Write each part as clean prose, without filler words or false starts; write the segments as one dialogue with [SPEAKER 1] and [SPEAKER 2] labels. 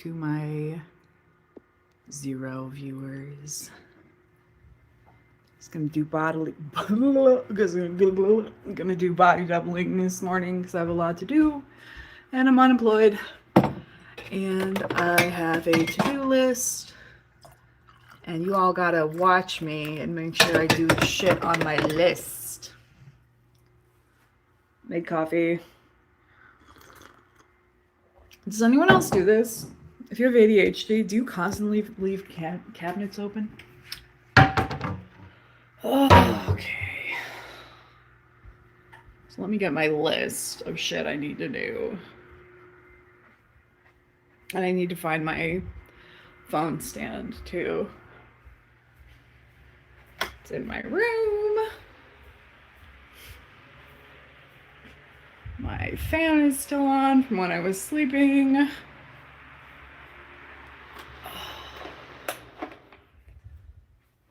[SPEAKER 1] to my 0 viewers. Just gonna do body doubling this morning because I have a lot to do and I'm unemployed and I have a to-do list and you all gotta watch me and make sure I do shit on my list. Make coffee. Does anyone else do this? If you have ADHD, do you constantly leave cabinets open? Oh, okay. So let me get my list of shit I need to do. And I need to find my phone stand too. It's in my room. My fan is still on from when I was sleeping.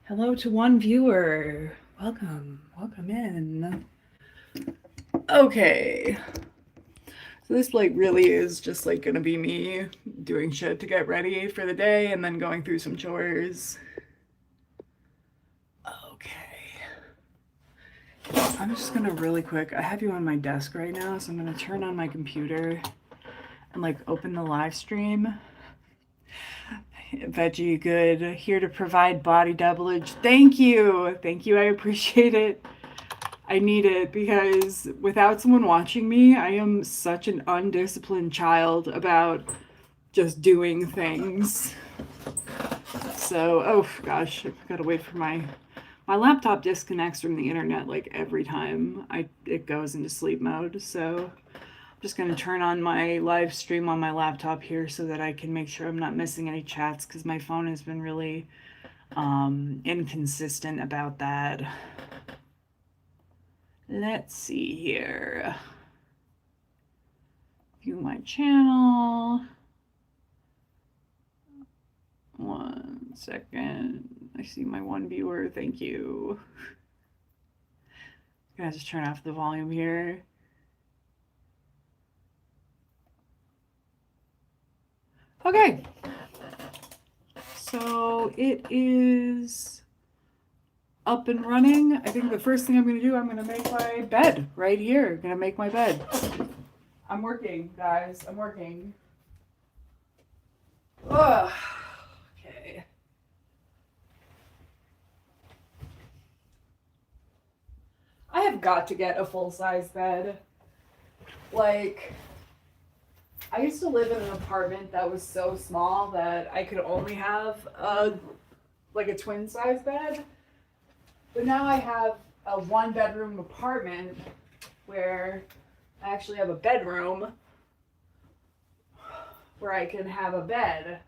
[SPEAKER 1] Hello to one viewer. Welcome in. Okay. So this like really is just like gonna be me doing shit to get ready for the day and then going through some chores. Okay. I'm just gonna really quick, I have you on my desk right now, so I'm gonna turn on my computer and like open the live stream. Veggie good, here to provide body doublage. Thank you, I appreciate it. I need it because without someone watching me, I am such an undisciplined child about just doing things. So, oh gosh, I've got to wait for my laptop disconnects from the internet like every time it goes into sleep mode. So I'm just going to turn on my live stream on my laptop here so that I can make sure I'm not missing any chats because my phone has been really inconsistent about that. Let's see here. View my channel. 1 second. I see my one viewer. Thank you. I'm gonna just turn off the volume here. Okay. So it is up and running. I think the first thing I'm going to do, I'm going to make my bed right here. I'm going to make my bed. I'm working, guys. I'm working. Ugh. Okay. I have got to get a full-size bed. Like, I used to live in an apartment that was so small that I could only have a twin-size bed. But now I have a 1-bedroom apartment where I actually have a bedroom where I can have a bed.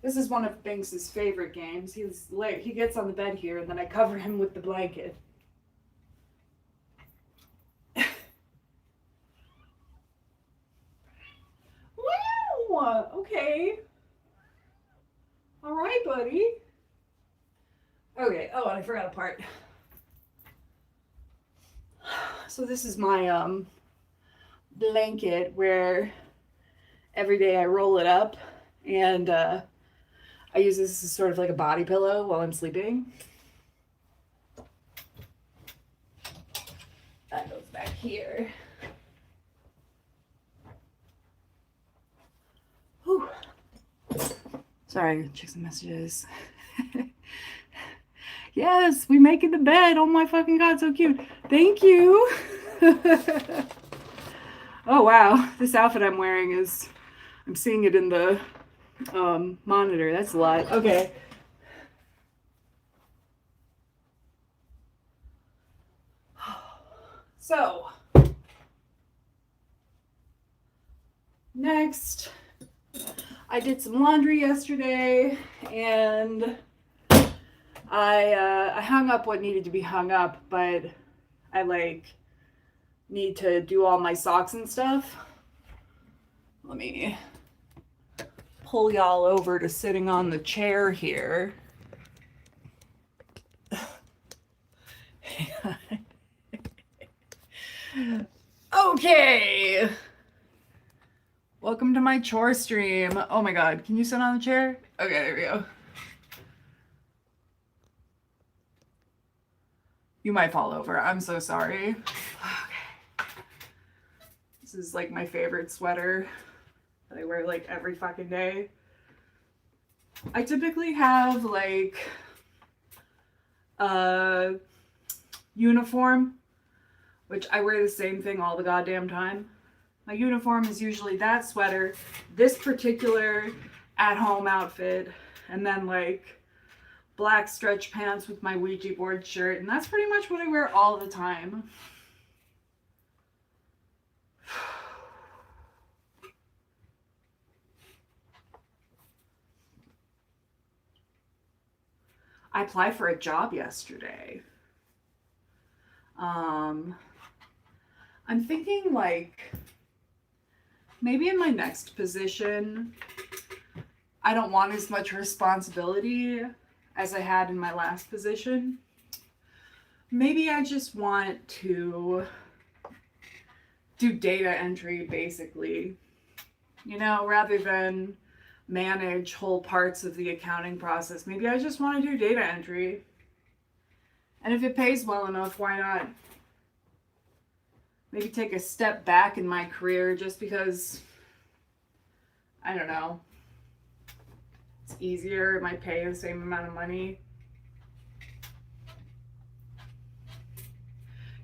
[SPEAKER 1] This is one of Binks's favorite games. He gets on the bed here and then I cover him with the blanket. Wow, okay. All right, buddy. Okay, oh, and I forgot a part. So this is my blanket where every day I roll it up and I use this as sort of like a body pillow while I'm sleeping. That goes back here. Whew. Sorry, check some messages. Yes, we making the bed. Oh my fucking god, so cute. Thank you. Oh wow, this outfit I'm wearing is, I'm seeing it in the monitor. That's a lot. Okay. So, next, I did some laundry yesterday and I hung up what needed to be hung up, but I need to do all my socks and stuff. Let me pull y'all over to sitting on the chair here. Okay. Welcome to my chore stream. Oh my god, can you sit on the chair? Okay, there we go. You might fall over. I'm so sorry. Okay. This is like my favorite sweater that I wear like every fucking day. I typically have like a uniform, which I wear the same thing all the goddamn time. My uniform is usually that sweater, this particular at-home outfit, and then like black stretch pants with my Ouija board shirt, and that's pretty much what I wear all the time. I applied for a job yesterday. I'm thinking like maybe in my next position, I don't want as much responsibility as I had in my last position. Maybe I just want to do data entry basically, you know, rather than manage whole parts of the accounting process. Maybe I just want to do data entry. And if it pays well enough, why not? Maybe take a step back in my career just because, I don't know, it's easier, it might pay the same amount of money.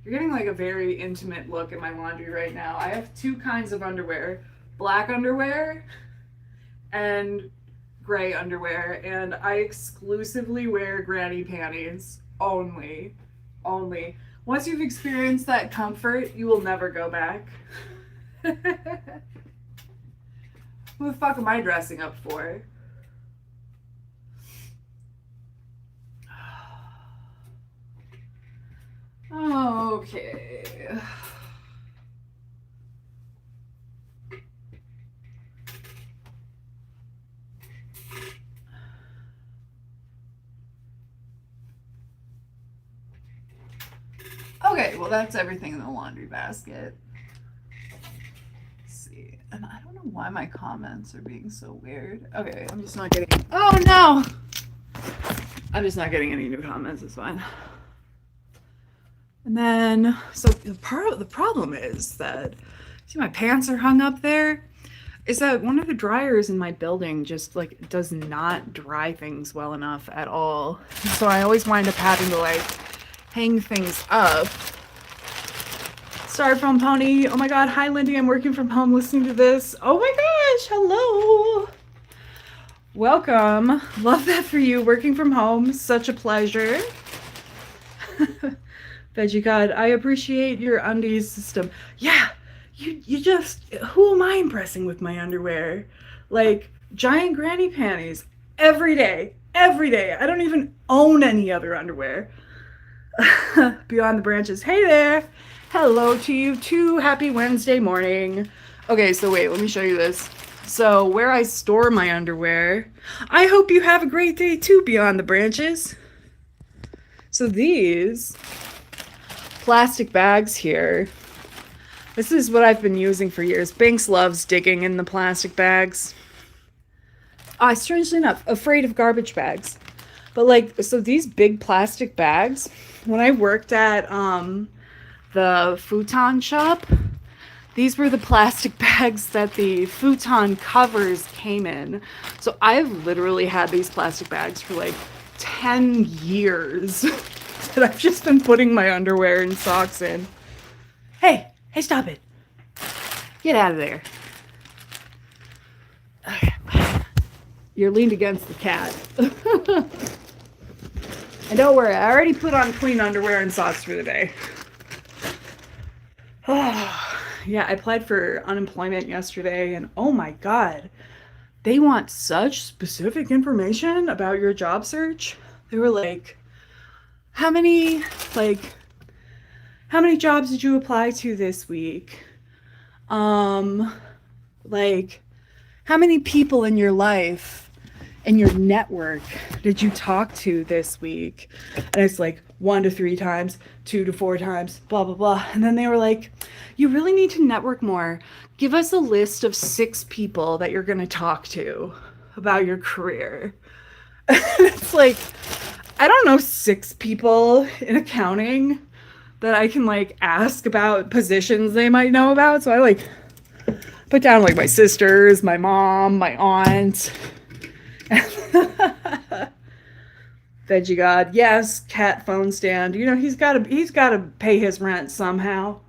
[SPEAKER 1] You're getting like a very intimate look at my laundry right now. I have two kinds of underwear, black underwear and gray underwear, and I exclusively wear granny panties only. Once you've experienced that comfort, you will never go back. Who the fuck am I dressing up for? Okay. Okay, well that's everything in the laundry basket. Let's see. And I don't know why my comments are being so weird. Okay, I'm just not getting... Oh no! I'm just not getting any new comments, it's fine. And then, so the problem is that, see my pants are hung up there? Is that one of the dryers in my building just like does not dry things well enough at all. So I always wind up having to like hang things up. Styrofoam Pony, oh my god, hi Lindy, I'm working from home listening to this. Oh my gosh, hello. Welcome. Love that for you, working from home, such a pleasure. Veggie God, I appreciate your undies system. Yeah, you just, who am I impressing with my underwear? Like, giant granny panties, every day. I don't even own any other underwear. Beyond the branches, hey there. Hello to you too, happy Wednesday morning. Okay, so wait, let me show you this. So where I store my underwear, I hope you have a great day too, Beyond the Branches. So these plastic bags here, this is what I've been using for years. Binks loves digging in the plastic bags. Strangely enough, afraid of garbage bags. But like, so these big plastic bags, when I worked at the futon shop, these were the plastic bags that the futon covers came in. So I've literally had these plastic bags for like 10 years that I've just been putting my underwear and socks in. Hey, stop it. Get out of there. Okay. You're leaned against the cat. And don't worry, I already put on clean underwear and socks for the day. Oh, yeah, I applied for unemployment yesterday, and oh my god, they want such specific information about your job search. They were like, how many jobs did you apply to this week? Like, how many people in your life and your network did you talk to this week? And it's like, 1 to 3 times, 2 to 4 times, blah, blah, blah. And then they were like, you really need to network more. Give us a list of 6 people that you're going to talk to about your career. It's like, I don't know 6 people in accounting that I can like ask about positions they might know about. So I like put down like my sisters, my mom, my aunt. Veggie God, yes, cat phone stand. You know, he's gotta pay his rent somehow.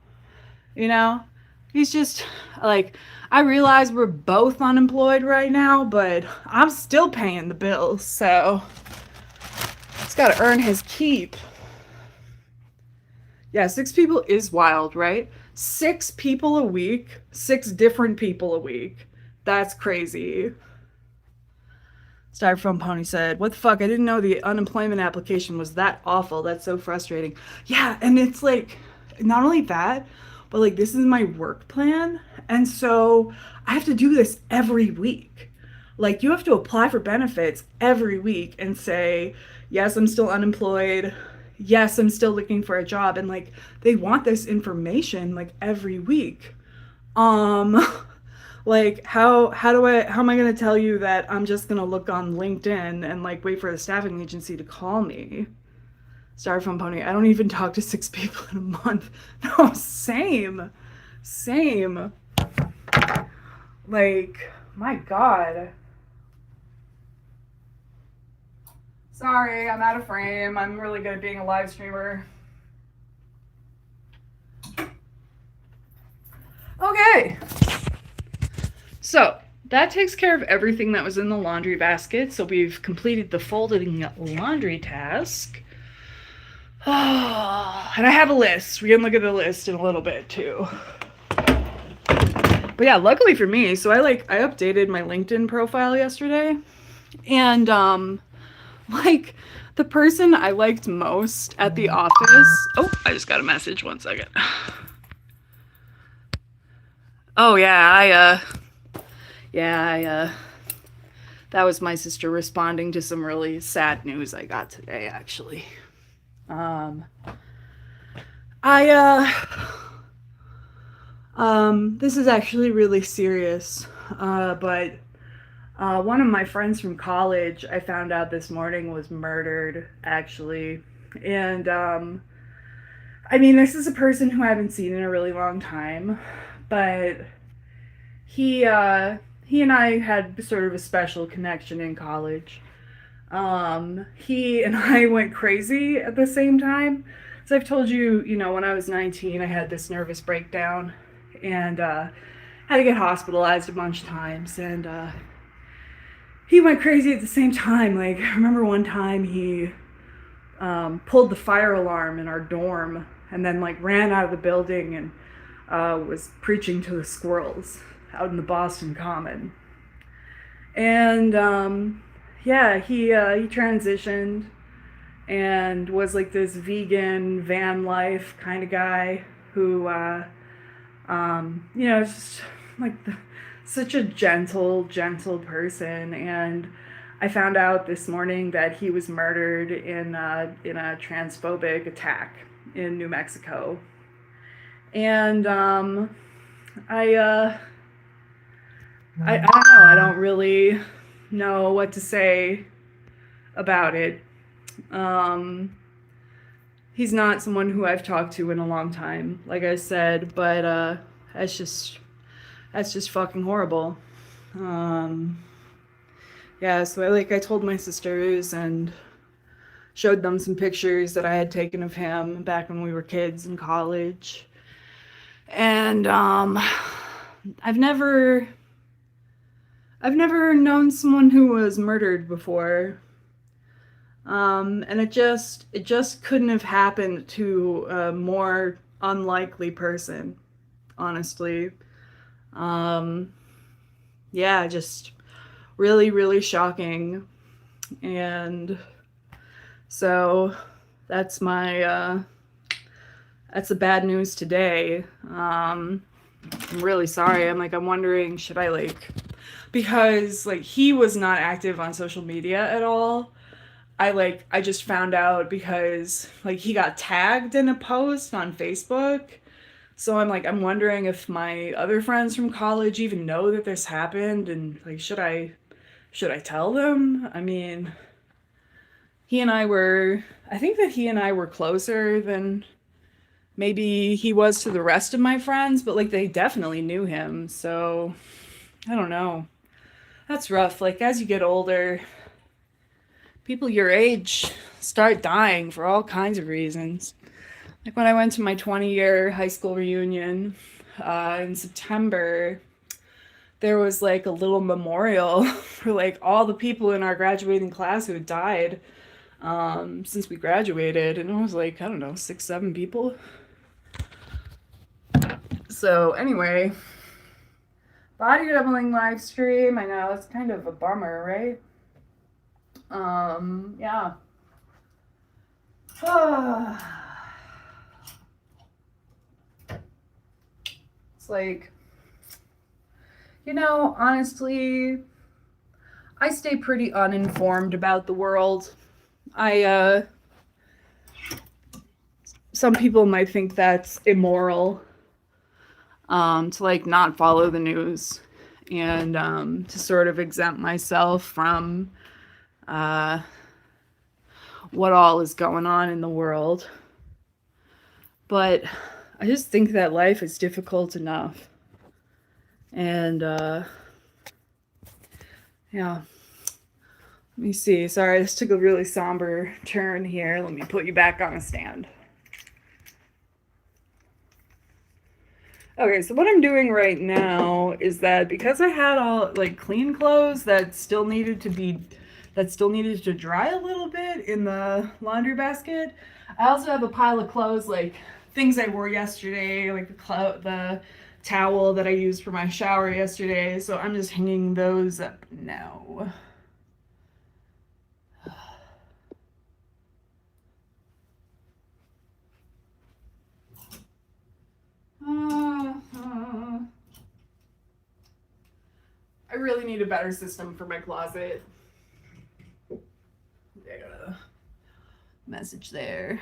[SPEAKER 1] You know? He's just like, I realize we're both unemployed right now, but I'm still paying the bills, so he's gotta earn his keep. Yeah, 6 people is wild, right? 6 people a week, 6 different people a week. That's crazy. Styrofoam Pony said, what the fuck? I didn't know the unemployment application was that awful. That's so frustrating. Yeah, and it's like, not only that, but like this is my work plan. And so I have to do this every week. Like you have to apply for benefits every week and say, yes, I'm still unemployed. Yes, I'm still looking for a job. And like they want this information like every week. Like how am I going to tell you that I'm just going to look on LinkedIn and like wait for the staffing agency to call me? Styrofoam Pony, I don't even talk to 6 people in a month. No, same. Like, my God. Sorry, I'm out of frame. I'm really good at being a live streamer. Okay. So that takes care of everything that was in the laundry basket. So we've completed the folding laundry task. Oh, and I have a list. We can look at the list in a little bit too. But yeah, luckily for me, so I updated my LinkedIn profile yesterday. And like the person I liked most at the office. Oh, I just got a message. 1 second. Oh yeah, that was my sister responding to some really sad news I got today, actually. This is actually really serious, but one of my friends from college, I found out this morning, was murdered, actually. And, I mean, this is a person who I haven't seen in a really long time, but he and I had sort of a special connection in college. He and I went crazy at the same time. So I've told you, you know, when I was 19, I had this nervous breakdown and had to get hospitalized a bunch of times. And he went crazy at the same time. Like, I remember one time he pulled the fire alarm in our dorm and then like ran out of the building and was preaching to the squirrels out in the Boston Common. And yeah, he transitioned and was like this vegan van life kind of guy who you know, just like such a gentle person. And I found out this morning that he was murdered in a transphobic attack in New Mexico. And I don't know. I don't really know what to say about it. He's not someone who I've talked to in a long time, like I said, but that's just fucking horrible. Yeah, so I told my sisters and showed them some pictures that I had taken of him back when we were kids in college. And I've never known someone who was murdered before. And it just couldn't have happened to a more unlikely person, honestly. Yeah, just really, really shocking. And so that's the bad news today. I'm really sorry. I'm wondering, should I because he was not active on social media at all. I just found out because like he got tagged in a post on Facebook. So I'm wondering if my other friends from college even know that this happened, and like should I tell them? I mean, he and I were I think that he and I were closer than maybe he was to the rest of my friends, but like they definitely knew him. So, I don't know. That's rough. Like as you get older, people your age start dying for all kinds of reasons. Like when I went to my 20-year high school reunion in September, there was like a little memorial for like all the people in our graduating class who had died since we graduated, and it was like, I don't know, 6, 7 people. So anyway, body doubling live stream. I know it's kind of a bummer, right? Yeah. It's like, honestly, I stay pretty uninformed about the world. Some people might think that's immoral, to like not follow the news and to sort of exempt myself from what all is going on in the world. But I just think that life is difficult enough. And yeah. Let me see. Sorry, this took a really somber turn here. Let me put you back on a stand. Okay, so what I'm doing right now is that because I had all like clean clothes that still needed to dry a little bit in the laundry basket, I also have a pile of clothes like things I wore yesterday, like the towel that I used for my shower yesterday. So I'm just hanging those up now. I really need a better system for my closet. There, message there.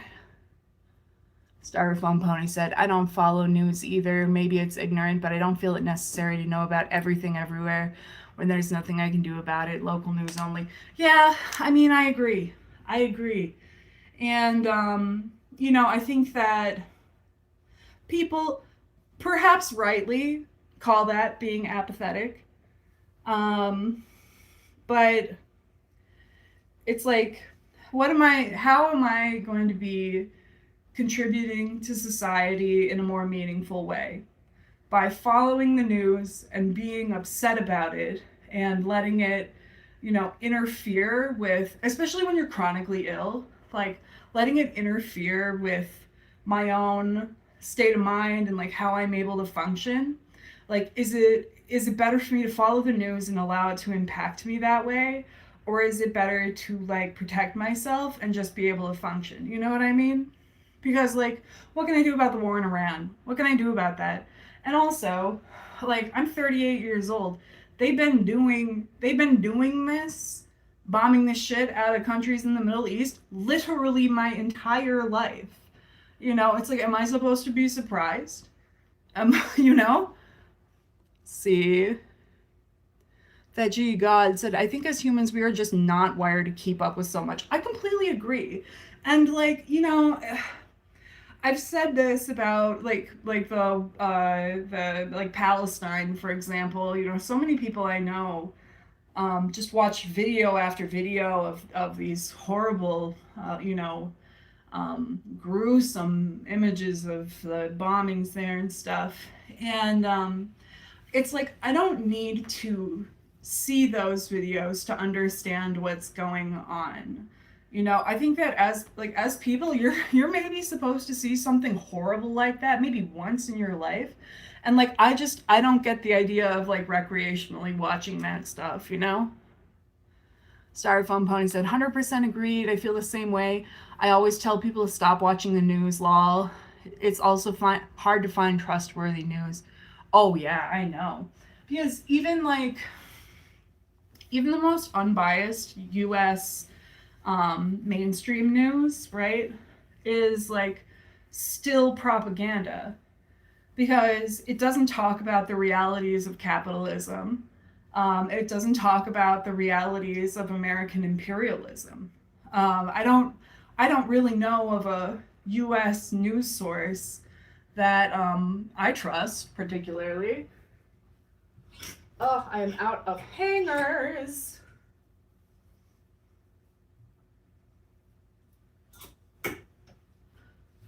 [SPEAKER 1] Styrofoam Pony said, I don't follow news either. Maybe it's ignorant, but I don't feel it necessary to know about everything everywhere when there's nothing I can do about it. Local news only. Yeah, I mean, I agree. And, I think that people, perhaps rightly, call that being apathetic. But it's like, how am I going to be contributing to society in a more meaningful way? By following the news and being upset about it and letting it, interfere with, especially when you're chronically ill, like letting it interfere with my own state of mind and like how I'm able to function. Like, is it better for me to follow the news and allow it to impact me that way? Or is it better to like protect myself and just be able to function? You know what I mean? Because like, what can I do about the war in Iran? What can I do about that? And also, like, I'm 38 years old. They've been doing this, bombing the shit out of countries in the Middle East, literally my entire life. It's like, am I supposed to be surprised? You know? See. Veggie God said, I think as humans, we are just not wired to keep up with so much. I completely agree. And like, I've said this about the like Palestine, for example. So many people I know just watch video after video of these horrible, gruesome images of the bombings there and stuff. And it's like I don't need to see those videos to understand what's going on. I think that as people, you're maybe supposed to see something horrible like that maybe once in your life. And like I don't get the idea of like recreationally watching that stuff. Styrofoam Pony said, 100% agreed. I feel the same way. I always tell people to stop watching the news, lol. It's also hard to find trustworthy news. Oh yeah, I know. Because even the most unbiased US mainstream news, right, is like still propaganda because it doesn't talk about the realities of capitalism. It doesn't talk about the realities of American imperialism. I don't really know of a U.S. news source that I trust particularly. Oh, I am out of hangers.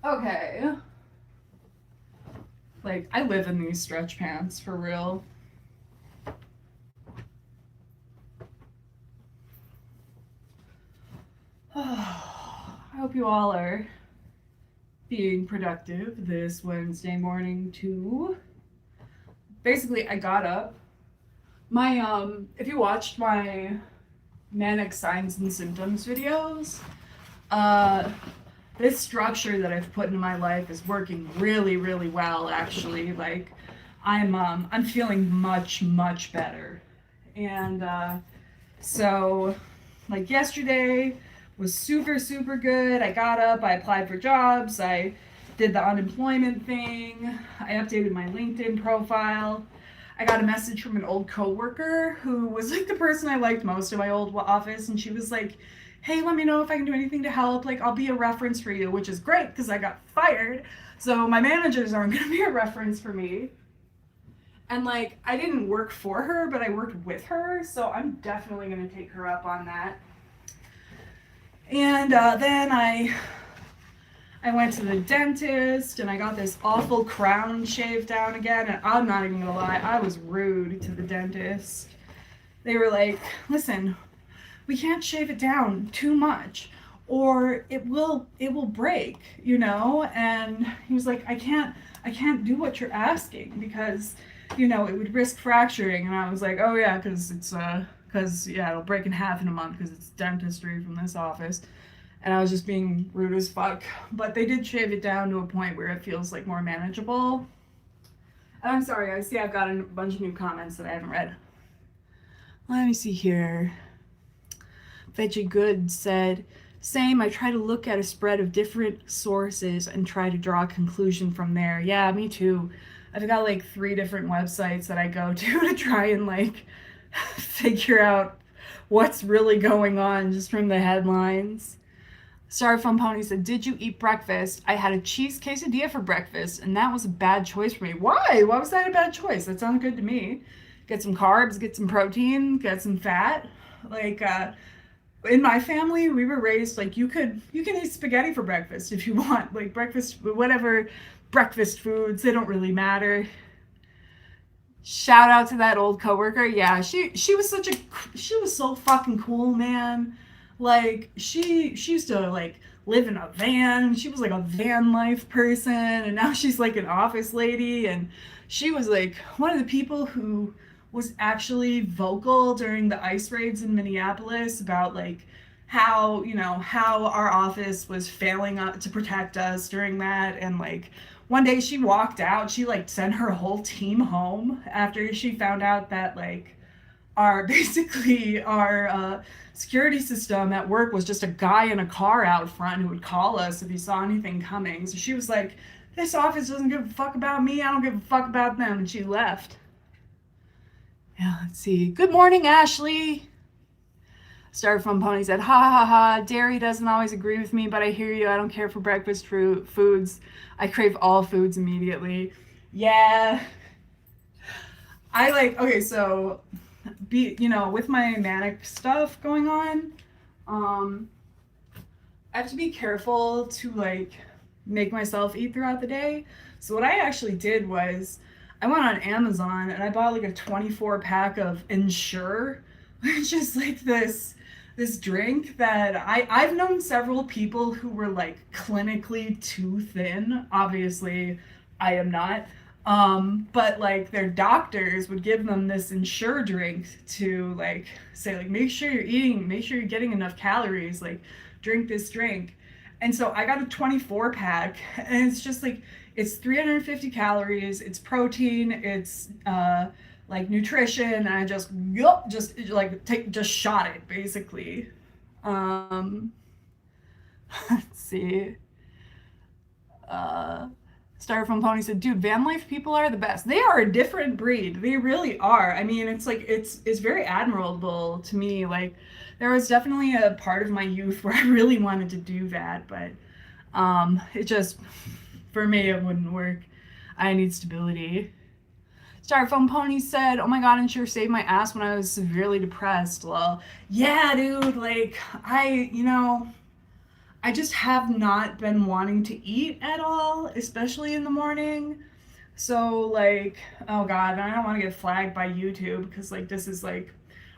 [SPEAKER 1] Okay. Like, I live in these stretch pants for real. I hope you all are being productive this Wednesday morning too. Basically, I got up. My if you watched my manic signs and symptoms videos, this structure that I've put into my life is working really, really well actually. Like I'm feeling much better. And so like yesterday was super good. I got up, I applied for jobs, I did the unemployment thing, I updated my LinkedIn profile. I got a message from an old coworker who was like the person I liked most in my old office, and she was like, "Hey, let me know if I can do anything to help. Like, I'll be a reference for you," which is great because I got fired. So my managers aren't going to be a reference for me. And like, I didn't work for her, but I worked with her, so I'm definitely going to take her up on that. And then I went to the dentist and I got this awful crown shaved down again. And I'm not even gonna lie, I was rude to the dentist. They were like, "Listen, we can't shave it down too much or it will break, you know?" And he was like, I can't do what you're asking because, you know, it would risk fracturing. And I was like, "Oh yeah, because yeah, it'll break in half in a month because it's dentistry from this office." And I was just being rude as fuck. But they did shave it down to a point where it feels like more manageable. And I'm sorry, I see I've got a bunch of new comments that I haven't read. Let me see here. Veggie Good said, "Same, I try to look at a spread of different sources and try to draw a conclusion from there." Yeah, me too. I've got like 3 different websites that I go to try and like figure out what's really going on just from the headlines. Sorry Fun Pony said, "Did you eat breakfast? I had a cheese quesadilla for breakfast, and that was a bad choice for me." Why? Why was that a bad choice? That sounded good to me. Get some carbs, get some protein, get some fat. Like, in my family, we were raised like you can eat spaghetti for breakfast if you want. Like breakfast, whatever breakfast foods, they don't really matter. Shout out to that old coworker. Yeah, she was so fucking cool, man. Like she used to like live in a van. She was like a van life person, and now she's like an office lady. And she was like one of the people who was actually vocal during the ICE raids in Minneapolis about like how our office was failing to protect us during that. And like one day she walked out, she like sent her whole team home after she found out that like our security system at work was just a guy in a car out front who would call us if he saw anything coming. So she was like, "This office doesn't give a fuck about me, I don't give a fuck about them," and she left. Yeah, let's see. Good morning, Ashley. Star from Pony said, "Ha ha ha, dairy doesn't always agree with me, but I hear you. I don't care for breakfast foods. I crave all foods immediately." Yeah. I like, okay, so, with my manic stuff going on, I have to be careful to, like, make myself eat throughout the day. So what I actually did was, I went on Amazon and I bought, like, a 24 pack of Ensure, which is, like, this drink that I've known several people who were like clinically too thin. Obviously, I am not. But like their doctors would give them this Ensure drink to like say like make sure you're getting enough calories, like drink this drink. And so I got a 24 pack and it's just like it's 350 calories, it's protein, it's like nutrition, and I just shot it basically. Um, let's see. Uh, Styrofoam Pony said, "Dude, van life people are the best. They are a different breed. They really are. I mean, it's like it's very admirable to me. Like, there was definitely a part of my youth where I really wanted to do that, but it just for me it wouldn't work. I need stability." Styrofoam Pony said, "Oh my god, and sure saved my ass when I was severely depressed." Well, yeah, dude. Like, I just have not been wanting to eat at all, especially in the morning. So, like, oh God, I don't want to get flagged by YouTube because, like, this is like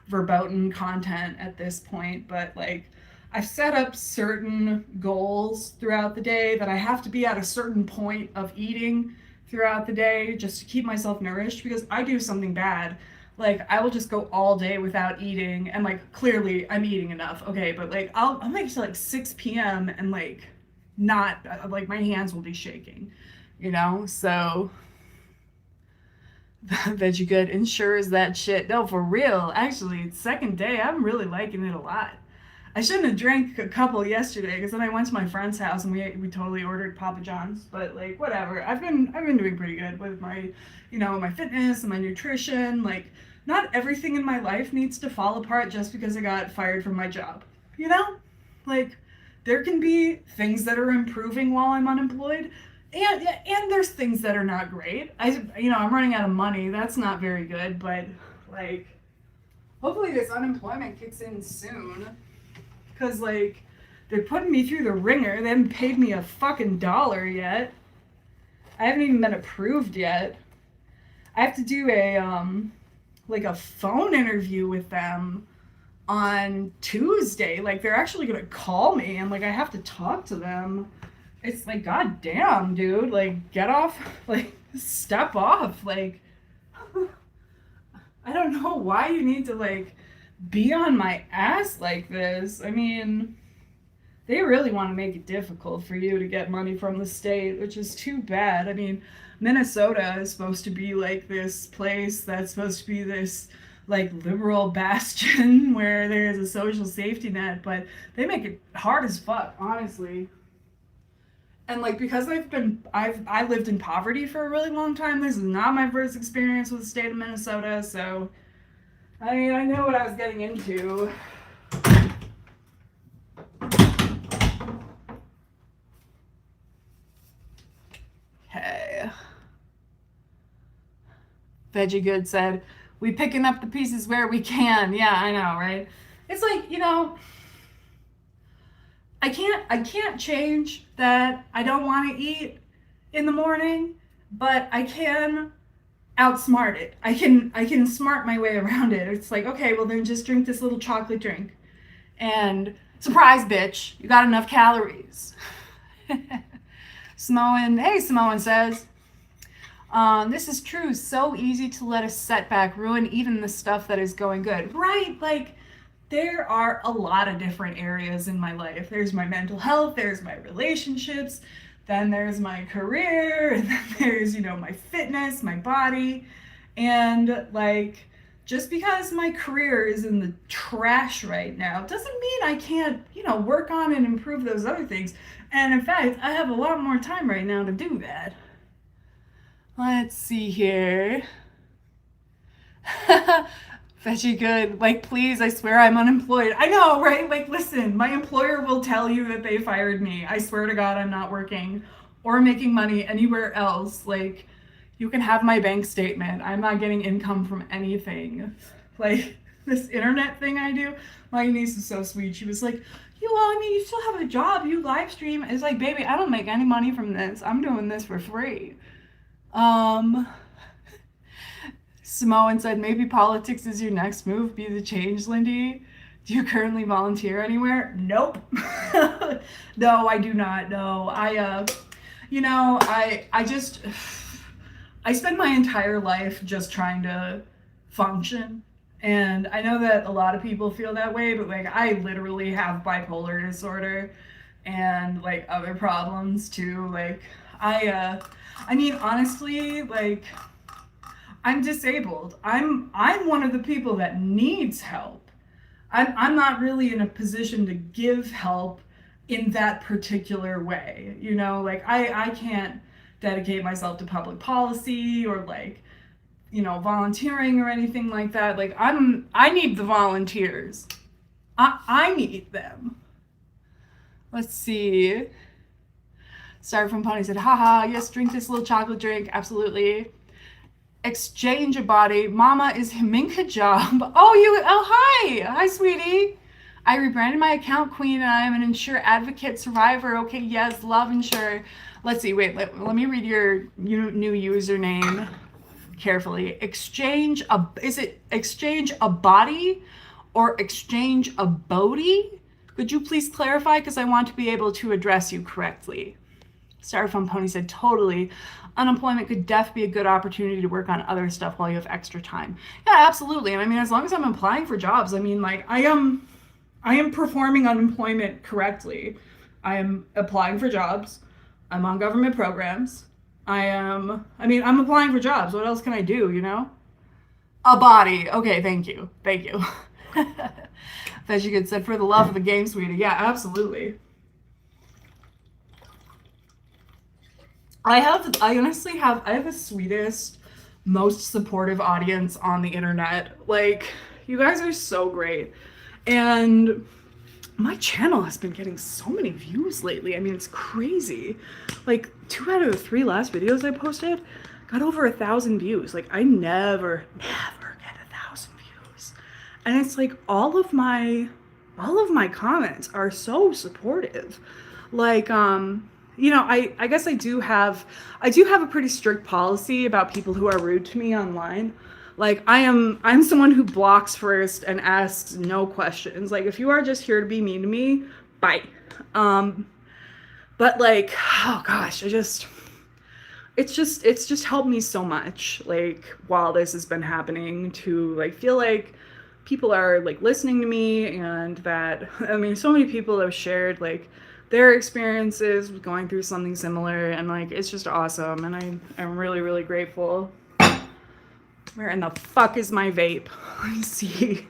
[SPEAKER 1] verboten content at this point. But, like, I've set up certain goals throughout the day that I have to be at a certain point of eating throughout the day just to keep myself nourished because I do something bad. Like, I will just go all day without eating, and like clearly I'm eating enough, okay, but like I'll make it to like 6 p.m. and like not like my hands will be shaking, So veggie good ensures that shit. No, for real. Actually, second day, I'm really liking it a lot. I shouldn't have drank a couple yesterday because then I went to my friend's house and we totally ordered Papa John's. But like whatever, I've been doing pretty good with my, my fitness and my nutrition. Like not everything in my life needs to fall apart just because I got fired from my job. You know, like there can be things that are improving while I'm unemployed, and there's things that are not great. I'm running out of money. That's not very good. But like, hopefully this unemployment kicks in soon. Because, like, they're putting me through the ringer. They haven't paid me a fucking dollar yet. I haven't even been approved yet. I have to do a phone interview with them on Tuesday. Like, they're actually gonna call me and, like, I have to talk to them. It's like, god damn, dude. Like, get off. Like, step off. Like, I don't know why you need to, like, be on my ass like this. I mean, they really want to make it difficult for you to get money from the state, which is too bad. I mean, Minnesota is supposed to be like this place that's supposed to be this like liberal bastion where there's a social safety net, but they make it hard as fuck, honestly. And like because I lived in poverty for a really long time, this is not my first experience with the state of Minnesota, so I mean, I know what I was getting into. Okay. Veggie Good said, "We picking up the pieces where we can." Yeah, I know, right? It's like, I can't change that I don't want to eat in the morning, but I can outsmart it. I can smart my way around it. It's like, okay, well then just drink this little chocolate drink. And surprise, bitch, you got enough calories. Samoan says, this is true. So easy to let a setback ruin even the stuff that is going good. Right? Like, there are a lot of different areas in my life. There's my mental health, there's my relationships, then there's my career, and then there's, my fitness, my body. And like, just because my career is in the trash right now doesn't mean I can't, work on and improve those other things. And in fact, I have a lot more time right now to do that. Let's see here. Veggie Good, like, please, I swear I'm unemployed. I know, right? Like, listen, my employer will tell you that they fired me. I swear to God, I'm not working or making money anywhere else. Like, you can have my bank statement. I'm not getting income from anything. Like, this internet thing I do, my niece is so sweet. She was like, you still have a job. You live stream. It's like, baby, I don't make any money from this. I'm doing this for free. Samoan said, maybe politics is your next move. Be the change, Lindy. Do you currently volunteer anywhere? Nope. No, I do not. No, I spend my entire life just trying to function. And I know that a lot of people feel that way, but like I literally have bipolar disorder and like other problems too. Like honestly, like I'm disabled. I'm one of the people that needs help. I'm not really in a position to give help in that particular way. You know, like I can't dedicate myself to public policy or like, you know, volunteering or anything like that. Like I need the volunteers. I need them. Let's see. Sorry from Pony said, haha, yes, drink this little chocolate drink. Absolutely. Exchange a body. Mama is Minka job. Oh, hi. Hi, sweetie. I rebranded my account, Queen, and I am an Ensure advocate survivor. Okay, yes, love Ensure. Let's see, wait, let me read your new username carefully. Is it exchange a body or exchange a bodie? Could you please clarify? Because I want to be able to address you correctly. Styrofoam Pony said, totally. Unemployment could be a good opportunity to work on other stuff while you have extra time. Yeah, absolutely. And I mean, as long as I'm applying for jobs, I mean, like, I am performing unemployment correctly. I am applying for jobs. I'm on government programs. I'm applying for jobs. What else can I do, you know? A body. Okay, thank you. Thank you. Veggie Good said, for the love of the game, sweetie. Yeah, absolutely. I have the sweetest, most supportive audience on the internet. Like, you guys are so great. And my channel has been getting so many views lately. I mean, it's crazy. Like, 2 out of the 3 last videos I posted got over 1,000 views. Like, I never get 1,000 views. And it's like all of my comments are so supportive. Like, you know, I guess I do have a pretty strict policy about people who are rude to me online. Like, I'm someone who blocks first and asks no questions. Like, if you are just here to be mean to me, bye. But like, oh gosh, it's just helped me so much, like, while this has been happening, to like feel like people are like listening to me, and that, I mean, so many people have shared like their experiences with going through something similar, and like, it's just awesome, and I'm really, really grateful. Where in the fuck is my vape? Let me see.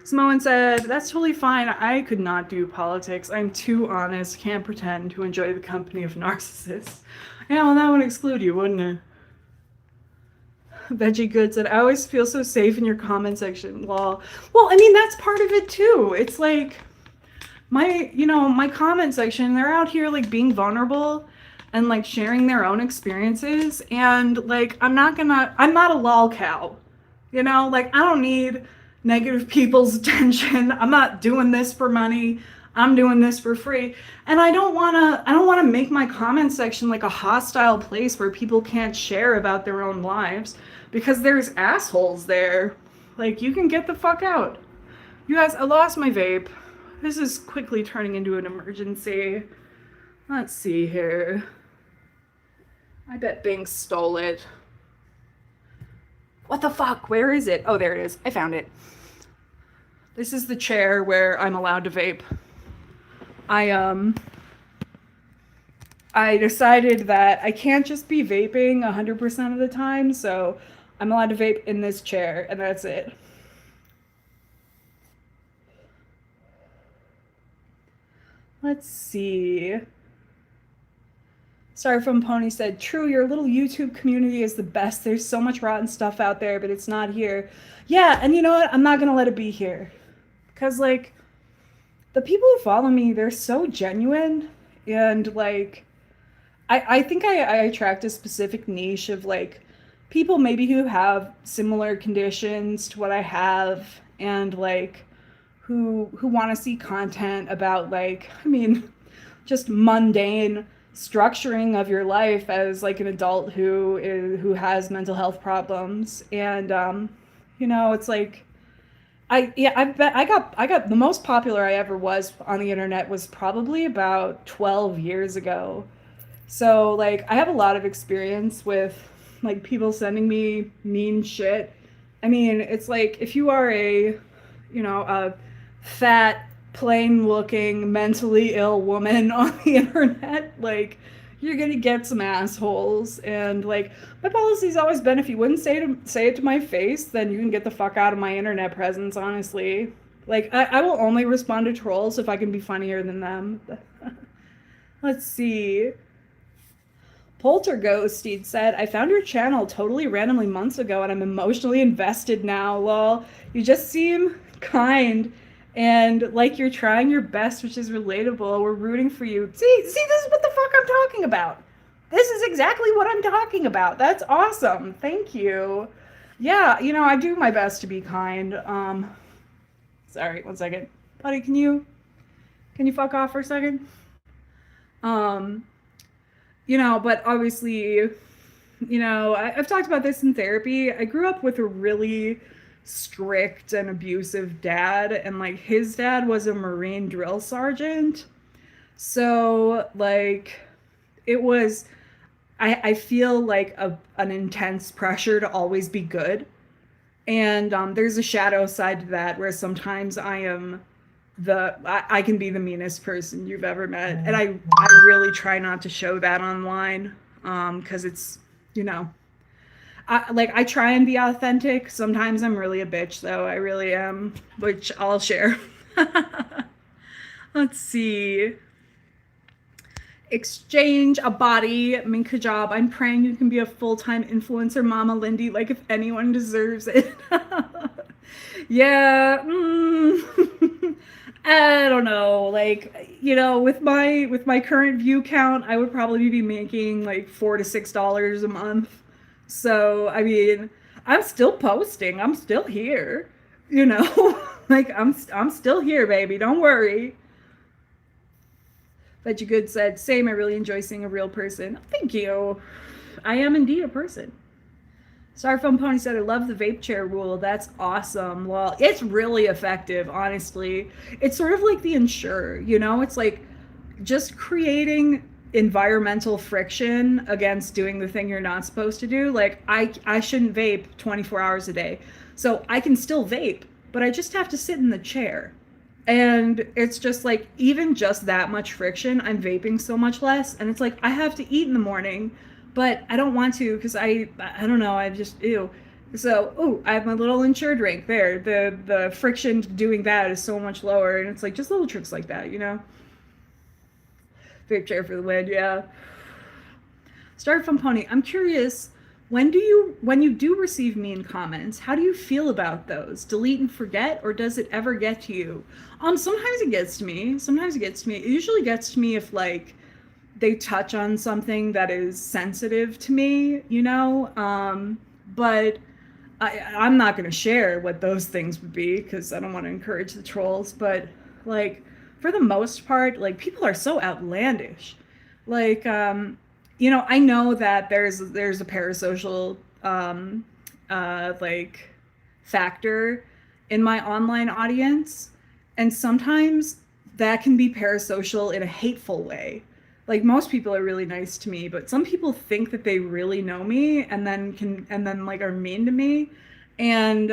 [SPEAKER 1] Samoan said, that's totally fine. I could not do politics. I'm too honest. Can't pretend to enjoy the company of narcissists. Yeah, well, that would exclude you, wouldn't it? Veggie Good said, I always feel so safe in your comment section. Well, I mean, that's part of it too. It's like, my comment section, they're out here like being vulnerable and like sharing their own experiences, and like, I'm not a lol cow, you know, like, I don't need negative people's attention. I'm not doing this for money. I'm doing this for free. And I don't want to make my comment section like a hostile place where people can't share about their own lives, because there's assholes there. Like, you can get the fuck out. You guys, I lost my vape. This is quickly turning into an emergency. Let's see here. I bet Bing stole it. What the fuck? Where is it? Oh, there it is. I found it. This is the chair where I'm allowed to vape. I decided that I can't just be vaping 100% of the time, so I'm allowed to vape in this chair, and that's it. Let's see. Sorry from Pony said, true, your little YouTube community is the best. There's so much rotten stuff out there, but it's not here. Yeah, and you know what? I'm not gonna let it be here. Because, like, the people who follow me, they're so genuine, and like, I think I attract a specific niche of like people maybe who have similar conditions to what I have, and like who want to see content about, like, I mean, just mundane structuring of your life as like an adult who has mental health problems. And you know, it's like, I got the most popular I ever was on the internet was probably about 12 years ago. So like, I have a lot of experience with like people sending me mean shit. I mean, it's like, if you are a fat, plain looking, mentally ill woman on the internet, like, you're gonna get some assholes. And like, my policy's always been, if you wouldn't say it to my face, then you can get the fuck out of my internet presence, honestly. Like, I will only respond to trolls if I can be funnier than them. Let's see. Poltergeist said, I found your channel totally randomly months ago and I'm emotionally invested now. Lol. You just seem kind and like you're trying your best, which is relatable. We're rooting for you. See, this is what the fuck I'm talking about. This is exactly what I'm talking about. That's awesome. Thank you. Yeah, I do my best to be kind. Sorry, one second. Buddy, can you fuck off for a second? But obviously, I've talked about this in therapy. I grew up with a really strict and abusive dad, and like his dad was a Marine drill sergeant. So like it was, I feel like an intense pressure to always be good. And there's a shadow side to that where sometimes I can be the meanest person you've ever met. And I really try not to show that online because it's, I try and be authentic. Sometimes I'm really a bitch, though. I really am, which I'll share. Let's see. Exchange a body. Minka job. I'm praying you can be a full-time influencer, Mama Lindy, like if anyone deserves it. Yeah. I don't know. Like, with my current view count, I would probably be making like $4 to $6 a month. So, I mean, I'm still posting. I'm still here. Like I'm still here, baby. Don't worry. But you good said, same, I really enjoy seeing a real person. Thank you. I am indeed a person. Starphone Pony said, I love the vape chair rule. That's awesome. Well, it's really effective, honestly. It's sort of like the Ensure, It's like just creating environmental friction against doing the thing you're not supposed to do. Like, I shouldn't vape 24 hours a day. So I can still vape, but I just have to sit in the chair. And it's just like, even just that much friction, I'm vaping so much less. And it's like, I have to eat in the morning, but I don't want to because I don't know, I just, ew. So, I have my little Ensure drink there. The friction doing that is so much lower. And it's like just little tricks like that, Vape chair for the win, yeah. Start from Pony. I'm curious, when you do receive mean comments, how do you feel about those? Delete and forget, or does it ever get to you? Sometimes it gets to me. It usually gets to me if like they touch on something that is sensitive to me, but I'm not going to share what those things would be because I don't want to encourage the trolls. But like for the most part, like people are so outlandish. Like I know that there's a parasocial like factor in my online audience, and sometimes that can be parasocial in a hateful way. Like most people are really nice to me, but some people think that they really know me and then like are mean to me. And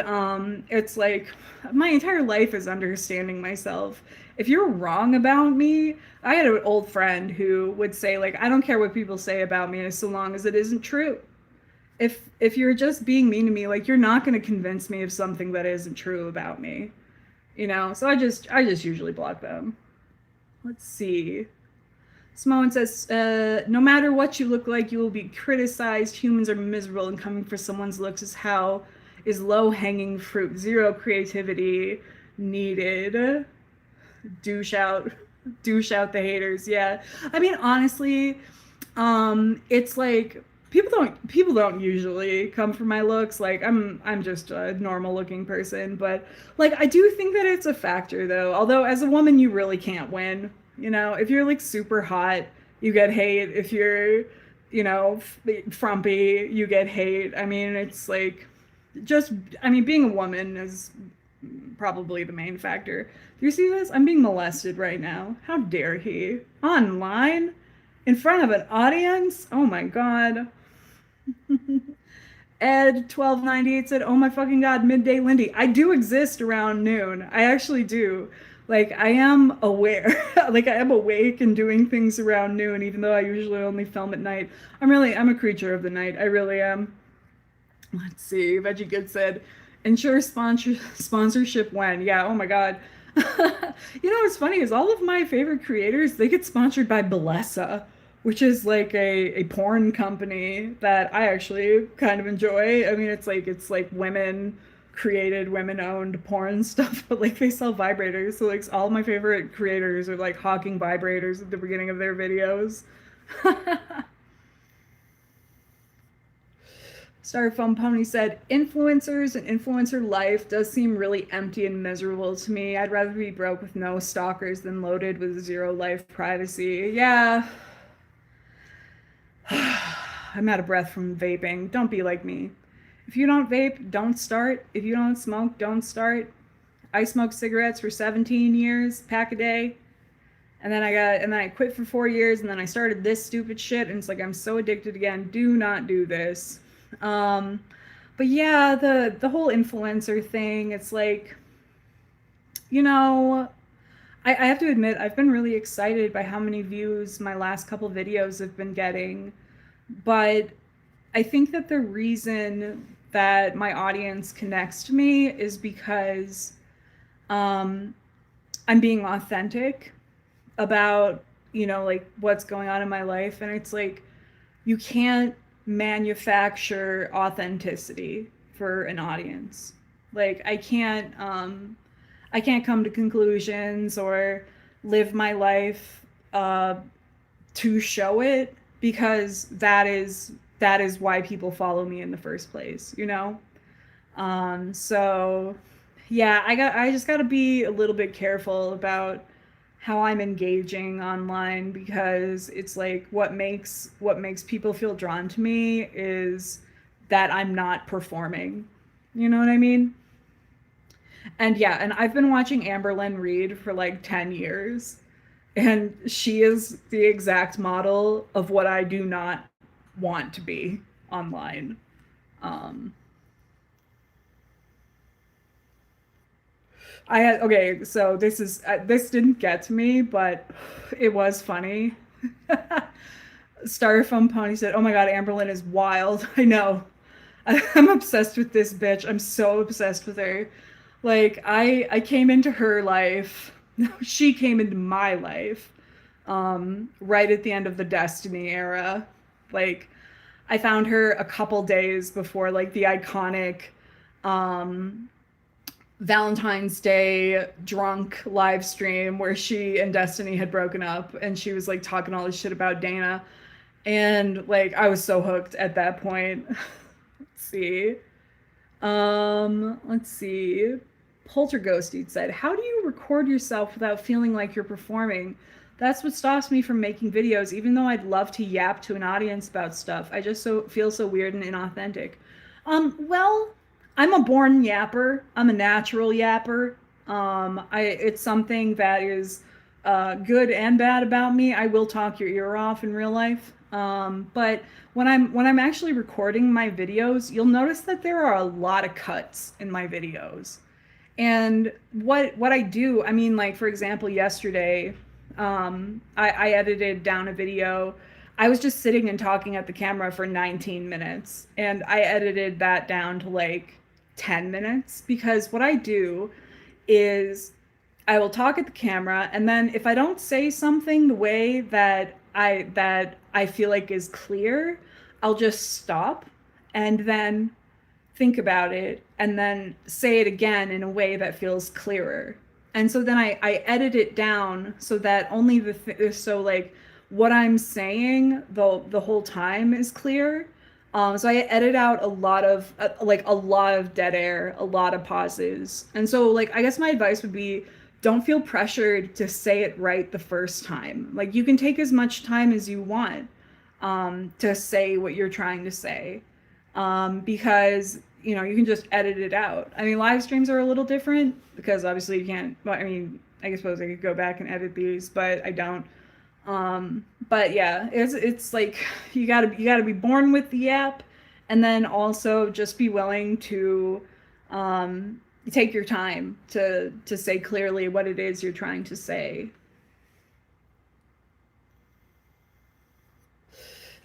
[SPEAKER 1] it's like my entire life is understanding myself. If you're wrong about me, I had an old friend who would say like, I don't care what people say about me so long as it isn't true. If you're just being mean to me, like you're not going to convince me of something that isn't true about me. So I just usually block them. Let's see. Samoan says, no matter what you look like, you will be criticized. Humans are miserable, and coming for someone's looks is low-hanging fruit. Zero creativity needed. Douche out the haters. Yeah. I mean, honestly, it's like people don't usually come for my looks. Like I'm just a normal looking person, but like I do think that it's a factor though. Although as a woman you really can't win. If you're like super hot, you get hate. If you're, frumpy, you get hate. I mean, it's like being a woman is probably the main factor. Do you see this? I'm being molested right now. How dare he? Online? In front of an audience? Oh my god. Ed1298 said, oh my fucking god, midday Lindy. I do exist around noon. I actually do. Like I am aware, like I am awake and doing things around noon, even though I usually only film at night. I'm a creature of the night. I really am. Let's see. Veggie Good said, ensure sponsorship when. Yeah, oh my God. You know what's funny is all of my favorite creators, they get sponsored by Bellesa, which is like a porn company that I actually kind of enjoy. I mean, it's like women created, women owned porn stuff, but like they sell vibrators. So like all my favorite creators are like hawking vibrators at the beginning of their videos. Styrofoam Pony said, influencers and influencer life does seem really empty and miserable to me. I'd rather be broke with no stalkers than loaded with zero life privacy. Yeah, I'm out of breath from vaping. Don't be like me. If you don't vape, don't start. If you don't smoke, don't start. I smoked cigarettes for 17 years, pack a day. And then I quit for 4 years, and then I started this stupid shit, and it's like I'm so addicted again. Do not do this. Um, but yeah, the whole influencer thing, it's like, you know, I have to admit I've been really excited by how many views my last couple videos have been getting, but I think that the reason that my audience connects to me is because um, I'm being authentic about, like what's going on in my life. And it's like, you can't manufacture authenticity for an audience. Like I can't come to conclusions or live my life to show it, because that is why people follow me in the first place. So yeah, I just got to be a little bit careful about how I'm engaging online, because it's like what makes people feel drawn to me is that I'm not performing. You know what I mean? And yeah, and I've been watching Amberlynn Reid for like 10 years, and she is the exact model of what I do not want to be online. Um, I had okay, so this didn't get to me, but it was funny. Styrofoam Pony said, "Oh my God, Amberlynn is wild." I know. I'm obsessed with this bitch. I'm so obsessed with her. Like I came into her life. She came into my life. Right at the end of the Destiny era. Like I found her a couple days before like the iconic um Valentine's Day drunk live stream where she and Destiny had broken up, and she was like talking all this shit about Dana. And like I was so hooked at that point. Let's see. Let's see. Poltergeist said, "How do you record yourself without feeling like you're performing? That's what stops me from making videos, even though I'd love to yap to an audience about stuff. I just feel so weird and inauthentic." Well, I'm a born yapper. I'm a natural yapper. It's something that is good and bad about me. I will talk your ear off in real life. But when I'm actually recording my videos, you'll notice that there are a lot of cuts in my videos. And what I do, I mean, like for example, yesterday, I edited down a video. I was just sitting and talking at the camera for 19 minutes, and I edited that down to like 10 minutes, because what I do is I will talk at the camera, and then if I don't say something the way that I feel like is clear, I'll just stop and then think about it and then say it again in a way that feels clearer. And so then I edit it down so that only so like what I'm saying the whole time is clear. So I edit out a lot of dead air, a lot of pauses. And so like I guess my advice would be, don't feel pressured to say it right the first time. Like you can take as much time as you want to say what you're trying to say, because you can just edit it out. I mean, live streams are a little different because obviously you can't. Well, I mean, I suppose I could go back and edit these, but I don't. But yeah, it's like you gotta be born with the app, and then also just be willing to take your time to say clearly what it is you're trying to say.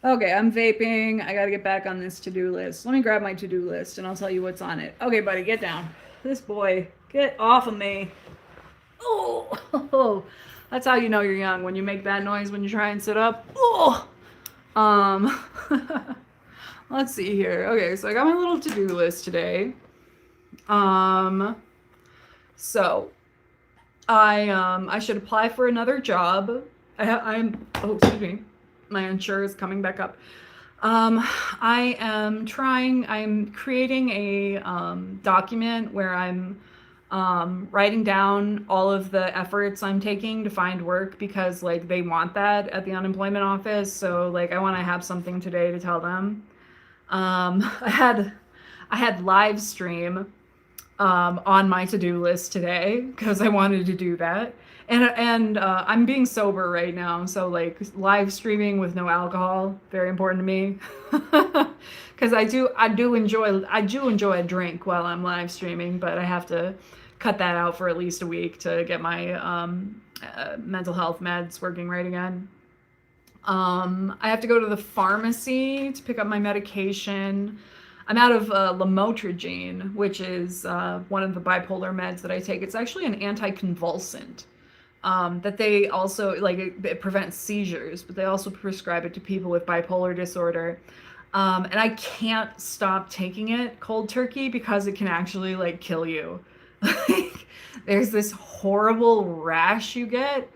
[SPEAKER 1] Okay, I'm vaping. I gotta get back on this to-do list. Let me grab my to-do list and I'll tell you what's on it. Okay, buddy, get down. This boy, get off of me. Oh, that's how you know you're young, when you make that noise when you try and sit up. Oh, let's see here. Okay, so I got my little to-do list today. So I should apply for another job. Oh, excuse me. My insurance is coming back up. I'm creating a document where I'm writing down all of the efforts I'm taking to find work, because like they want that at the unemployment office. So like I want to have something today to tell them. I had Livestream on my to-do list today because I wanted to do that. And I'm being sober right now, so like live streaming with no alcohol, very important to me. Because I do enjoy a drink while I'm live streaming, but I have to cut that out for at least a week to get my mental health meds working right again. I have to go to the pharmacy to pick up my medication. I'm out of lamotrigine, which is one of the bipolar meds that I take. It's actually an anticonvulsant that they also, like, it prevents seizures, but they also prescribe it to people with bipolar disorder. And I can't stop taking it cold turkey because it can actually, like, kill you. Like, there's this horrible rash you get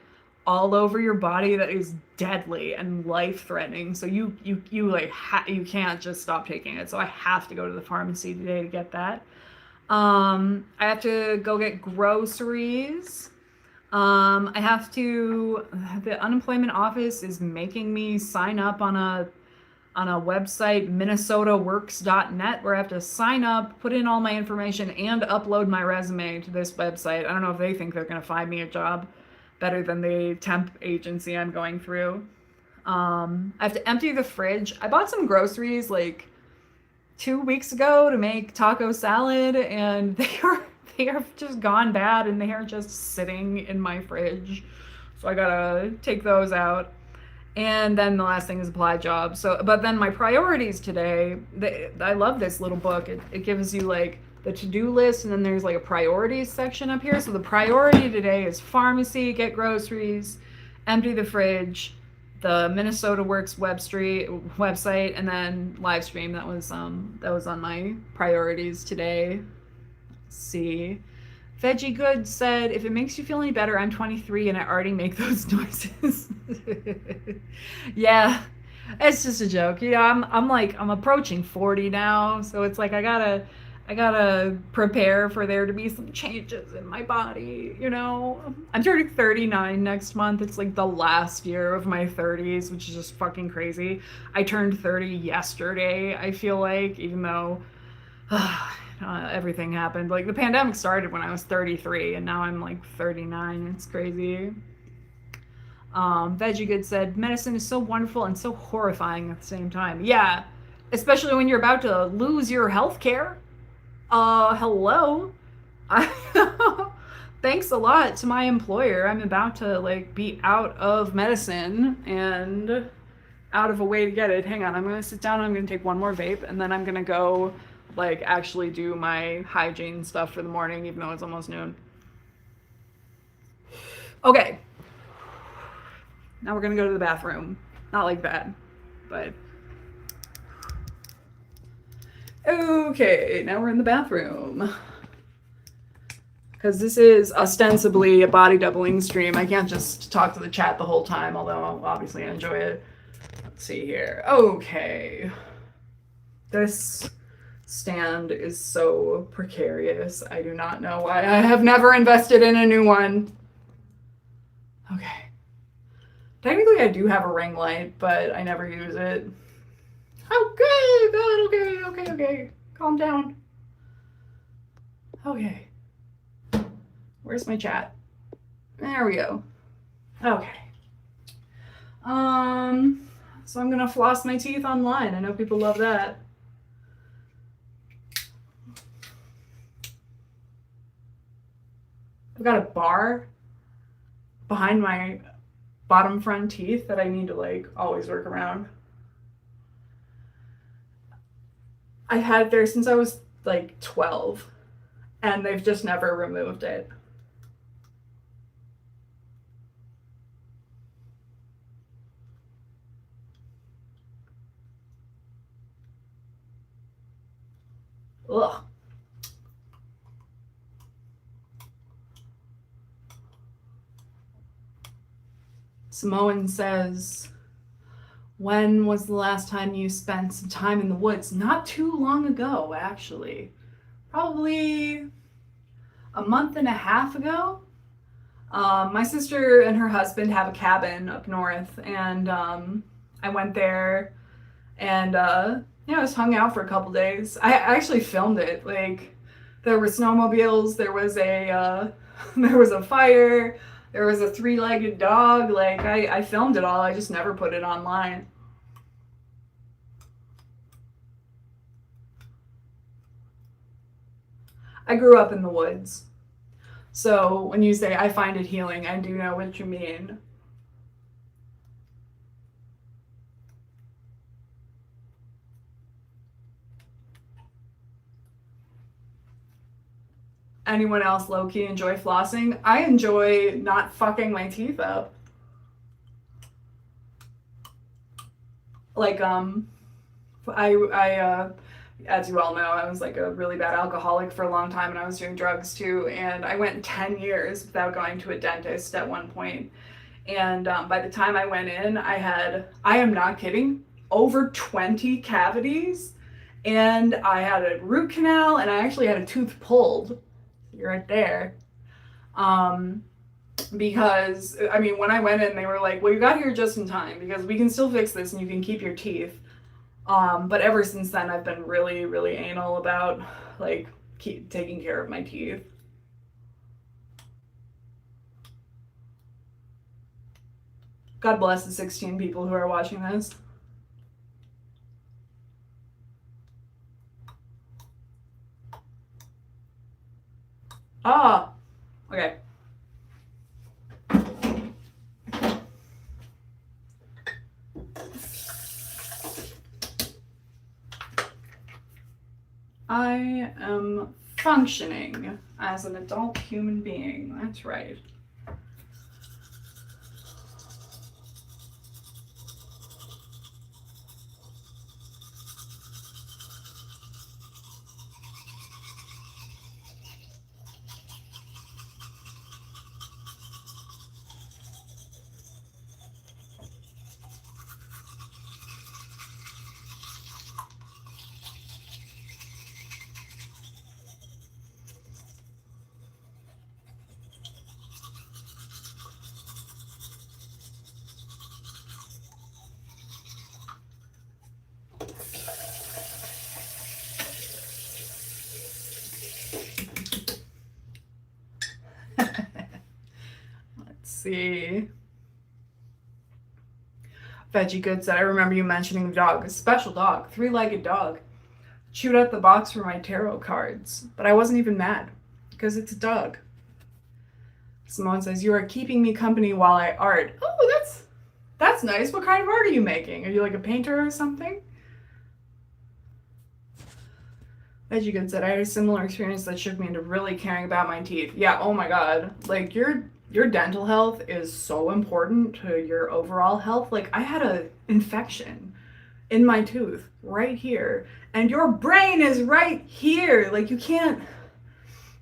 [SPEAKER 1] all over your body that is deadly and life-threatening. So you can't just stop taking it. So I have to go to the pharmacy today to get that. I have to go get groceries. The unemployment office is making me sign up on a website, minnesotaworks.net, where I have to sign up, put in all my information, and upload my resume to this website. I don't know if they think they're going to find me a job better than the temp agency I'm going through. I have to empty the fridge. I bought some groceries like 2 weeks ago to make taco salad, and they are just gone bad, and they are just sitting in my fridge. So I gotta take those out. And then the last thing is apply job. But then my priorities today, I love this little book. It gives you like the to-do list, and then there's like a priorities section up here. So the priority today is pharmacy, get groceries, empty the fridge, the Minnesota Works website, and then live stream. That was on my priorities today. Let's see. Veggie Good said, if it makes you feel any better, I'm 23 and I already make those noises. Yeah, it's just a joke. You know, I'm approaching 40 now, so it's like I gotta prepare for there to be some changes in my body, you know? I'm turning 39 next month. It's like the last year of my 30s, which is just fucking crazy. I turned 30 yesterday, I feel like, even though everything happened. Like, the pandemic started when I was 33, and now I'm like 39. It's crazy. Veggie Good said, medicine is so wonderful and so horrifying at the same time. Yeah, especially when you're about to lose your health care. Hello? Thanks a lot to my employer. I'm about to, like, be out of medicine and out of a way to get it. Hang on, I'm gonna sit down and I'm gonna take one more vape, and then I'm gonna go, like, actually do my hygiene stuff for the morning, even though it's almost noon. Okay. Now we're gonna go to the bathroom. Not like that, but... Okay, now we're in the bathroom. Because this is ostensibly a body doubling stream. I can't just talk to the chat the whole time, although obviously I enjoy it. Let's see here. Okay. This stand is so precarious. I do not know why I have never invested in a new one. Okay. Technically, I do have a ring light, but I never use it. Okay, God, okay. Calm down. Okay. Where's my chat? There we go. Okay. So I'm gonna floss my teeth online. I know people love that. I've got a bar behind my bottom front teeth that I need to like always work around. I've had it there since I was like 12, and they've just never removed it. Ugh. Samoan says, when was the last time you spent some time in the woods? Not too long ago, actually. Probably a month and a half ago. My sister and her husband have a cabin up north, and I went there and yeah, I just hung out for a couple days. I actually filmed it. Like, there were snowmobiles, there was a there was a fire, there was a three-legged dog. Like, I filmed it all. I just never put it online. I grew up in the woods. So when you say I find it healing, I do know what you mean. Anyone else low-key enjoy flossing? I enjoy not fucking my teeth up. Like, I as you all know, I was like a really bad alcoholic for a long time, and I was doing drugs too, and I went 10 years without going to a dentist at one point. And by the time I went in, I am not kidding, over 20 cavities, and I had a root canal, and I actually had a tooth pulled. You're right there. Um, because, I mean, when I went in, they were like, well, you got here just in time, because we can still fix this and you can keep your teeth. But ever since then, I've been really, really anal about, like, keep taking care of my teeth. God bless the 16 people who are watching this. Ah, okay. I am functioning as an adult human being. That's right. Let's see. Veggie Good said, I remember you mentioning the dog. A special dog, three-legged dog. Chewed out the box for my tarot cards, but I wasn't even mad because it's a dog. Simone says, you are keeping me company while I art. Oh, that's nice. What kind of art are you making? Are you like a painter or something? Veggie Good said, I had a similar experience that shook me into really caring about my teeth. Yeah, oh my god. Like, your dental health is so important to your overall health. Like, I had an infection in my tooth right here, and your brain is right here. Like, you can't,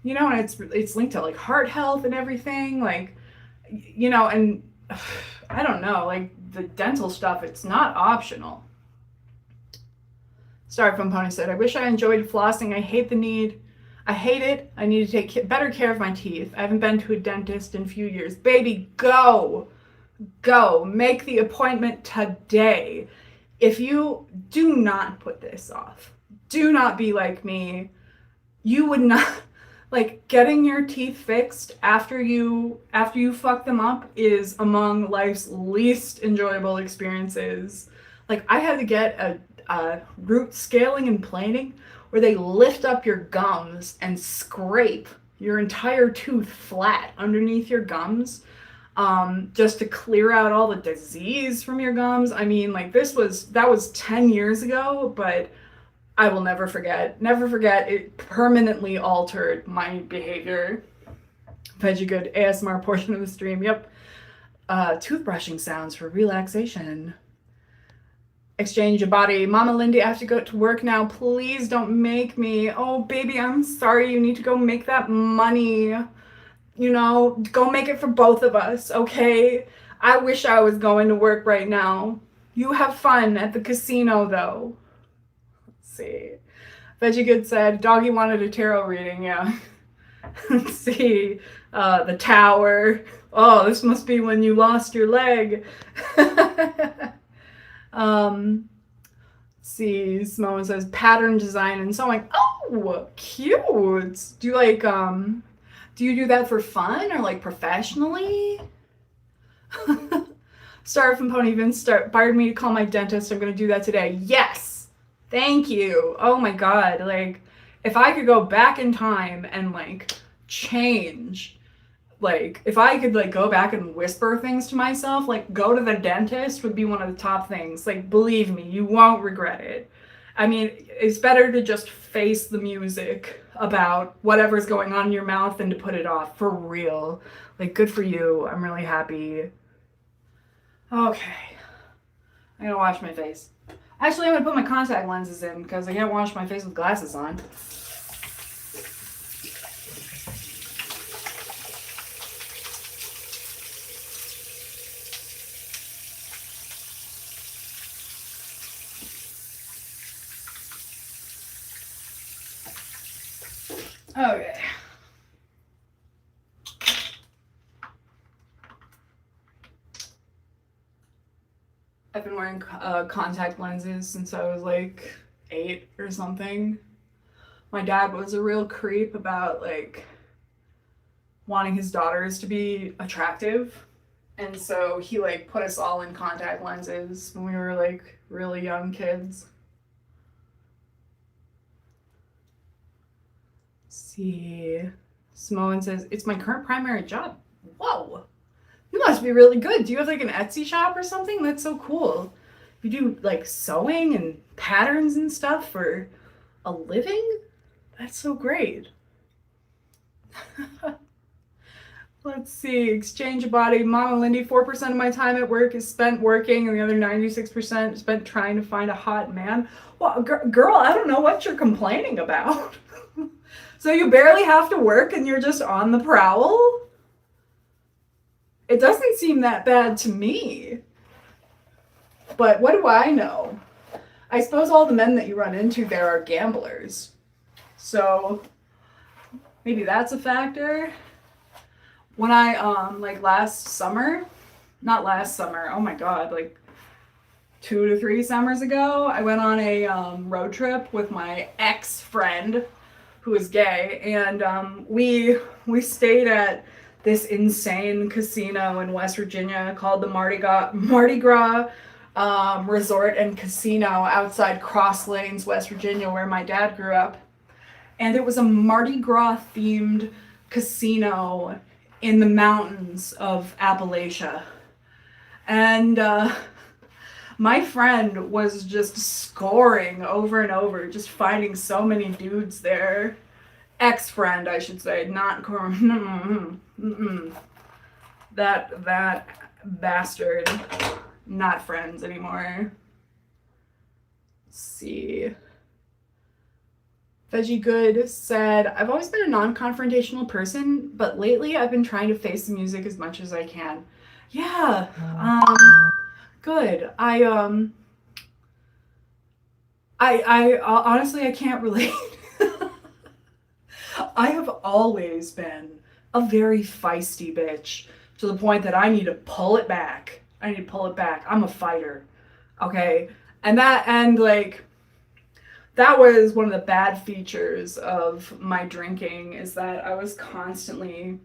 [SPEAKER 1] you know, and it's linked to like heart health and everything. Like, you know, and I don't know, like the dental stuff, it's not optional. Styrofoam Pony said, I wish I enjoyed flossing. I hate it. I need to take better care of my teeth. I haven't been to a dentist in a few years. Baby, go. Make the appointment today. If you do not put this off, do not be like me. You would not, like, getting your teeth fixed after you fuck them up is among life's least enjoyable experiences. Like, I had to get a root scaling and planing where they lift up your gums and scrape your entire tooth flat underneath your gums, just to clear out all the disease from your gums. I mean, like that was 10 years ago, but I will never forget. Never forget. It permanently altered my behavior. Veggie Good ASMR portion of the stream. Yep. Toothbrushing sounds for relaxation. Exchange your body. Mama Lindy, I have to go to work now. Please don't make me. Oh, baby, I'm sorry. You need to go make that money. You know, go make it for both of us, okay? I wish I was going to work right now. You have fun at the casino, though. Let's see. Veggie Good said, doggy wanted a tarot reading, yeah. Let's see. The tower. Oh, this must be when you lost your leg. Let's see. Simone says pattern design and sewing. Oh, cute. Do you like, do you do that for fun or like professionally? Star from Pony Vince fired me to call my dentist. I'm going to do that today. Yes. Thank you. Oh my God. Like, if I could go back in time and like change, like if I could like go back and whisper things to myself, like go to the dentist would be one of the top things. Like, believe me, you won't regret it. I mean, it's better to just face the music about whatever's going on in your mouth than to put it off, for real. Like, good for you. I'm really happy. Okay. I'm gonna wash my face. Actually, I'm gonna put my contact lenses in because I can't wash my face with glasses on. Okay. I've been wearing contact lenses since I was like 8 or something. My dad was a real creep about like wanting his daughters to be attractive. And so he like put us all in contact lenses when we were like really young kids. See, Samoan says, it's my current primary job. Whoa, you must be really good. Do you have like an Etsy shop or something? That's so cool. You do like sewing and patterns and stuff for a living? That's so great. Let's see, exchange a body. Mama Lindy, 4% of my time at work is spent working and the other 96% spent trying to find a hot man. Well, girl, I don't know what you're complaining about. So you barely have to work and you're just on the prowl? It doesn't seem that bad to me. But what do I know? I suppose all the men that you run into there are gamblers. So maybe that's a factor. When I, like last summer, not last summer, oh my God, like 2 to 3 summers ago, I went on a road trip with my ex-friend who is gay, and we stayed at this insane casino in West Virginia called the Mardi Gras Resort and Casino outside Cross Lanes, West Virginia, where my dad grew up. And it was a Mardi Gras themed casino in the mountains of Appalachia. And my friend was just scoring over and over, just finding so many dudes there. Ex-friend, I should say, not that bastard. Not friends anymore. Let's see. Veggie Good said, I've always been a non-confrontational person, but lately I've been trying to face the music as much as I can. Yeah, good. I honestly, I can't relate. I have always been a very feisty bitch to the point that I need to pull it back. I'm a fighter. Okay. And that was one of the bad features of my drinking, is that I was constantly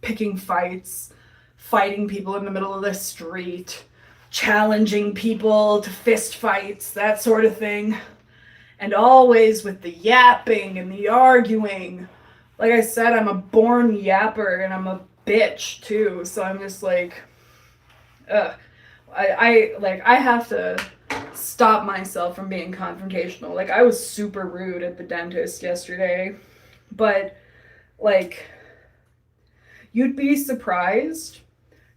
[SPEAKER 1] picking fights, fighting people in the middle of the street, challenging people to fist fights, that sort of thing. And always with the yapping and the arguing. like I said, I'm a born yapper and I'm a bitch too. So I'm just like, ugh. I have to stop myself from being confrontational. Like I was super rude at the dentist yesterday, but like you'd be surprised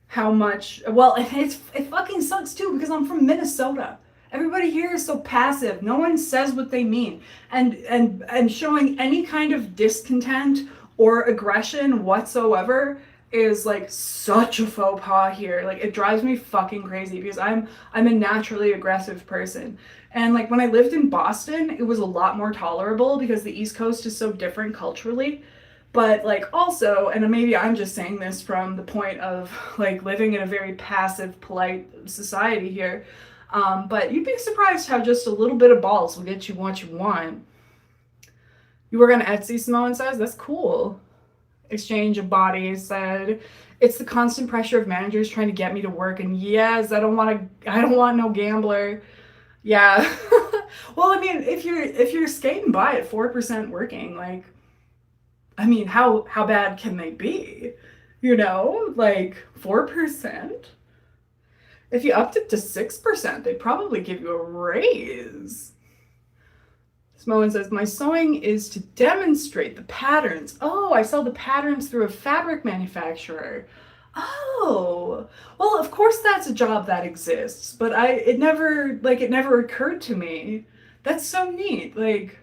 [SPEAKER 1] how much. Well, it fucking sucks too because I'm from Minnesota. Everybody here is so passive. No one says what they mean, and showing any kind of discontent or aggression whatsoever is like such a faux pas here. Like it drives me fucking crazy because I'm a naturally aggressive person. And like when I lived in Boston, it was a lot more tolerable because the East Coast is so different culturally. But like also, and maybe I'm just saying this from the point of like living in a very passive, polite society here. But you'd be surprised how just a little bit of balls will get you what you want. You work on Etsy, Simone says? That's cool. Exchange of bodies said, it's the constant pressure of managers trying to get me to work, and yes, I don't want no gambler. Yeah. Well, I mean, if you're skating by at 4% working, like, I mean, how bad can they be? You know, like 4%. If you upped it to 6%, they'd probably give you a raise. Smoen says, my sewing is to demonstrate the patterns. Oh, I sell the patterns through a fabric manufacturer. Oh, well, of course that's a job that exists, but it never occurred to me. That's so neat. Like,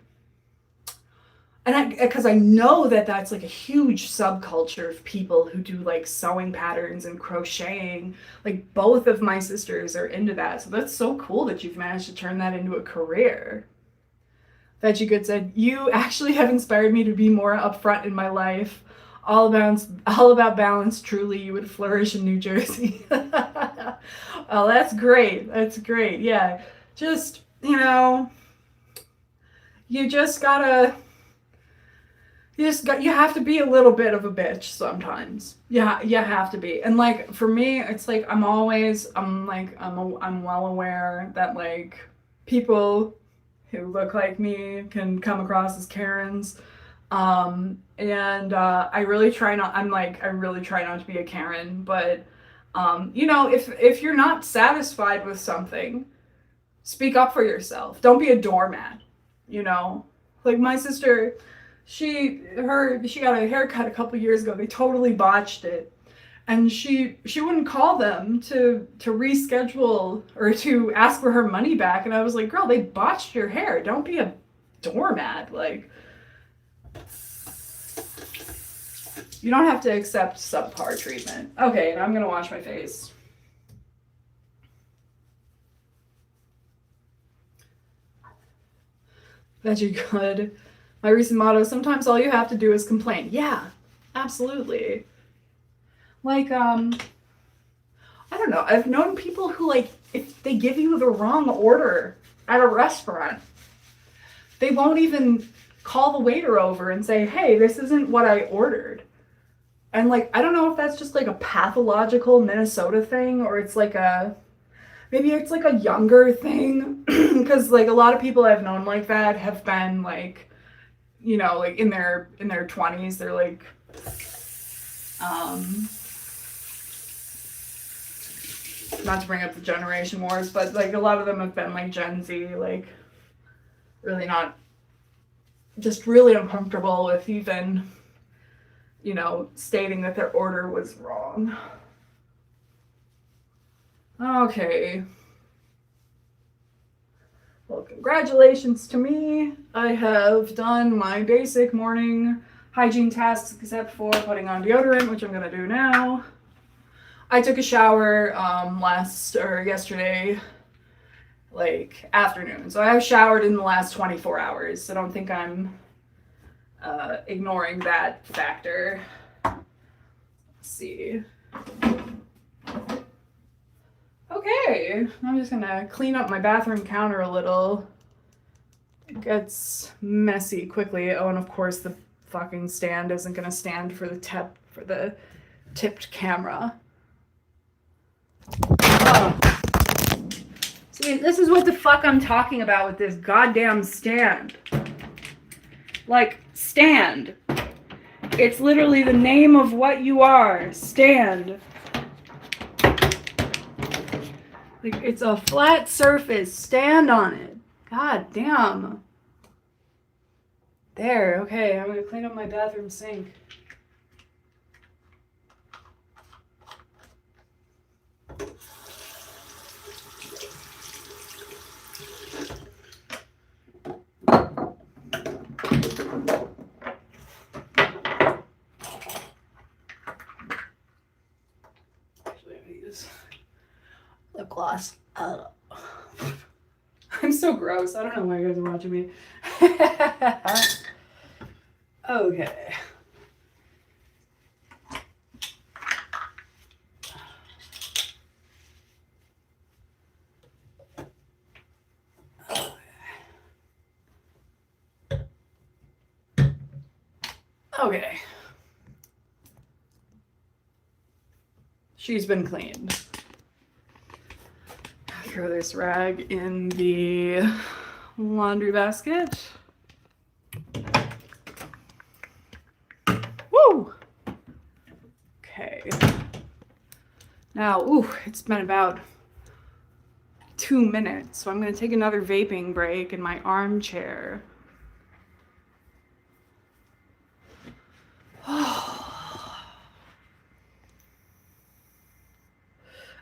[SPEAKER 1] and because I know that that's like a huge subculture of people who do like sewing patterns and crocheting. Like both of my sisters are into that. So that's so cool that you've managed to turn that into a career. Veggie Good said, you actually have inspired me to be more upfront in my life. All about balance. Truly, you would flourish in New Jersey. Oh, that's great. That's great. Yeah. Just, you know, you just gotta, you have to be a little bit of a bitch sometimes. Yeah, you have to be. And like for me, it's like I'm well aware that like people who look like me can come across as Karens. I really try not to be a Karen, but you know, if you're not satisfied with something, speak up for yourself. Don't be a doormat, you know? Like my sister, she got a haircut a couple years ago. They totally botched it. And she wouldn't call them to reschedule or to ask for her money back. And I was like, girl, they botched your hair. Don't be a doormat. Like, you don't have to accept subpar treatment. Okay, now I'm gonna wash my face. Veggie Good. My recent motto, sometimes all you have to do is complain. Yeah, absolutely. Like, I don't know. I've known people who, like, if they give you the wrong order at a restaurant, they won't even call the waiter over and say, hey, this isn't what I ordered. And, like, I don't know if that's just, like, a pathological Minnesota thing or it's, like, maybe it's, like, a younger thing. Because, like, a lot of people I've known like that have been, like, you know, like, in their 20s. They're, like, not to bring up the generation wars, but like a lot of them have been like Gen Z, like really not, just really uncomfortable with even, you know, stating that their order was wrong. Okay. Well, congratulations to me. I have done my basic morning hygiene tasks except for putting on deodorant, which I'm gonna do now. I took a shower yesterday, like afternoon. So I have showered in the last 24 hours. So I don't think I'm ignoring that factor. Let's see. Okay, I'm just gonna clean up my bathroom counter a little. It gets messy quickly. Oh, and of course the fucking stand isn't gonna stand for the tipped camera. Oh. See, this is what the fuck I'm talking about with this goddamn stand. Like, stand. It's literally the name of what you are. Stand. Like, it's a flat surface. Stand on it. God damn. There. Okay, I'm gonna clean up my bathroom sink. Actually, I'm gonna use lip gloss. I'm so gross. I don't know why you guys are watching me. Okay. Okay. She's been cleaned. Throw this rag in the laundry basket. Woo! Okay. Now, ooh, it's been about 2 minutes, so I'm gonna take another vaping break in my armchair.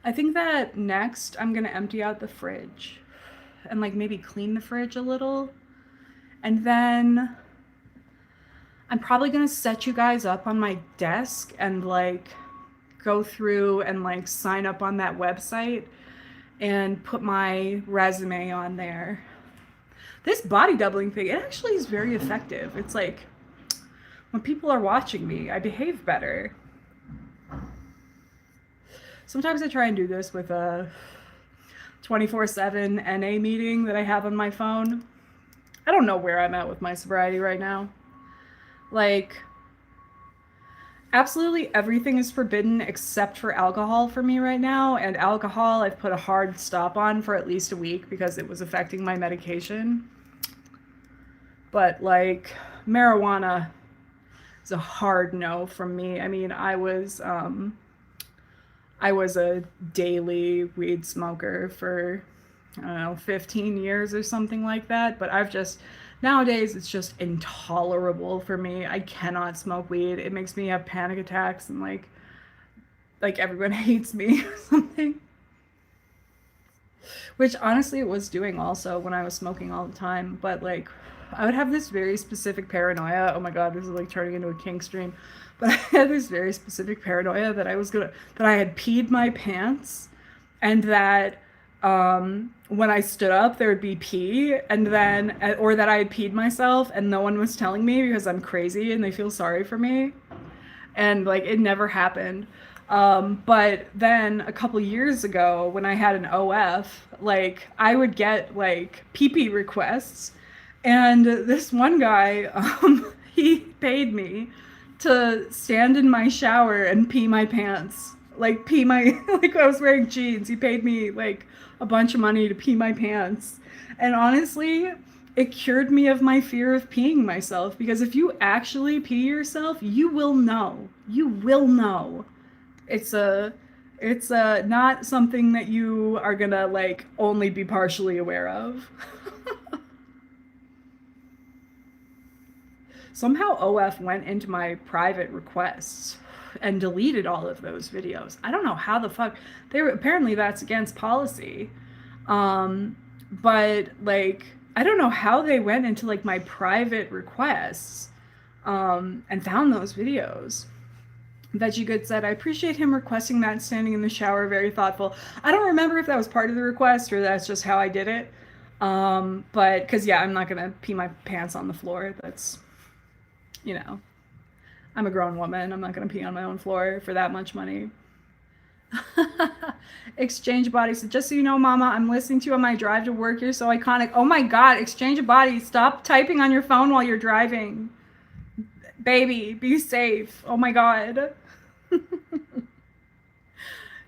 [SPEAKER 1] I think that next I'm gonna empty out the fridge and like maybe clean the fridge a little. And then I'm probably gonna set you guys up on my desk and like go through and like sign up on that website and put my resume on there. This body doubling thing, it actually is very effective. It's like when people are watching me, I behave better. Sometimes I try and do this with a 24/7 NA meeting that I have on my phone. I don't know where I'm at with my sobriety right now. Like, absolutely everything is forbidden except for alcohol for me right now. And alcohol, I've put a hard stop on for at least a week because it was affecting my medication. But like, marijuana is a hard no from me. I mean, I was a daily weed smoker for, I don't know, 15 years or something like that. But nowadays it's just intolerable for me. I cannot smoke weed. It makes me have panic attacks and like everyone hates me or something. Which honestly it was doing also when I was smoking all the time. But like, I would have this very specific paranoia. Oh my God, this is like turning into a kink stream. But I had this very specific paranoia that I had peed my pants and that when I stood up there would be pee and then, or that I had peed myself and no one was telling me because I'm crazy and they feel sorry for me. And like, it never happened. But then a couple years ago when I had an OF, like I would get like pee-pee requests. And this one guy, he paid me to stand in my shower and pee my pants. Like like I was wearing jeans. He paid me like a bunch of money to pee my pants. And honestly, it cured me of my fear of peeing myself because if you actually pee yourself, you will know. You will know. It's not something that you are gonna like only be partially aware of. Somehow OF went into my private requests and deleted all of those videos. I don't know how the fuck apparently that's against policy. But like, I don't know how they went into like my private requests, and found those videos. Veggie Good said, I appreciate him requesting that standing in the shower, very thoughtful. I don't remember if that was part of the request or that's just how I did it. But, cause yeah, I'm not gonna pee my pants on the floor. That's, you know, I'm a grown woman. I'm not gonna pee on my own floor for that much money. Exchange Body said, just so you know, Mama, I'm listening to you on my drive to work. You're so iconic. Oh my God, Exchange a Body, stop typing on your phone while you're driving. Baby, be safe. Oh my God.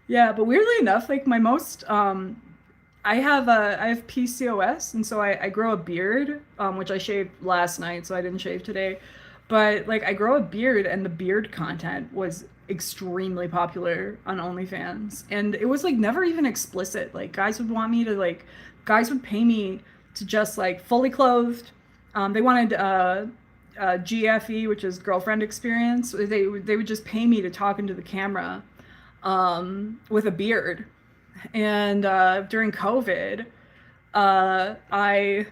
[SPEAKER 1] Yeah, but weirdly enough, like my most, I have PCOS, and so I grow a beard, which I shaved last night, so I didn't shave today. But like I grow a beard, and the beard content was extremely popular on OnlyFans, and it was like never even explicit. Like guys would pay me to just like fully clothed. They wanted GFE, which is girlfriend experience. They would just pay me to talk into the camera with a beard. And during COVID, I,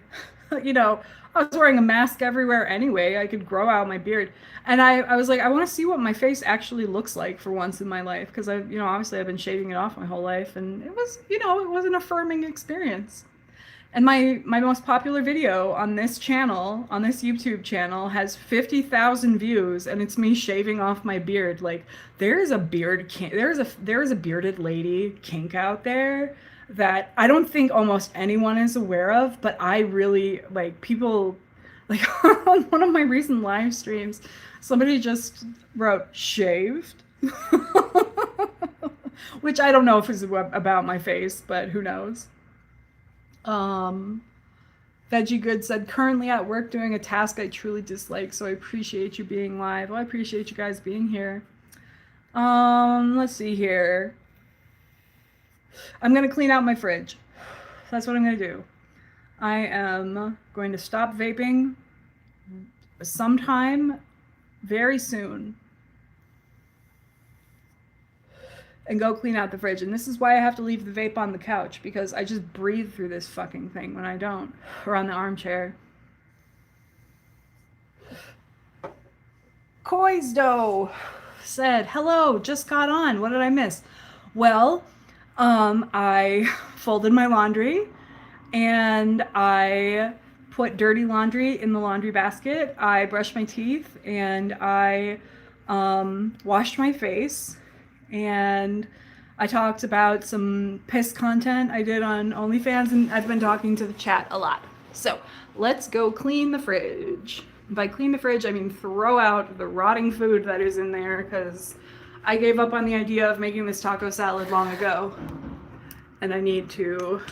[SPEAKER 1] you know, I was wearing a mask everywhere anyway. I could grow out my beard. And I was like, I want to see what my face actually looks like for once in my life. Because obviously I've been shaving it off my whole life. And it was, it was an affirming experience. And my most popular video on this channel, on this YouTube channel, has 50,000 views, and it's me shaving off my beard. Like there is a bearded lady kink out there that I don't think almost anyone is aware of, but I really like people like on one of my recent live streams, somebody just wrote shaved. Which I don't know if it's about my face, but who knows. Veggie Good said, currently at work doing a task I truly dislike, so I appreciate you being live. Well, I appreciate you guys being here. Let's see here. I'm gonna clean out my fridge. That's what I'm gonna do. I am going to stop vaping sometime very soon and go clean out the fridge. And this is why I have to leave the vape on the couch, because I just breathe through this fucking thing when I don't, or on the armchair. Coisdo said, hello, just got on. What did I miss? Well, I folded my laundry and I put dirty laundry in the laundry basket. I brushed my teeth and I washed my face. And I talked about some piss content I did on OnlyFans, and I've been talking to the chat a lot. So let's go clean the fridge. By clean the fridge, I mean throw out the rotting food that is in there, because I gave up on the idea of making this taco salad long ago. And I need to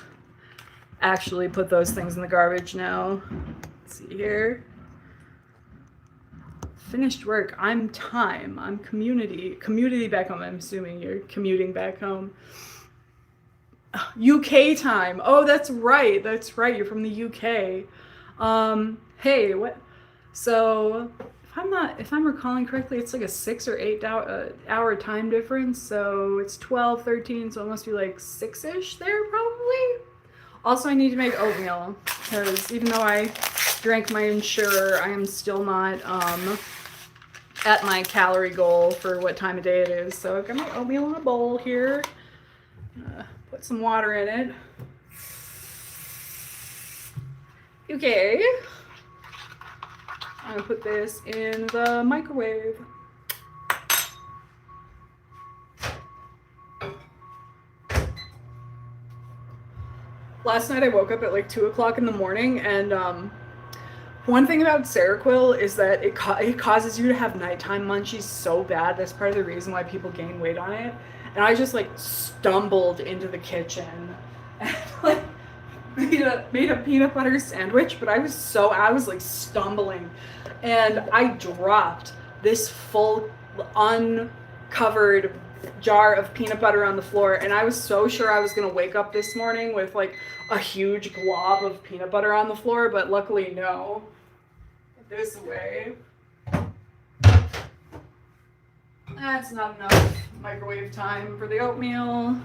[SPEAKER 1] actually put those things in the garbage now. Let's see here. Finished work. I'm time. I'm community back home. I'm assuming you're commuting back home. UK time. Oh, that's right. You're from the UK. Hey, what? So if I'm recalling correctly, it's like a 6 or 8 hour time difference. So it's 12, 13. So it must be like 6-ish there probably. Also, I need to make oatmeal, because even though I drank my Ensure, I am still not at my calorie goal for what time of day it is. So I've got my oatmeal in a bowl here. Put some water in it. Okay. I'm gonna put this in the microwave. Last night I woke up at like 2 o'clock in the morning, and one thing about Seroquel is that it causes you to have nighttime munchies so bad. That's part of the reason why people gain weight on it. And I just like stumbled into the kitchen and like made a peanut butter sandwich, but I was like stumbling, and I dropped this full uncovered jar of peanut butter on the floor, and I was so sure I was gonna wake up this morning with like a huge glob of peanut butter on the floor, but luckily no. Put this away. That's not enough microwave time for the oatmeal.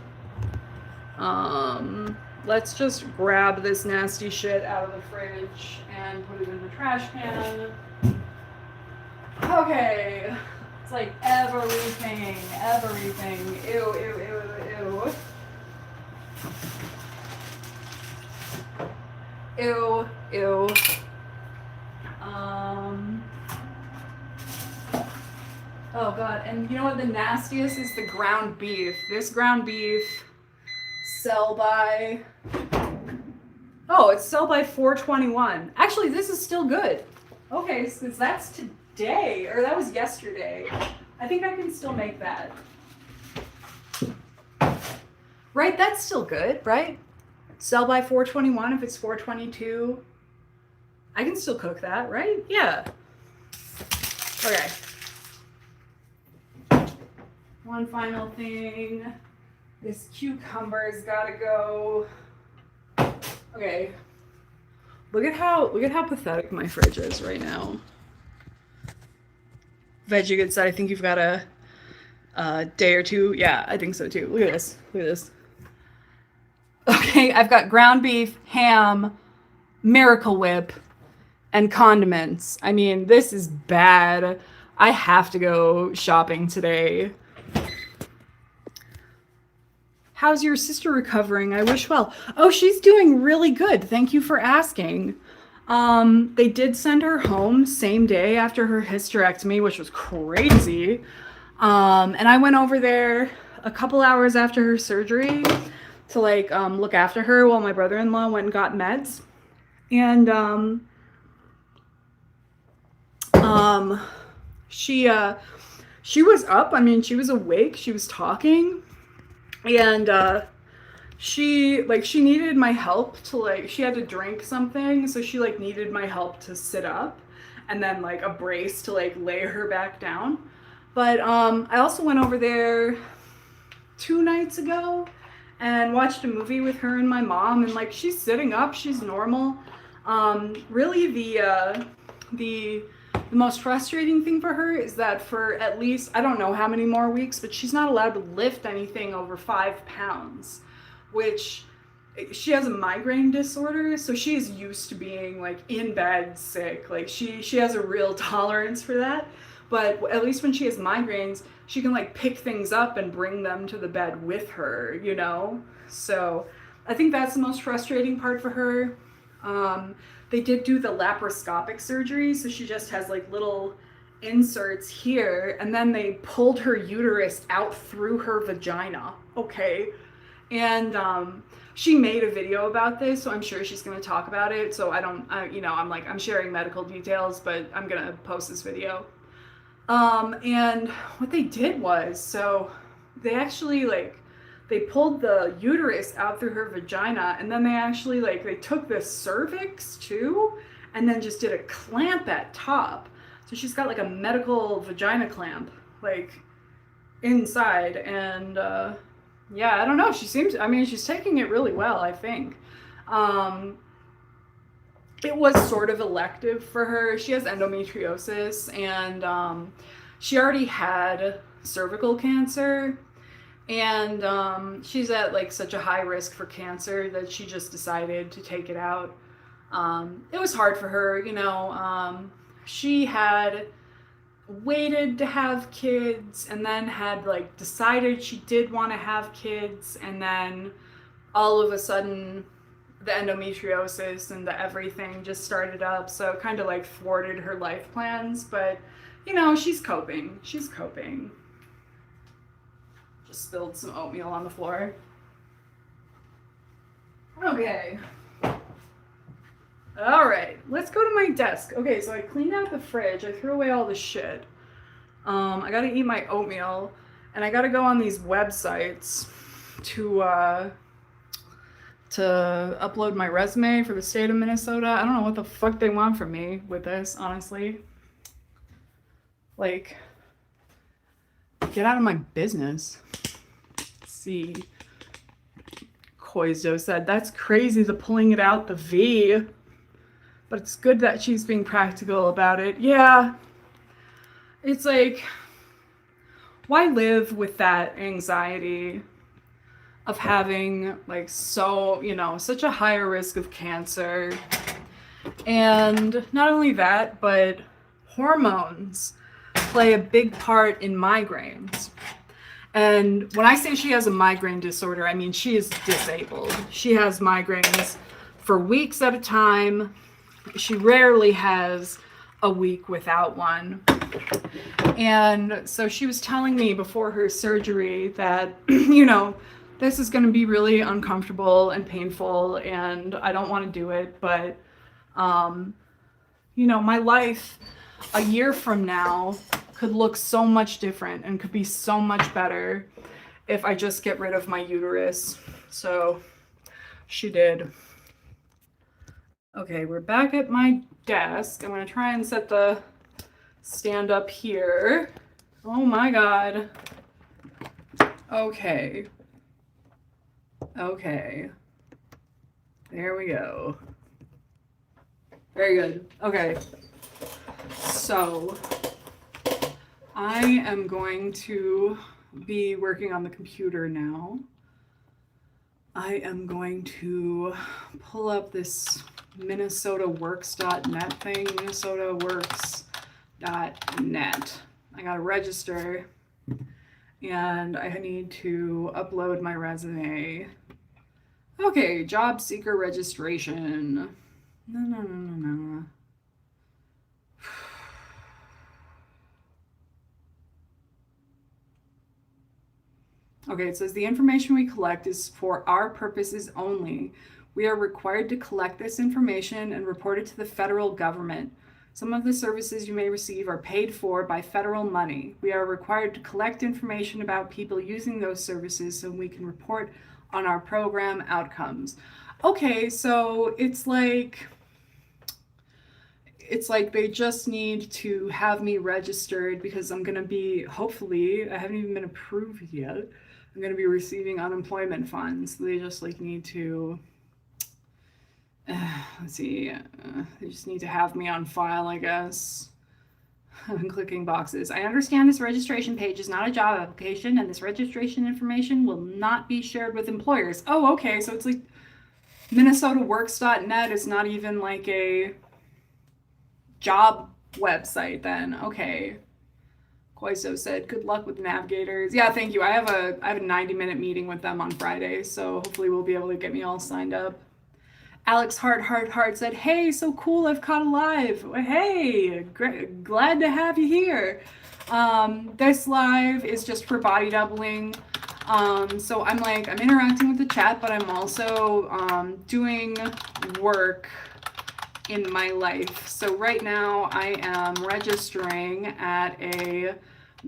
[SPEAKER 1] Let's just grab this nasty shit out of the fridge and put it in the trash can. Okay. It's like everything. Ew. Oh god, and you know what the nastiest is? The ground beef. This ground beef sell by $4.21. Actually, this is still good. Okay, since that's today, or that was yesterday, I think I can still make that. Right, that's still good, right? Sell by $4.21 if it's $4.22. I can still cook that, right? Yeah. Okay. One final thing. This cucumber's gotta go. Okay. Look at how pathetic my fridge is right now. Veggie Good said, I think you've got a day or two. Yeah, I think so too. Look at this. Look at this. Okay, I've got ground beef, ham, Miracle Whip, and condiments. I mean, this is bad. I have to go shopping today. How's your sister recovering? I wish well. Oh, she's doing really good. Thank you for asking. They did send her home same day after her hysterectomy, which was crazy. And I went over there a couple hours after her surgery to like look after her while my brother-in-law went and got meds. And she was up. I mean, she was awake. She was talking. And she needed my help to like, she had to drink something, so she like needed my help to sit up and then like a brace to like lay her back down. But I also went over there 2 nights ago and watched a movie with her and my mom, and like she's sitting up, she's normal. Really the most frustrating thing for her is that for at least, I don't know how many more weeks, but she's not allowed to lift anything over 5 pounds, which she has a migraine disorder, so she is used to being like in bed sick. Like she has a real tolerance for that. But at least when she has migraines, she can like pick things up and bring them to the bed with her, you know? So I think that's the most frustrating part for her. They did do the laparoscopic surgery, so she just has like little inserts here, and then they pulled her uterus out through her vagina. Okay. And she made a video about this, so I'm sure she's going to talk about it. So I'm sharing medical details, but I'm going to post this video. And what they did was, so they actually they pulled the uterus out through her vagina, and then they actually they took the cervix too, and then just did a clamp at top. So she's got like a medical vagina clamp inside, and yeah, I don't know. She's taking it really well, I think. It was sort of elective for her. She has endometriosis, and she already had cervical cancer, and she's at such a high risk for cancer that she just decided to take it out. It was hard for her, she had waited to have kids, and then had decided she did want to have kids, and then all of a sudden the endometriosis and the everything just started up, so it kind of thwarted her life plans. But she's coping. Just spilled some oatmeal on the floor. Okay. All right, let's go to my desk. Okay, so I cleaned out the fridge. I threw away all the shit. I gotta eat my oatmeal, and I gotta go on these websites to upload my resume for the state of Minnesota. I don't know what the fuck they want from me with this, honestly. Get out of my business. Let's see. Koizdo said, that's crazy, the pulling it out, the V. But it's good that she's being practical about it. Yeah. It's why live with that anxiety of having such a higher risk of cancer? And not only that, but hormones play a big part in migraines. And when I say she has a migraine disorder, I mean she is disabled. She has migraines for weeks at a time. She rarely has a week without one. And so she was telling me before her surgery that, this is going to be really uncomfortable and painful, and I don't want to do it, but, my life a year from now could look so much different and could be so much better if I just get rid of my uterus. So she did. Okay, we're back at my desk. I'm going to try and set the stand up here. Oh my God. Okay. Okay. There we go. Very good. Okay. So I am going to be working on the computer now. I am going to pull up this minnesotaworks.net thing, minnesotaworks.net. I gotta register and I need to upload my resume. Okay, job seeker registration. No. Okay, it says the information we collect is for our purposes only. We are required to collect this information and report it to the federal government. Some of the services you may receive are paid for by federal money. We are required to collect information about people using those services so we can report on our program outcomes. Okay, so it's like they just need to have me registered because I'm going to be, hopefully, I haven't even been approved yet. I'm going to be receiving unemployment funds. They just like need to, let's see, they just need to have me on file, I guess. I'm clicking boxes. I understand this registration page is not a job application and this registration information will not be shared with employers. Oh, okay. So it's like minnesotaworks.net is not even like a job website then. Okay. Koiso said, good luck with navigators. Yeah, thank you. I have a 90-minute meeting with them on Friday, so hopefully we'll be able to get me all signed up. Alex Heart said, hey, so cool, I've caught a live. Hey, great, glad to have you here. This live is just for body doubling. So I'm interacting with the chat, but I'm also doing work in my life. So right now I am registering at a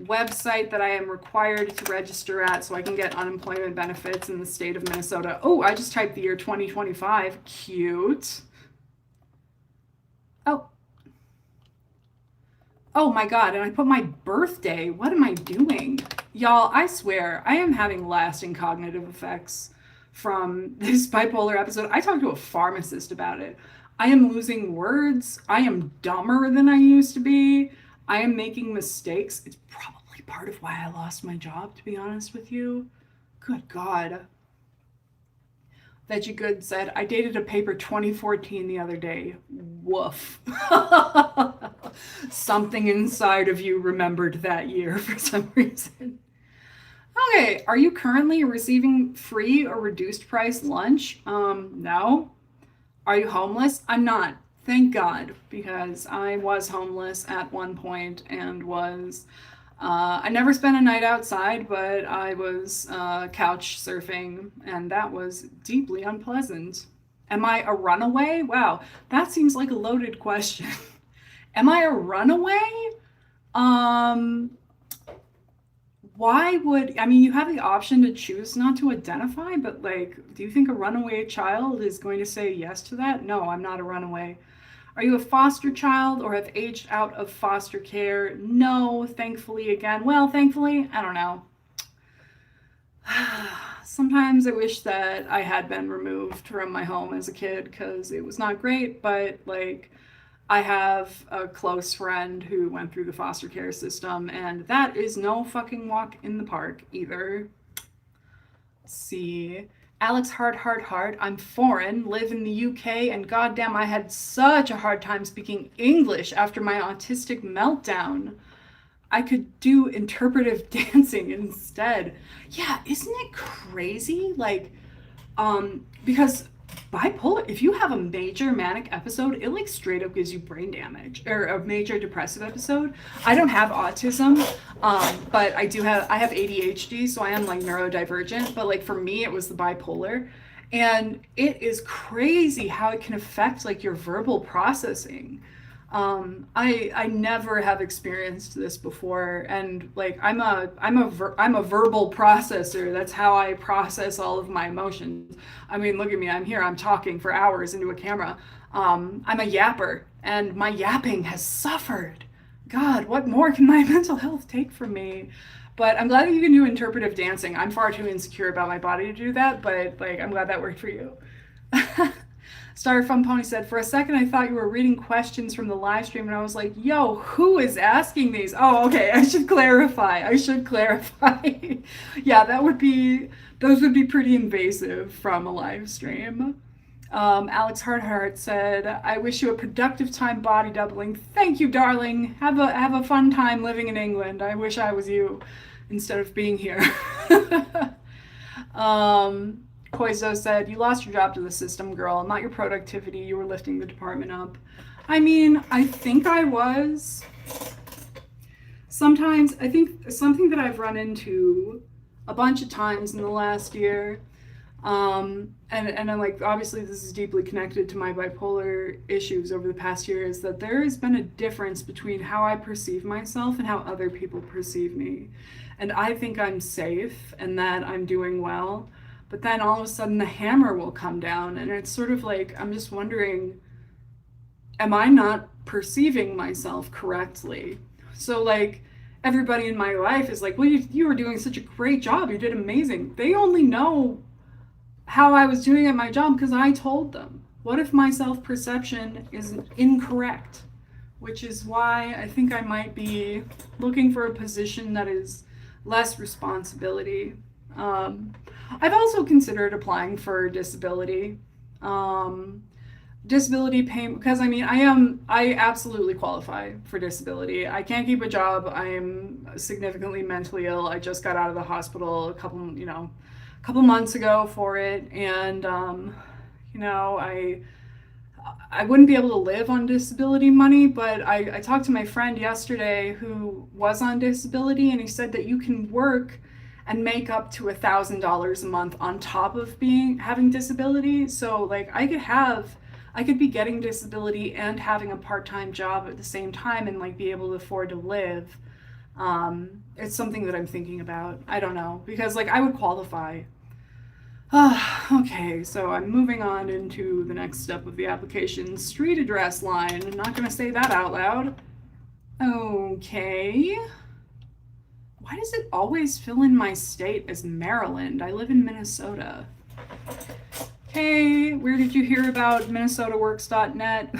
[SPEAKER 1] website that I am required to register at so I can get unemployment benefits in the state of Minnesota. Oh, I just typed the year 2025. Cute. Oh my God, and I put my birthday. What am I doing? Y'all, I swear, I am having lasting cognitive effects from this bipolar episode. I talked to a pharmacist about it. I am losing words. I am dumber than I used to be. I am making mistakes. It's probably part of why I lost my job, to be honest with you. Good God. Veggie Good said, I dated a paper 2014 the other day. Woof. Something inside of you remembered that year for some reason. Okay, are you currently receiving free or reduced price lunch? No. Are you homeless? I'm not. Thank God, because I was homeless at one point and was, I never spent a night outside, but I was couch surfing, and that was deeply unpleasant. Am I a runaway? Wow, that seems like a loaded question. Am I a runaway? Why would, I mean, you have the option to choose not to identify, but like, do you think a runaway child is going to say yes to that? No, I'm not a runaway. Are you a foster child or have aged out of foster care? No, thankfully again. Well, thankfully, I don't know. Sometimes I wish that I had been removed from my home as a kid because it was not great, but like, I have a close friend who went through the foster care system, and that is no fucking walk in the park either. Let's see. Alex Heart. I'm foreign, live in the UK, and goddamn, I had such a hard time speaking English after my autistic meltdown. I could do interpretive dancing instead. Yeah, isn't it crazy? Like, because bipolar, if you have a major manic episode, it like straight up gives you brain damage, or a major depressive episode. I don't have autism, but I have ADHD, so I am like neurodivergent, but like for me it was the bipolar, and it is crazy how it can affect like your verbal processing. I never have experienced this before, and like I'm a verbal processor. That's how I process all of my emotions. I mean, look at me. I'm here. I'm talking for hours into a camera. I'm a yapper, and my yapping has suffered God, what more can my mental health take from me? But I'm glad that you can do interpretive dancing. I'm far too insecure about my body to do that, but like I'm glad that worked for you. Star Fun Pony said, for a second I thought you were reading questions from the live stream and I was like, yo, who is asking these? Oh, okay, I should clarify. Yeah, those would be pretty invasive from a live stream. Alex Hartheart said, I wish you a productive time body doubling. Thank you, darling. Have a fun time living in England. I wish I was you instead of being here. Koizo said, you lost your job to the system, girl, not your productivity. You were lifting the department up. I mean, I think I was. Sometimes, I think something that I've run into a bunch of times in the last year, and I'm like, obviously this is deeply connected to my bipolar issues over the past year, is that there has been a difference between how I perceive myself and how other people perceive me. And I think I'm safe and that I'm doing well. But then all of a sudden the hammer will come down and it's sort of like, I'm just wondering, am I not perceiving myself correctly? So like everybody in my life is like, well, you were doing such a great job. You did amazing. They only know how I was doing at my job because I told them. What if my self-perception is incorrect? Which is why I think I might be looking for a position that is less responsibility. I've also considered applying for disability. Disability pay, because I mean, I absolutely qualify for disability. I can't keep a job. I am significantly mentally ill. I just got out of the hospital a couple months ago for it. And, I wouldn't be able to live on disability money, but I talked to my friend yesterday who was on disability, and he said that you can work and make up to $1,000 a month on top of having disability. So like I could be getting disability and having a part-time job at the same time and like be able to afford to live. It's something that I'm thinking about. I don't know, because like I would qualify. Okay, so I'm moving on into the next step of the application. Street address line. I'm not gonna say that out loud. Okay. Why does it always fill in my state as Maryland? I live in Minnesota. Hey, where did you hear about minnesotaworks.net?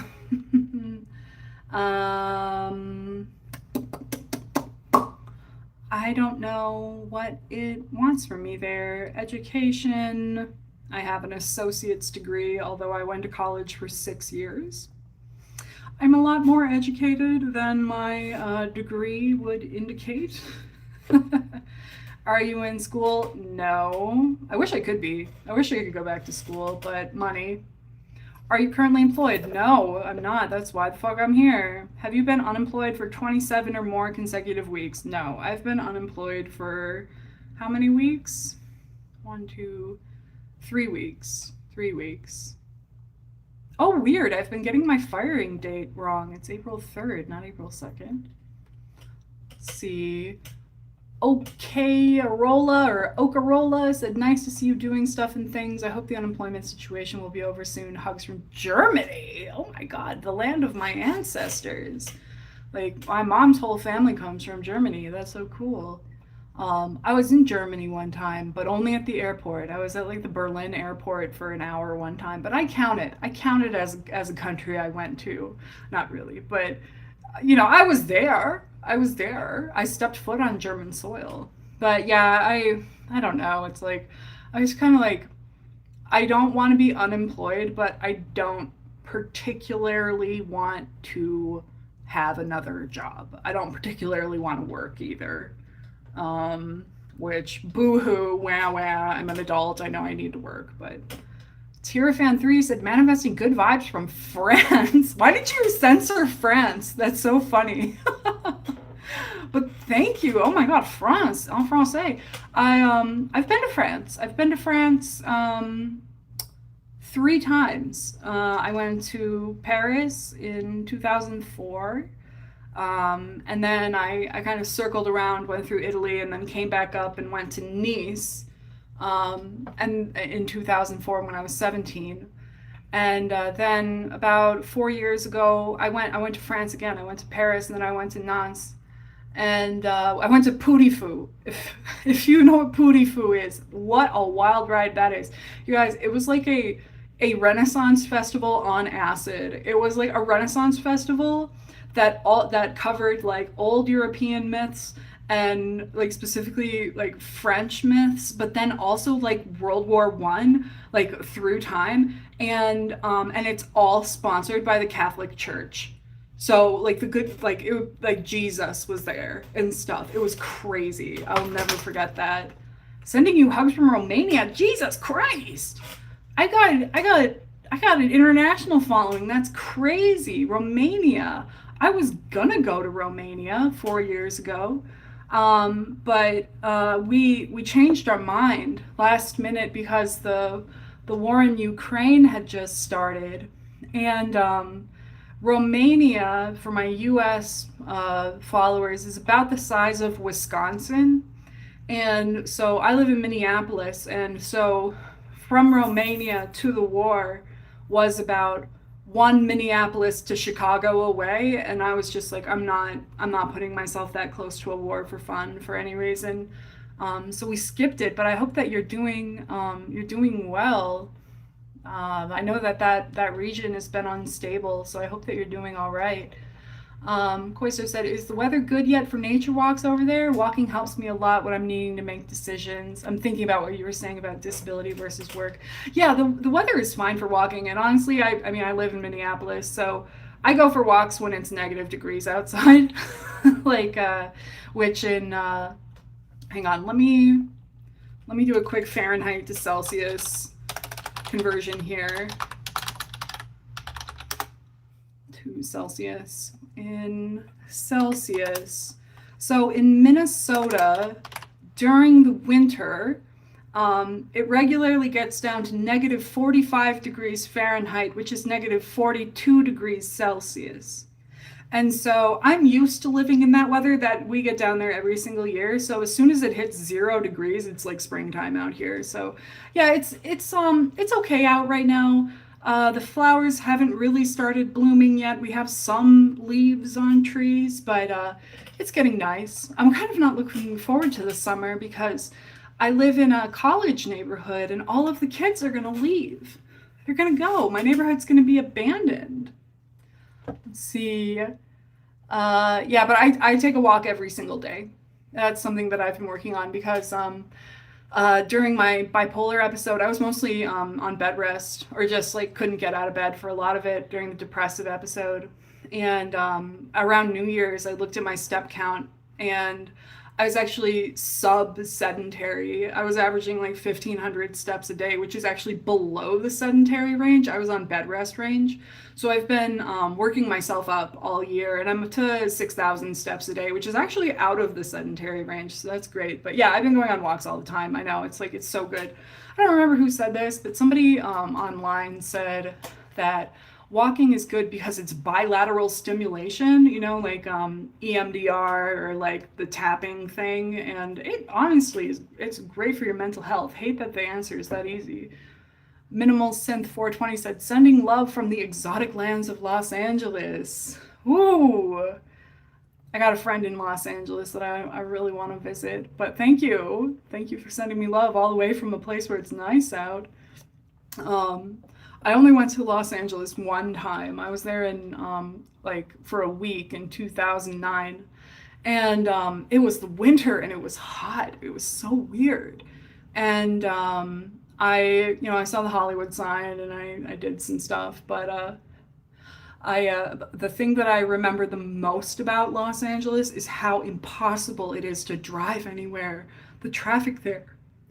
[SPEAKER 1] I don't know what it wants from me there. Education. I have an associate's degree, although I went to college for 6 years. I'm a lot more educated than my degree would indicate. Are you in school? No. I wish I could be. I wish I could go back to school, but money. Are you currently employed? No, I'm not. That's why the fuck I'm here. Have you been unemployed for 27 or more consecutive weeks? No, I've been unemployed for how many weeks? 3 weeks. 3 weeks. Oh, weird. I've been getting my firing date wrong. It's April 3rd, not April 2nd. Let's see. Okarola said, nice to see you doing stuff and things. I hope the unemployment situation will be over soon. Hugs from Germany. Oh my God, the land of my ancestors. Like, my mom's whole family comes from Germany. That's so cool. I was in Germany one time, but only at the airport. I was at like the Berlin airport for an hour one time, but I count it as a country I went to. Not really, but I was there. I stepped foot on German soil. But yeah, I don't know. It's like, I was kind of like, I don't want to be unemployed, but I don't particularly want to have another job. I don't particularly want to work either. Which, boo-hoo, wah, wah, I'm an adult. I know I need to work, but... Tirafan3 said, manifesting good vibes from France. Why did you censor France? That's so funny. But thank you. Oh my God, France, en français. I've been to France. I've been to France 3 times. I went to Paris in 2004. And then I kind of circled around, went through Italy, and then came back up and went to Nice. And in 2004 when I was 17. And then about 4 years ago, I went to France again. I went to Paris, and then I went to Nantes, and I went to Poutifou. If you know what Poutifou is, what a wild ride that is, you guys! It was like a Renaissance festival on acid. It was like a Renaissance festival that covered like old European myths and like specifically like French myths, but then also like World War I, like through time, and it's all sponsored by the Catholic Church. So like the good like like Jesus was there and stuff. It was crazy. I'll never forget that. Sending you hugs from Romania. Jesus Christ. I got I got I got an international following. That's crazy. Romania. I was gonna go to Romania 4 years ago, but we changed our mind last minute because the war in Ukraine had just started, and Romania, for my U.S. Followers, is about the size of Wisconsin. And so I live in Minneapolis, and so from Romania to the war was about one Minneapolis to Chicago away, and I was just like, I'm not putting myself that close to a war for fun for any reason. So we skipped it, but I hope that you're doing well. I know that region has been unstable, so I hope that you're doing all right. Koiso said, "Is the weather good yet for nature walks over there? Walking helps me a lot when I'm needing to make decisions." I'm thinking about what you were saying about disability versus work. Yeah, the weather is fine for walking, and honestly, I mean, I live in Minneapolis, so I go for walks when it's -degrees outside, like which in hang on, let me do a quick Fahrenheit to Celsius conversion here to Celsius. In Celsius. So in Minnesota, during the winter, it regularly gets down to -45 degrees Fahrenheit, which is -42 degrees Celsius. And so I'm used to living in that weather that we get down there every single year. So as soon as it hits 0 degrees, it's like springtime out here. So yeah, it's okay out right now. The flowers haven't really started blooming yet. We have some leaves on trees, but it's getting nice. I'm kind of not looking forward to the summer because I live in a college neighborhood and all of the kids are gonna leave. They're gonna go. My neighborhood's gonna be abandoned. Let's see. Yeah, but I take a walk every single day. That's something that I've been working on because during my bipolar episode, I was mostly on bed rest or just like couldn't get out of bed for a lot of it during the depressive episode. And around New Year's, I looked at my step count and I was actually sub sedentary. I was averaging like 1,500 steps a day, which is actually below the sedentary range. I was on bed rest range. So I've been working myself up all year and I'm up to 6,000 steps a day, which is actually out of the sedentary range. So that's great. But yeah, I've been going on walks all the time. I know it's like, it's so good. I don't remember who said this, but somebody online said that walking is good because it's bilateral stimulation, like EMDR or like the tapping thing. And it honestly it's great for your mental health. Hate that the answer is that easy. Minimal Synth 420 said, "Sending love from the exotic lands of Los Angeles." Ooh. I got a friend in Los Angeles that I really want to visit. But thank you. Thank you for sending me love all the way from a place where it's nice out. I only went to Los Angeles one time. I was there in like for a week in 2009, and it was the winter and it was hot. It was so weird, and I saw the Hollywood sign and I did some stuff, but the thing that I remember the most about Los Angeles is how impossible it is to drive anywhere. The traffic there,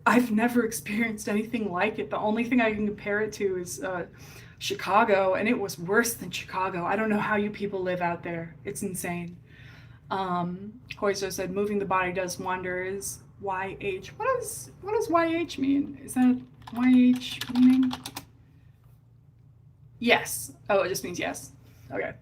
[SPEAKER 1] I've never experienced anything like it. The only thing I can compare it to is Chicago, and it was worse than Chicago. I don't know how you people live out there. It's insane. Koiso said, "Moving the body does wonders." YH. What does YH mean? Is that YH meaning? Yes. Oh, it just means yes. Okay.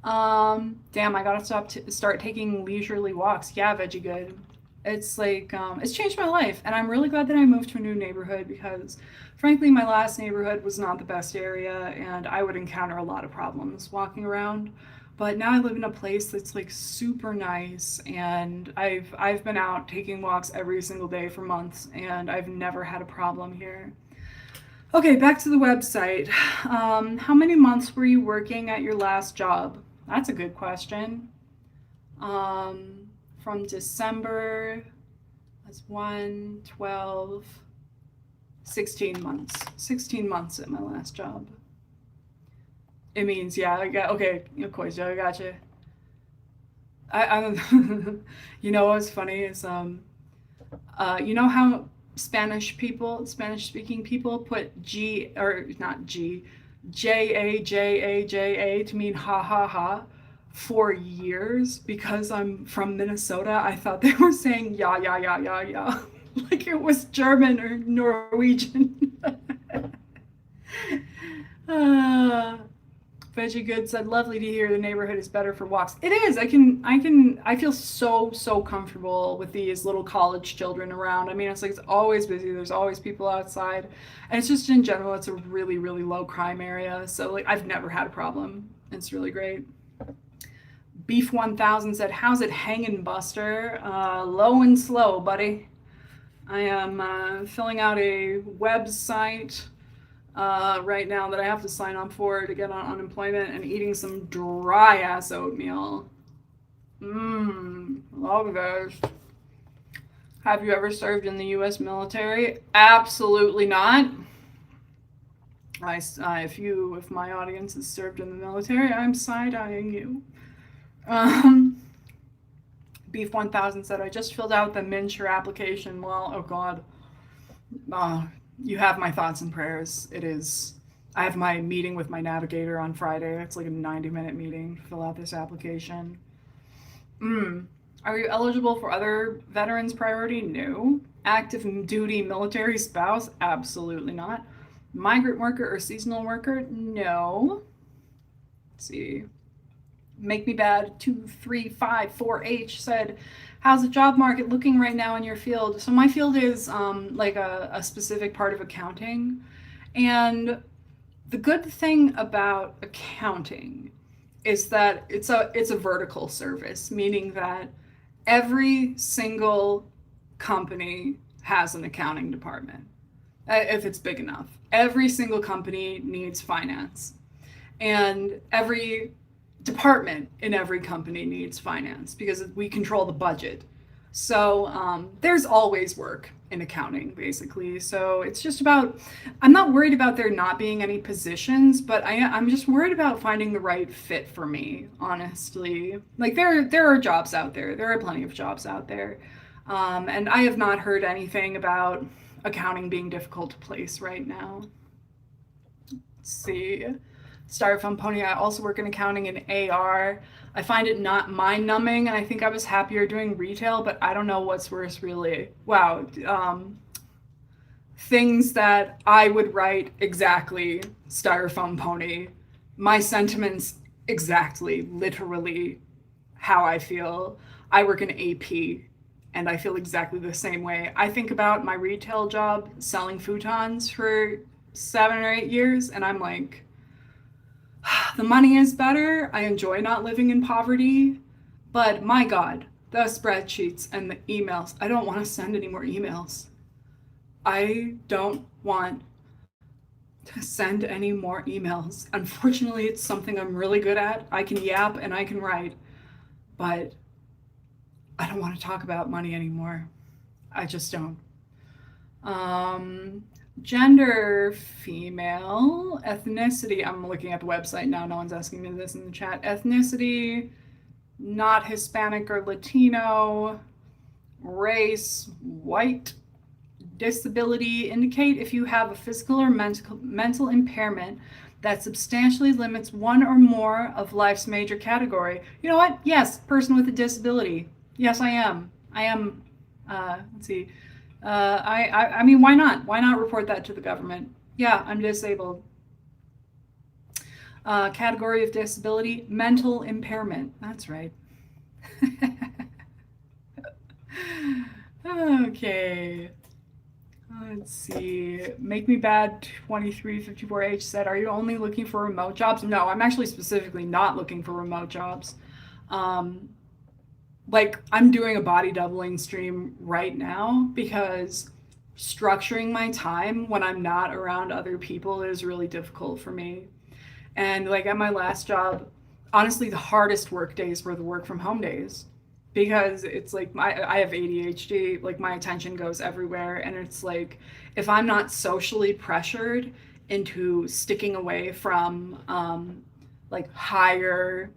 [SPEAKER 1] Damn, I gotta start taking leisurely walks. Yeah, Veggie Good. It's like, it's changed my life. And I'm really glad that I moved to a new neighborhood because, frankly, my last neighborhood was not the best area and I would encounter a lot of problems walking around. But now I live in a place that's like super nice and I've been out taking walks every single day for months and I've never had a problem here. Okay, back to the website. How many months were you working at your last job? That's a good question. From December, that's 1, 12, 16 months. 16 months at my last job. It means, yeah, I got, okay, of course, yeah, I got you. I'm, you know what's funny is, you know how Spanish speaking people put G, or not G, J to mean ha ha ha? For years, because I'm from Minnesota, I thought they were saying ya. Like it was German or Norwegian. uh, Veggie Good said, "Lovely to hear the neighborhood is better for walks." It is. I feel so comfortable with these little college children around. I mean, it's like it's always busy. There's always people outside, and it's just in general, it's a really low crime area. So like, I've never had a problem. It's really great. Beef 1000 said, "How's it hanging, Buster? Low and slow, buddy. I am filling out a website." Right now that I have to sign up for to get on unemployment and eating some dry ass oatmeal. Love those. Have you ever served in the U.S. military? Absolutely not. If my audience has served in the military, I'm side-eyeing you. Um, Beef 1000 said, "I just filled out the MNsure application." Well, oh God. You have my thoughts and prayers. It is. I have my meeting with my navigator on Friday. It's like a 90-minute meeting to fill out this application. Are you eligible for other veterans priority? No. Active duty military spouse? Absolutely not. Migrant worker or seasonal worker? No. Let's see. Make Me Bad 2354H said, "How's the job market looking right now in your field?" So my field is like a specific part of accounting. And the good thing about accounting is that it's a vertical service, meaning that every single company has an accounting department, if it's big enough. Every single company needs finance. And every department in every company needs finance because we control the budget. So there's always work in accounting, basically. So it's just about, I'm not worried about there not being any positions, but I'm just worried about finding the right fit for me, honestly. Like there are jobs out there. There are plenty of jobs out there. And I have not heard anything about accounting being difficult to place right now. Let's see. Styrofoam Pony, I also work in accounting and AR. I find it not mind numbing, and I think I was happier doing retail, but I don't know what's worse, really. Wow. Things that I would write exactly, Styrofoam Pony. My sentiments exactly, literally how I feel. I work in AP, and I feel exactly the same way. I think about my retail job selling futons for 7 or 8 years, and I'm like, the money is better. I enjoy not living in poverty. But my God, the spreadsheets and the emails. I don't want to send any more emails. I don't want to send any more emails. Unfortunately, it's something I'm really good at. I can yap and I can write. But I don't want to talk about money anymore. I just don't. Gender, female. Ethnicity, I'm looking at the website now, no one's asking me this in the chat. Ethnicity, not Hispanic or Latino. Race, white. Disability, indicate if you have a physical or mental impairment that substantially limits one or more of life's major category. You know what? Yes, person with a disability. Yes, I am. Let's see. I mean, why not? Why not report that to the government? Yeah, I'm disabled. Category of disability, mental impairment. That's right. Okay. Let's see. Make Me Bad 2354H said, "Are you only looking for remote jobs?" No, I'm actually specifically not looking for remote jobs. Um, like, I'm doing a body doubling stream right now because structuring my time when I'm not around other people is really difficult for me. And like at my last job, honestly, the hardest work days were the work from home days because it's like I have ADHD, like my attention goes everywhere. And it's like if I'm not socially pressured into sticking away from like higher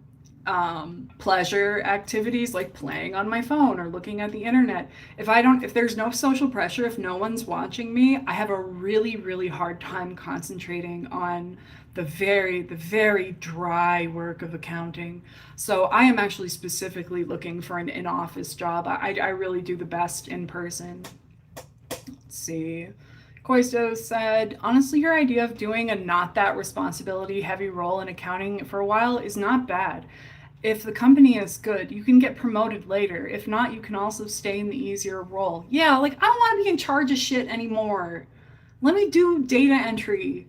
[SPEAKER 1] pleasure activities like playing on my phone or looking at the internet. If there's no social pressure, if no one's watching me, I have a really, really hard time concentrating on the very dry work of accounting. So I am actually specifically looking for an in-office job. I really do the best in person. Let's see. Coisto said, honestly, your idea of doing a not that responsibility heavy role in accounting for a while is not bad. If the company is good, you can get promoted later. If not, you can also stay in the easier role. Yeah, like I don't want to be in charge of shit anymore. Let me do data entry.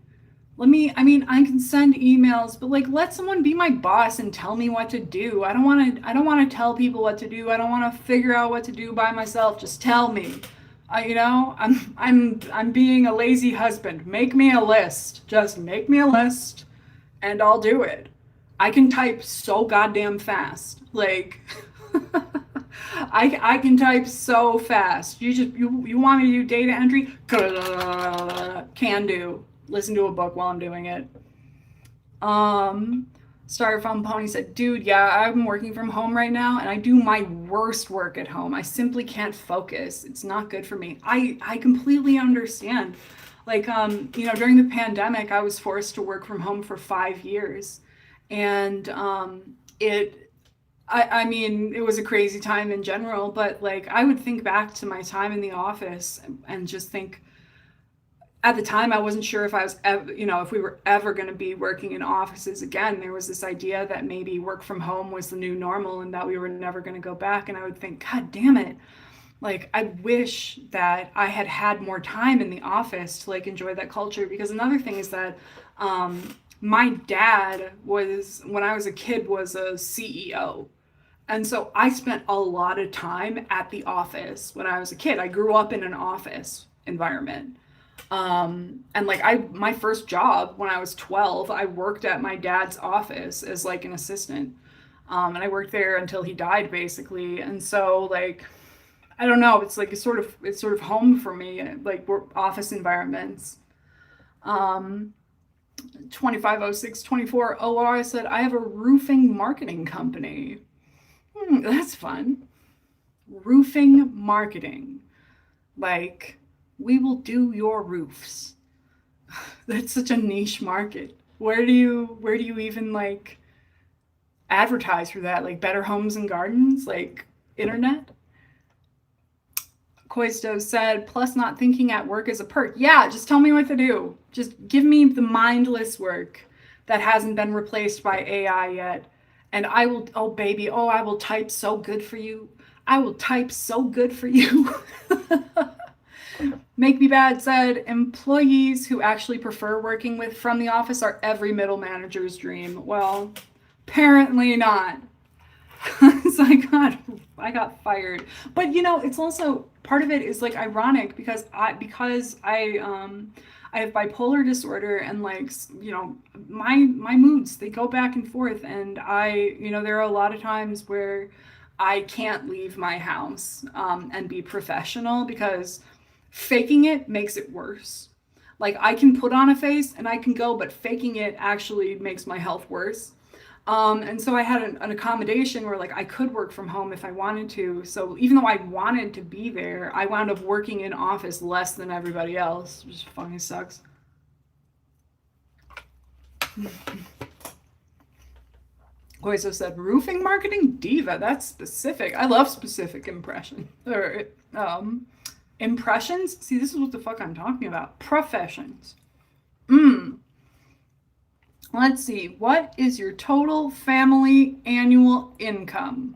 [SPEAKER 1] I can send emails, but like let someone be my boss and tell me what to do. I don't want to tell people what to do. I don't want to figure out what to do by myself. Just tell me. I'm being a lazy husband. Make me a list. Just make me a list and I'll do it. I can type so goddamn fast. Like I can type so fast. You want me to do data entry? Can do. Listen to a book while I'm doing it. Um Styrofoam Pony said, dude, yeah, I'm working from home right now and I do my worst work at home. I simply can't focus. It's not good for me. I completely understand. Like, during the pandemic, I was forced to work from home for 5 years. And it was a crazy time in general, but like, I would think back to my time in the office and just think, at the time I wasn't sure if I was ever, if we were ever going to be working in offices again. There was this idea that maybe work from home was the new normal and that we were never going to go back. And I would think, God damn it, like I wish that I had had more time in the office to like enjoy that culture. Because another thing is that my dad was, when I was a kid, was a CEO. And so I spent a lot of time at the office when I was a kid. I grew up in an office environment. And like my first job when I was 12, I worked at my dad's office as like an assistant. And I worked there until he died basically. And so like, I don't know, it's sort of home for me, like office environments. Um, 250624 OR said, I have a roofing marketing company. That's fun. Roofing marketing. Like, we will do your roofs. That's such a niche market. Where do you even like advertise for that? Like Better Homes and Gardens, like internet? Koisto said, plus not thinking at work is a perk. Yeah, just tell me what to do. Just give me the mindless work that hasn't been replaced by AI yet. And I will, oh baby, oh, I will type so good for you. I will type so good for you. Make Me Bad said, employees who actually prefer working with from the office are every middle manager's dream. Well, apparently not. So I got fired. But it's also part of it is like ironic because I have bipolar disorder and like my moods, they go back and forth, and there are a lot of times where I can't leave my house and be professional because faking it makes it worse. Like I can put on a face and I can go, but faking it actually makes my health worse. And so I had an accommodation where like I could work from home if I wanted to. So even though I wanted to be there, I wound up working in office less than everybody else, which fucking sucks. Koiso said, roofing marketing diva. That's specific. I love specific impressions. See, this is what the fuck I'm talking about. Professions. Let's see. What is your total family annual income?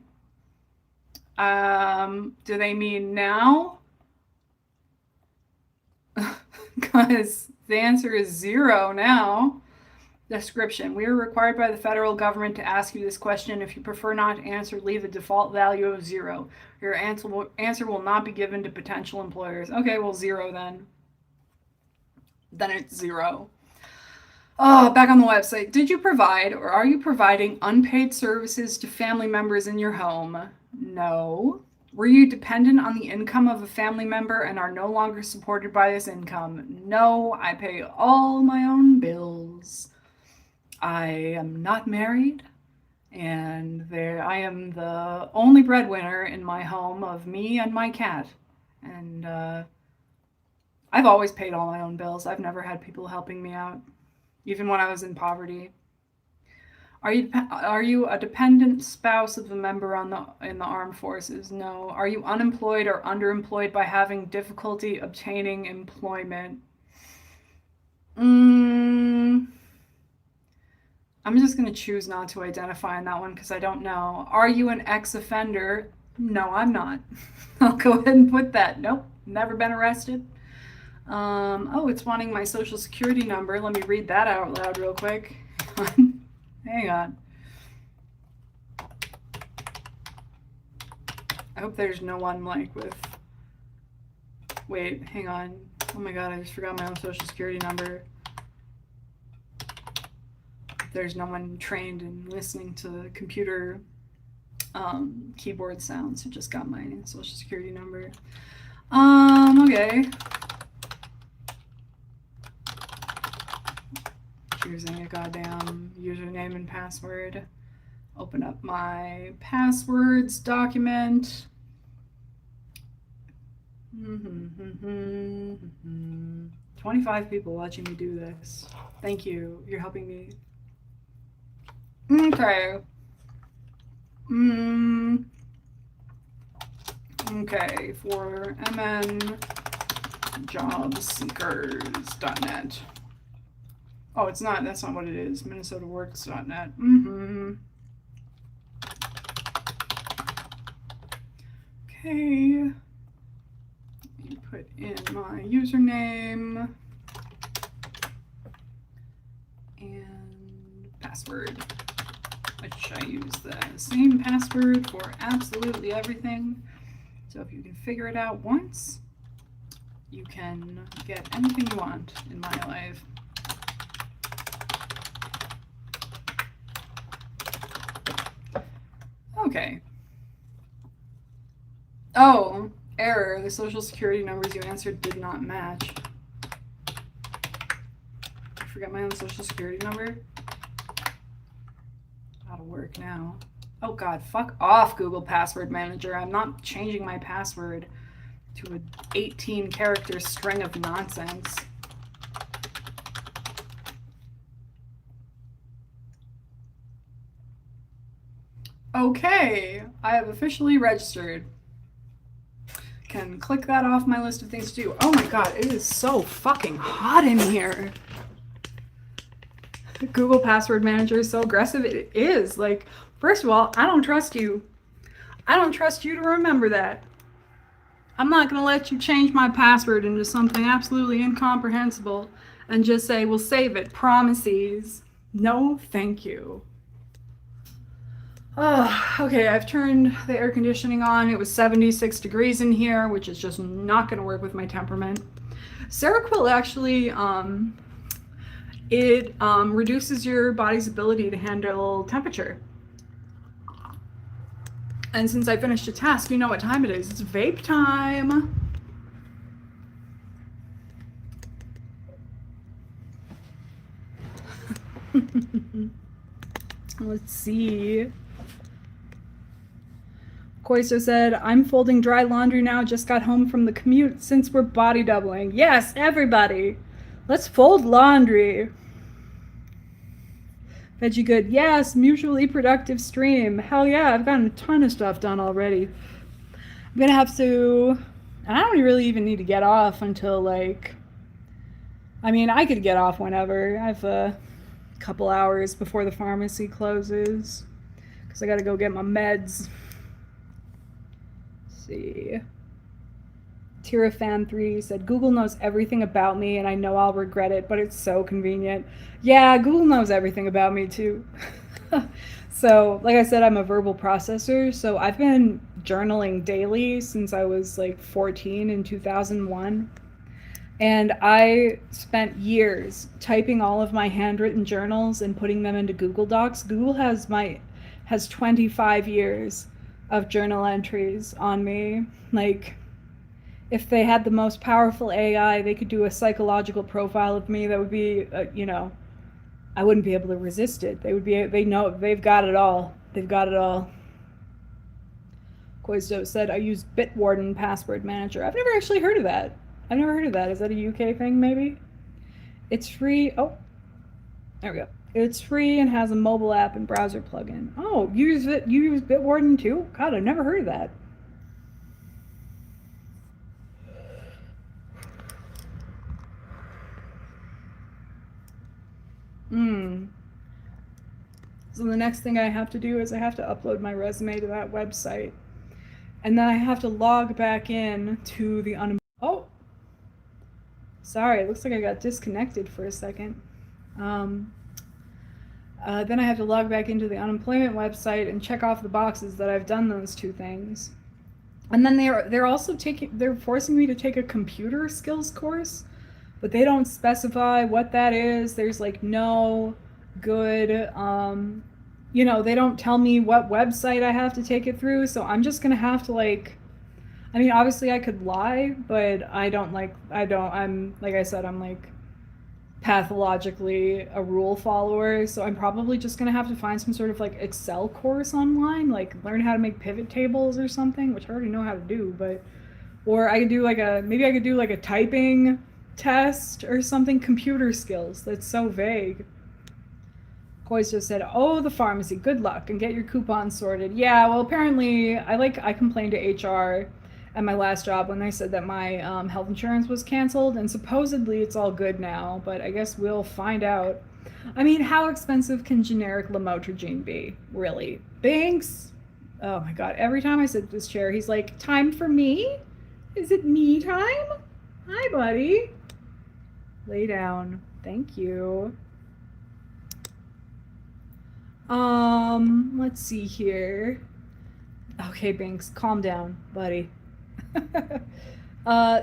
[SPEAKER 1] Do they mean now because the answer is 0 now. Description. We are required by the federal government to ask you this question. If you prefer not to answer, leave the default value of 0. Your answer will not be given to potential employers. Okay, well, 0 then. Then it's 0. Oh, back on the website. Did you provide or are you providing unpaid services to family members in your home? No. Were you dependent on the income of a family member and are no longer supported by this income? No, I pay all my own bills. I am not married, and I am the only breadwinner in my home of me and my cat. And I've always paid all my own bills. I've never had people helping me out, even when I was in poverty. Are you a dependent spouse of a member in the armed forces? No. Are you unemployed or underemployed by having difficulty obtaining employment? I'm just going to choose not to identify in that one because I don't know. Are you an ex-offender? No, I'm not. I'll go ahead and put that. Nope, never been arrested. Oh, it's wanting my social security number. Let me read that out loud real quick. Hang on. I hope there's no one like with... Wait, hang on. Oh my god, I just forgot my own social security number. There's no one trained in listening to computer keyboard sounds who just got my social security number. Okay. Choosing a goddamn username and password. Open up my passwords document. 25 people watching me do this. Thank you. You're helping me. Okay. Okay, for mnjobseekers.net. Oh, it's not. That's not what it is. MinnesotaWorks.net. Okay. Put in my username and password, which I use the same password for absolutely everything. So if you can figure it out once, you can get anything you want in my life. Okay. Oh, error. The social security numbers you answered did not match. I forgot my own social security number. That'll work now. Oh god, fuck off, Google Password Manager. I'm not changing my password to an 18-character string of nonsense. Okay, I have officially registered. Can click that off my list of things to do. Oh my god, it is so fucking hot in here. Google Password Manager is so aggressive. It is. Like, first of all, I don't trust you. I don't trust you to remember that. I'm not going to let you change my password into something absolutely incomprehensible and just say, we'll save it. Promises. No, thank you. Oh, okay, I've turned the air conditioning on. It was 76 degrees in here, which is just not going to work with my temperament. Seroquel actually, it reduces your body's ability to handle temperature. And since I finished a task, you know what time it is. It's vape time. Let's see. Koiso said, I'm folding dry laundry now, just got home from the commute since we're body doubling. Yes, everybody. Let's fold laundry. Veggie Good, yes, mutually productive stream. Hell yeah, I've gotten a ton of stuff done already. I'm gonna have to, I don't really even need to get off until like, I mean, I could get off whenever. I have a couple hours before the pharmacy closes because I gotta go get my meds. Let's see. Tirafan3 said, Google knows everything about me and I know I'll regret it, but it's so convenient. Yeah, Google knows everything about me too. So, like I said, I'm a verbal processor, so I've been journaling daily since I was like 14 in 2001. And I spent years typing all of my handwritten journals and putting them into Google Docs. Google has 25 years of journal entries on me. Like, if they had the most powerful AI, they could do a psychological profile of me that would be, I wouldn't be able to resist it. They know, they've got it all. They've got it all. Koisto said, I use Bitwarden Password Manager. I've never actually heard of that. I've never heard of that. Is that a UK thing, maybe? It's free. Oh, there we go. It's free and has a mobile app and browser plugin. Oh, you use Bitwarden too? God, I've never heard of that. So the next thing I have to do is I have to upload my resume to that website. And then I have to log back in to the Oh! Sorry, it looks like I got disconnected for a second. Then I have to log back into the unemployment website and check off the boxes that I've done those two things. And then they're also they're forcing me to take a computer skills course, but they don't specify what that is. There's like no good, they don't tell me what website I have to take it through. So I'm just gonna have to obviously I could lie, but I'm like I said, I'm like pathologically a rule follower, so I'm probably just gonna have to find some sort of like Excel course online, like learn how to make pivot tables or something, which I already know how to do, or I could do maybe I could do like a typing test or something, computer skills. That's so vague. Koi's just said, oh, the pharmacy, good luck and get your coupons sorted. Yeah, well, apparently I complained to HR at my last job when they said that my health insurance was canceled, and supposedly it's all good now, but I guess we'll find out. I mean, how expensive can generic lamotrigine be, really? Binks? Oh my god, every time I sit in this chair, he's like, time for me? Is it me time? Hi, buddy. Lay down. Thank you. Let's see here. Okay, Binks, calm down, buddy.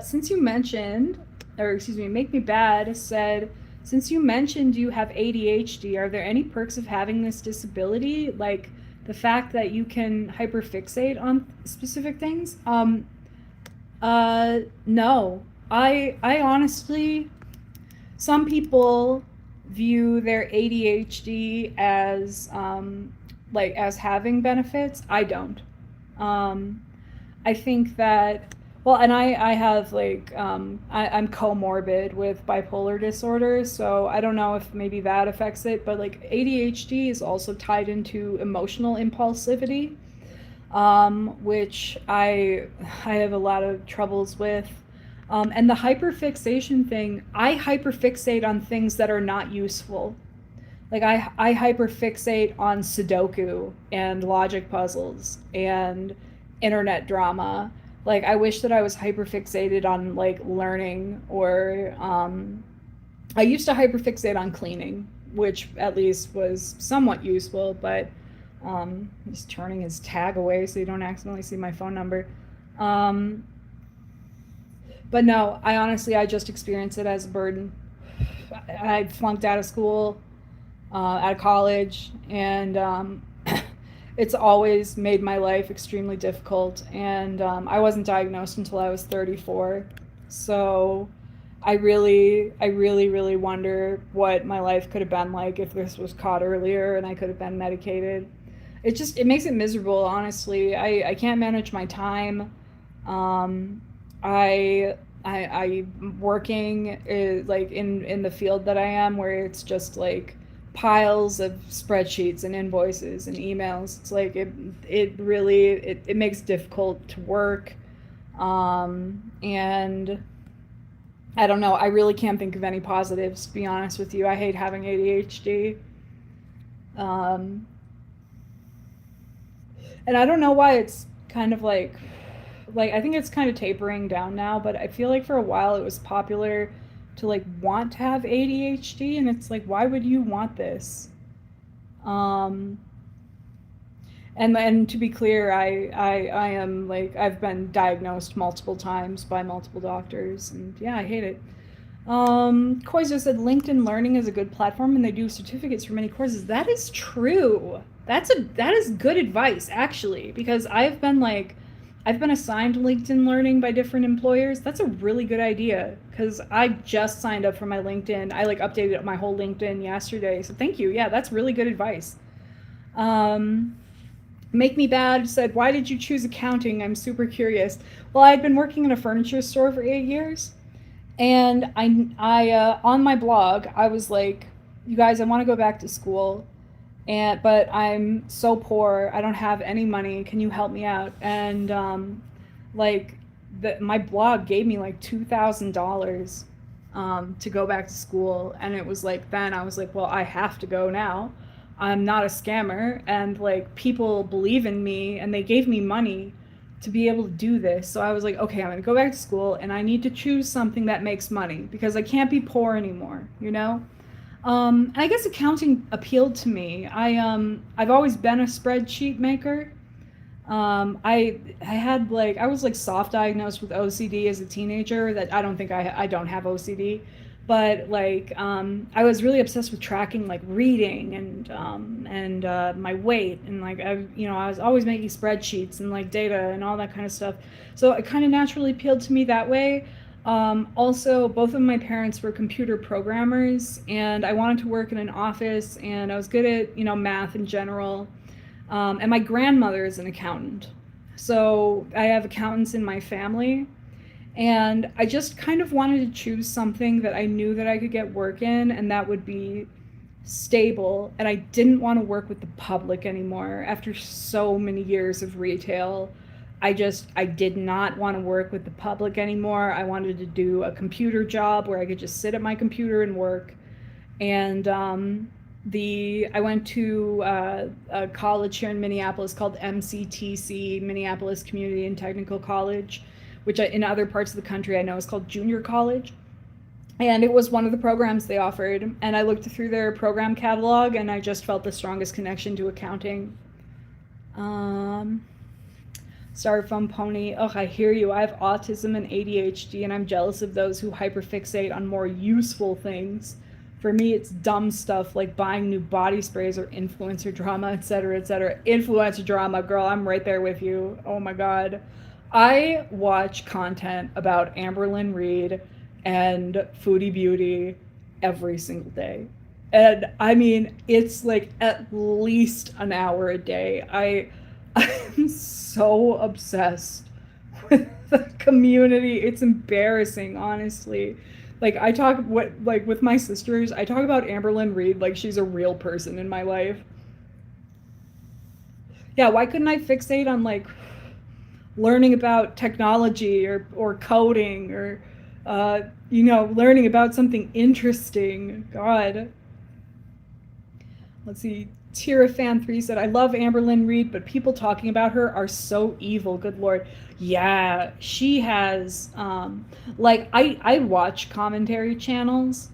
[SPEAKER 1] Since you mentioned, Make Me Bad said, since you mentioned you have ADHD, are there any perks of having this disability? Like the fact that you can hyperfixate on specific things? No. I honestly, some people view their ADHD as, as having benefits. I don't. I think that, and I have I'm comorbid with bipolar disorder, so I don't know if maybe that affects it, but like ADHD is also tied into emotional impulsivity, which I have a lot of troubles with. And the hyperfixation thing, I hyperfixate on things that are not useful. Like I hyperfixate on Sudoku and logic puzzles and internet drama. Like I wish that I was hyperfixated on like learning, or I used to hyperfixate on cleaning, which at least was somewhat useful, but he's turning his tag away so you don't accidentally see my phone number. But no, I just experience it as a burden. I flunked out of school, out of college, and it's always made my life extremely difficult. And I wasn't diagnosed until I was 34. So I really wonder what my life could have been like if this was caught earlier and I could have been medicated. It makes it miserable, honestly. I can't manage my time. I'm working like in the field that I am, where it's just like piles of spreadsheets and invoices and emails. It's like it really makes it difficult to work, and I don't know. I really can't think of any positives, to be honest with you. I hate having ADHD. And I don't know why it's kind of like, like, I think it's kind of tapering down now, but I feel like for a while it was popular to like want to have ADHD, and it's like, why would you want this? Um, and to be clear, I am like, I've been diagnosed multiple times by multiple doctors, and yeah, I hate it. Koizo said LinkedIn Learning is a good platform, and they do certificates for many courses. That is true. That is good advice, actually, because I've been assigned LinkedIn Learning by different employers. That's a really good idea, because I just signed up for my LinkedIn. I like updated my whole LinkedIn yesterday, so thank you. Yeah, that's really good advice. Um, Make Me Bad said, "Why did you choose accounting? I'm super curious." Well, I had been working in a furniture store for 8 years, and on my blog, I was like, "You guys, I want to go back to school, and but I'm so poor. I don't have any money. Can you help me out?" And like, my blog gave me like $2,000 to go back to school, and it was like, then I was like, well, I have to go now. I'm not a scammer, and like, people believe in me, and they gave me money to be able to do this. So I was like, okay, I'm gonna go back to school, and I need to choose something that makes money because I can't be poor anymore, you know? And I guess accounting appealed to me. I've always been a spreadsheet maker. I had like, I was like soft diagnosed with OCD as a teenager. That I don't think I don't have OCD, but like, I was really obsessed with tracking like reading and my weight, and like, I was always making spreadsheets and like data and all that kind of stuff. So it kind of naturally appealed to me that way. Also, both of my parents were computer programmers, and I wanted to work in an office, and I was good at, math in general. And my grandmother is an accountant. So I have accountants in my family. And I just kind of wanted to choose something that I knew that I could get work in and that would be stable. And I didn't want to work with the public anymore after so many years of retail. I did not want to work with the public anymore. I wanted to do a computer job where I could just sit at my computer and work. And I went to a college here in Minneapolis called MCTC, Minneapolis Community and Technical College, which in other parts of the country I know is called junior college. And it was one of the programs they offered. And I looked through their program catalog, and I just felt the strongest connection to accounting. Styrofoam Pony, ugh, I hear you. I have autism and ADHD, and I'm jealous of those who hyperfixate on more useful things. For me, it's dumb stuff like buying new body sprays or influencer drama, etc., etc. Influencer drama, girl, I'm right there with you. Oh my god. I watch content about Amberlynn Reed and Foodie Beauty every single day. And I mean, it's like at least an hour a day. I'm so obsessed with the community. It's embarrassing, honestly. Like, I talk with my sisters, I talk about Amberlynn Reed like she's a real person in my life. Yeah, why couldn't I fixate on like learning about technology or coding or learning about something interesting? God. Let's see. Tira Fan 3 said, I love Amberlynn Reed, but people talking about her are so evil. Good Lord. Yeah, she has, I watch commentary channels,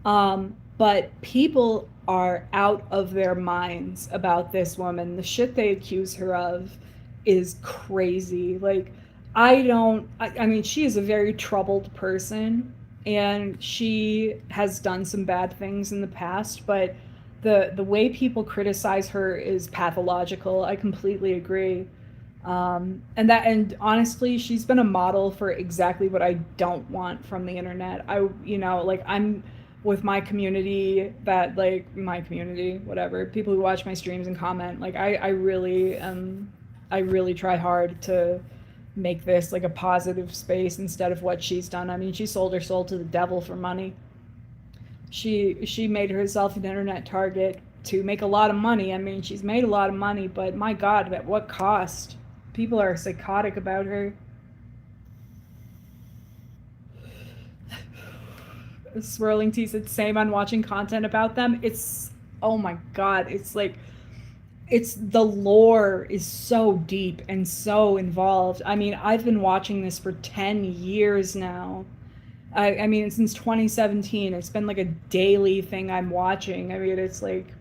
[SPEAKER 1] but people are out of their minds about this woman. The shit they accuse her of is crazy. Like, I mean, she is a very troubled person, and she has done some bad things in the past, but the way people criticize her is pathological. I completely agree. And honestly, she's been a model for exactly what I don't want from the internet. I'm with my community, whatever, people who watch my streams and comment, like, I really try hard to make this like a positive space instead of what she's done. I mean, she sold her soul to the devil for money. She made herself an internet target to make a lot of money. I mean, she's made a lot of money, but my God, at what cost? People are psychotic about her. Swirling Tea said, same on watching content about them. It's, oh my God, it's like, it's the lore is so deep and so involved. I mean, I've been watching this for 10 years now. I mean, since 2017, it's been like a daily thing I'm watching. I mean, it's like,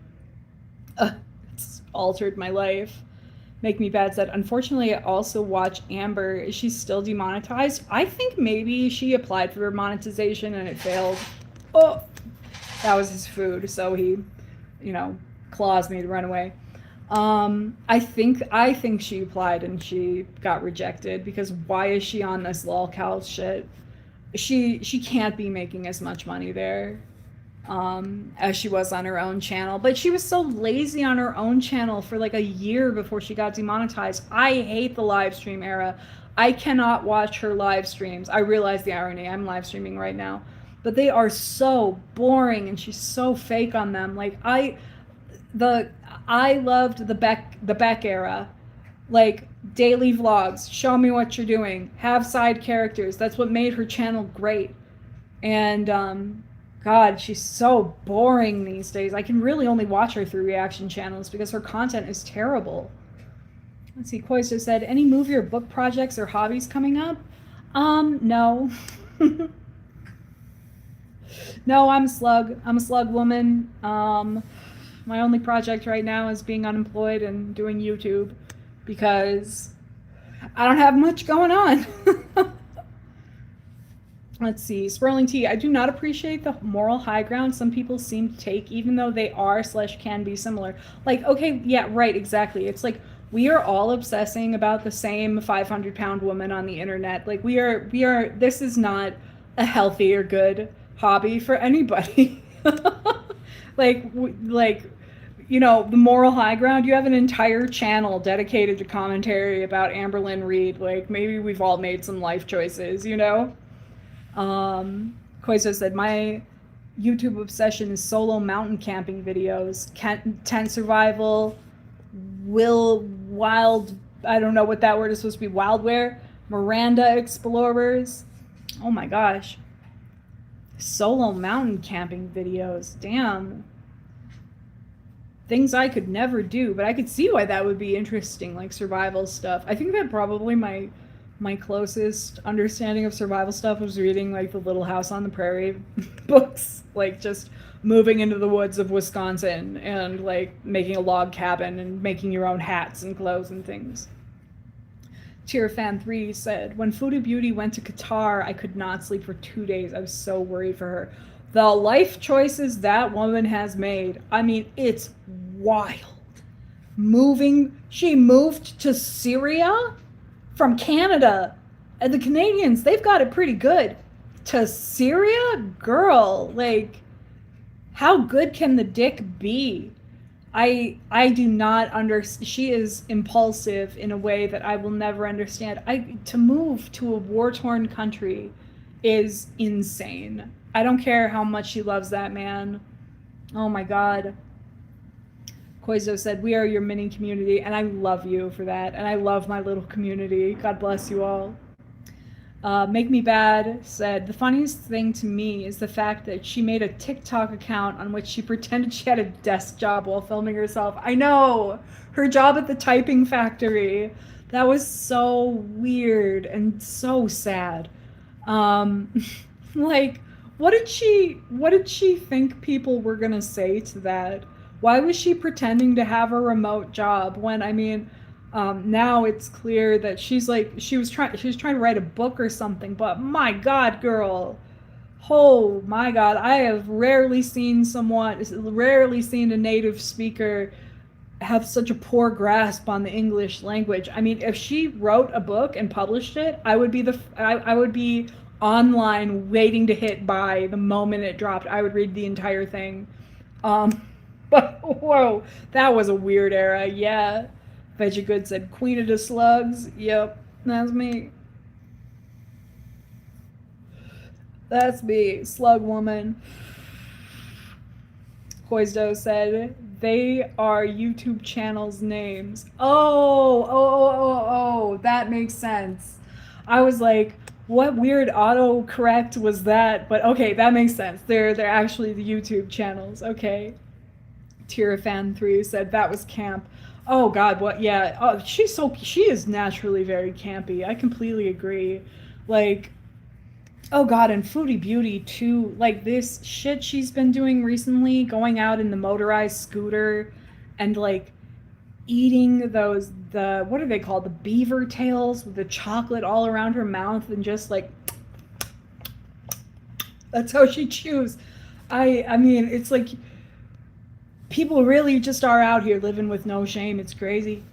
[SPEAKER 1] uh, it's altered my life. Make me bad said. Unfortunately, I also watch Amber. Is she still demonetized? I think maybe she applied for monetization and it failed. Oh, that was his food, so he, you know, claws me to run away. I think she applied and she got rejected because why is she on this lolcow shit? She can't be making as much money there as she was on her own channel. But she was so lazy on her own channel for like a year before she got demonetized. I hate the live stream era. I cannot watch her live streams. I realize the irony. I'm live streaming right now. But they are so boring and she's so fake on them. Like I loved the Beck era. Like daily vlogs, show me what you're doing, have side characters. That's what made her channel great. And God, she's so boring these days. I can really only watch her through reaction channels because her content is terrible. Let's see, Koi's just said, any movie or book projects or hobbies coming up? No. No, I'm a slug. I'm a slug woman. My only project right now is being unemployed and doing YouTube because I don't have much going on. Let's see, Swirling Tea. I do not appreciate the moral high ground some people seem to take, even though they are/can be similar. Like, okay, yeah, right, exactly. It's like we are all obsessing about the same 500-pound woman on the internet. Like we are. This is not a healthy or good hobby for anybody. like you know, the moral high ground, you have an entire channel dedicated to commentary about Amberlynn Reed. Like, maybe we've all made some life choices, you know? Koiso said, my YouTube obsession is solo mountain camping videos, tent survival, wild, I don't know what that word is supposed to be, wildware, Miranda explorers. Oh my gosh. Solo mountain camping videos, damn. Things I could never do, but I could see why that would be interesting, like survival stuff. I think that probably my closest understanding of survival stuff was reading like the Little House on the Prairie books, like just moving into the woods of Wisconsin and like making a log cabin and making your own hats and clothes and things. Cheerfan3 said, when Foodie Beauty went to Qatar, I could not sleep for 2 days. I was so worried for her. The life choices that woman has made, I mean, it's wild. She moved to Syria from Canada. And the Canadians, they've got it pretty good. To Syria? Girl, like, how good can the dick be? I do not understand. She is impulsive in a way that I will never understand. To move to a war-torn country is insane. I don't care how much she loves that man. Oh my God. Koizo said, we are your mini community, and I love you for that. And I love my little community. God bless you all. Make Me Bad said, the funniest thing to me is the fact that she made a TikTok account on which she pretended she had a desk job while filming herself. I know! Her job at the typing factory. That was so weird and so sad. Like, what did she think people were gonna say to that? Why was she pretending to have a remote job when, I mean, now it's clear that she was trying to write a book or something, but my God, girl. Oh my God, I have rarely seen a native speaker have such a poor grasp on the English language. I mean, if she wrote a book and published it, I would be online waiting to hit buy the moment it dropped. I would read the entire thing. But whoa, that was a weird era. Yeah. Veggie Good said, Queen of the Slugs. Yep, that's me. That's me, Slug Woman. Koizdo said, they are YouTube channels' names. Oh, that makes sense. I was like, what weird autocorrect was that? But okay, that makes sense. They're actually the YouTube channels. Okay. Tirafan3 said, that was camp. Oh God, what? Yeah. Oh, she is naturally very campy. I completely agree. Like, oh God, and Foodie Beauty too. Like this shit she's been doing recently, going out in the motorized scooter, and like eating those the what are they called? The beaver tails with the chocolate all around her mouth, and just like that's how she chews. I mean, it's like people really just are out here living with no shame. It's crazy.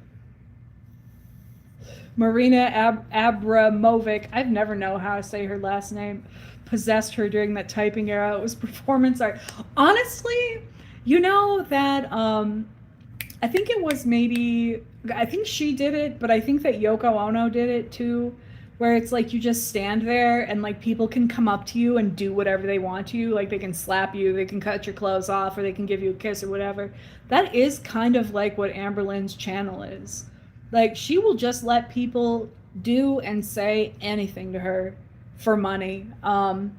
[SPEAKER 1] Marina Abramovic, I've never know how to say her last name, possessed her during that typing era. It was performance art. Honestly, you know that I think it was maybe I think she did it, but I think that Yoko Ono did it too, where it's like you just stand there and like people can come up to you and do whatever they want to you. Like they can slap you, they can cut your clothes off, or they can give you a kiss or whatever. That is kind of like what Amberlynn's channel is. Like she will just let people do and say anything to her for money.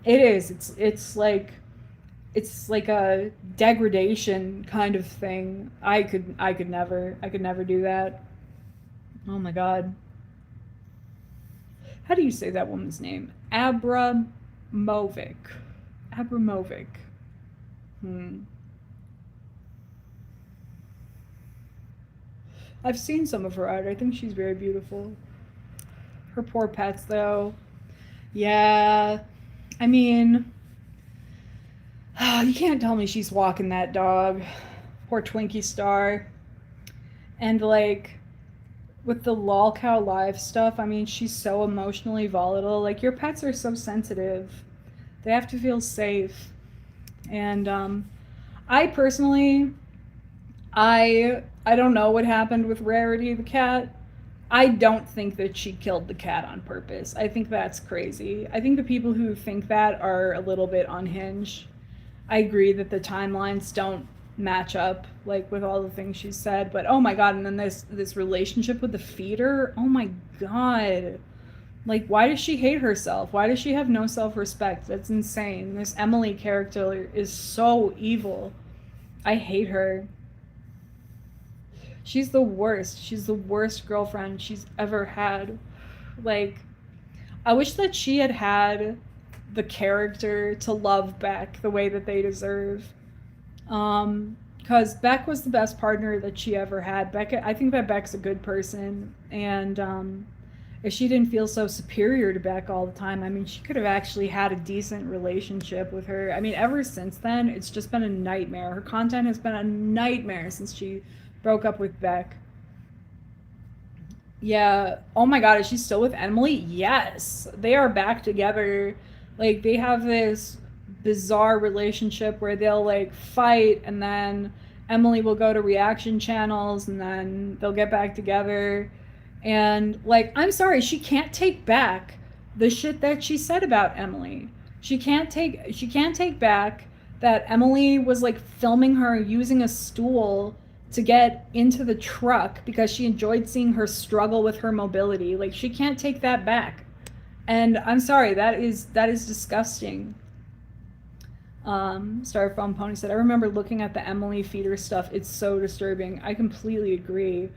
[SPEAKER 1] It is. It's like a degradation kind of thing. I could never do that. Oh my god. How do you say that woman's name? Abramovic. Abramovic. Hmm. I've seen some of her art. I think she's very beautiful. Her poor pets though. Yeah. I mean, you can't tell me she's walking that dog. Poor Twinkie Star. And like with the lol cow live stuff, I mean, she's so emotionally volatile. Like your pets are so sensitive. They have to feel safe. And I personally, I don't know what happened with Rarity the cat. I don't think that she killed the cat on purpose. I think that's crazy. I think the people who think that are a little bit unhinged. I agree that the timelines don't match up like with all the things she said, but oh my god, and then this relationship with the feeder. Oh my god. Like why does she hate herself? Why does she have no self-respect? That's insane. This Emily character is so evil. I hate her. She's the worst. She's the worst girlfriend she's ever had. Like I wish that she had had the character to love Beck the way that they deserve. Because Beck was the best partner that she ever had. Beck, I think that Beck's a good person, and if she didn't feel so superior to Beck all the time, I mean, she could have actually had a decent relationship with her. I mean, ever since then, it's just been a nightmare. Her content has been a nightmare since she broke up with Beck. Yeah. Oh my god, is she still with Emily? Yes. They are back together. Like they have this bizarre relationship where they'll like fight and then Emily will go to reaction channels and then they'll get back together. And like, I'm sorry, she can't take back the shit that she said about Emily. She can't take back that Emily was like filming her using a stool to get into the truck because she enjoyed seeing her struggle with her mobility. Like she can't take that back. And I'm sorry, that is disgusting. Styrofoam Pony said, I remember looking at the Emily feeder stuff. It's so disturbing. I completely agree.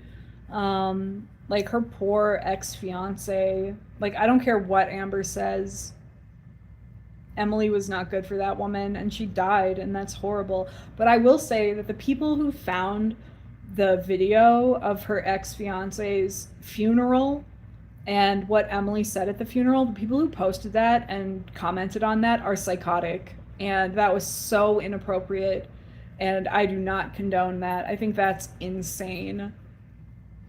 [SPEAKER 1] Like her poor ex-fiance. Like I don't care what Amber says. Emily was not good for that woman and she died and that's horrible. But I will say that the people who found the video of her ex-fiance's funeral and what Emily said at the funeral, the people who posted that and commented on that are psychotic. And that was so inappropriate. And I do not condone that. I think that's insane.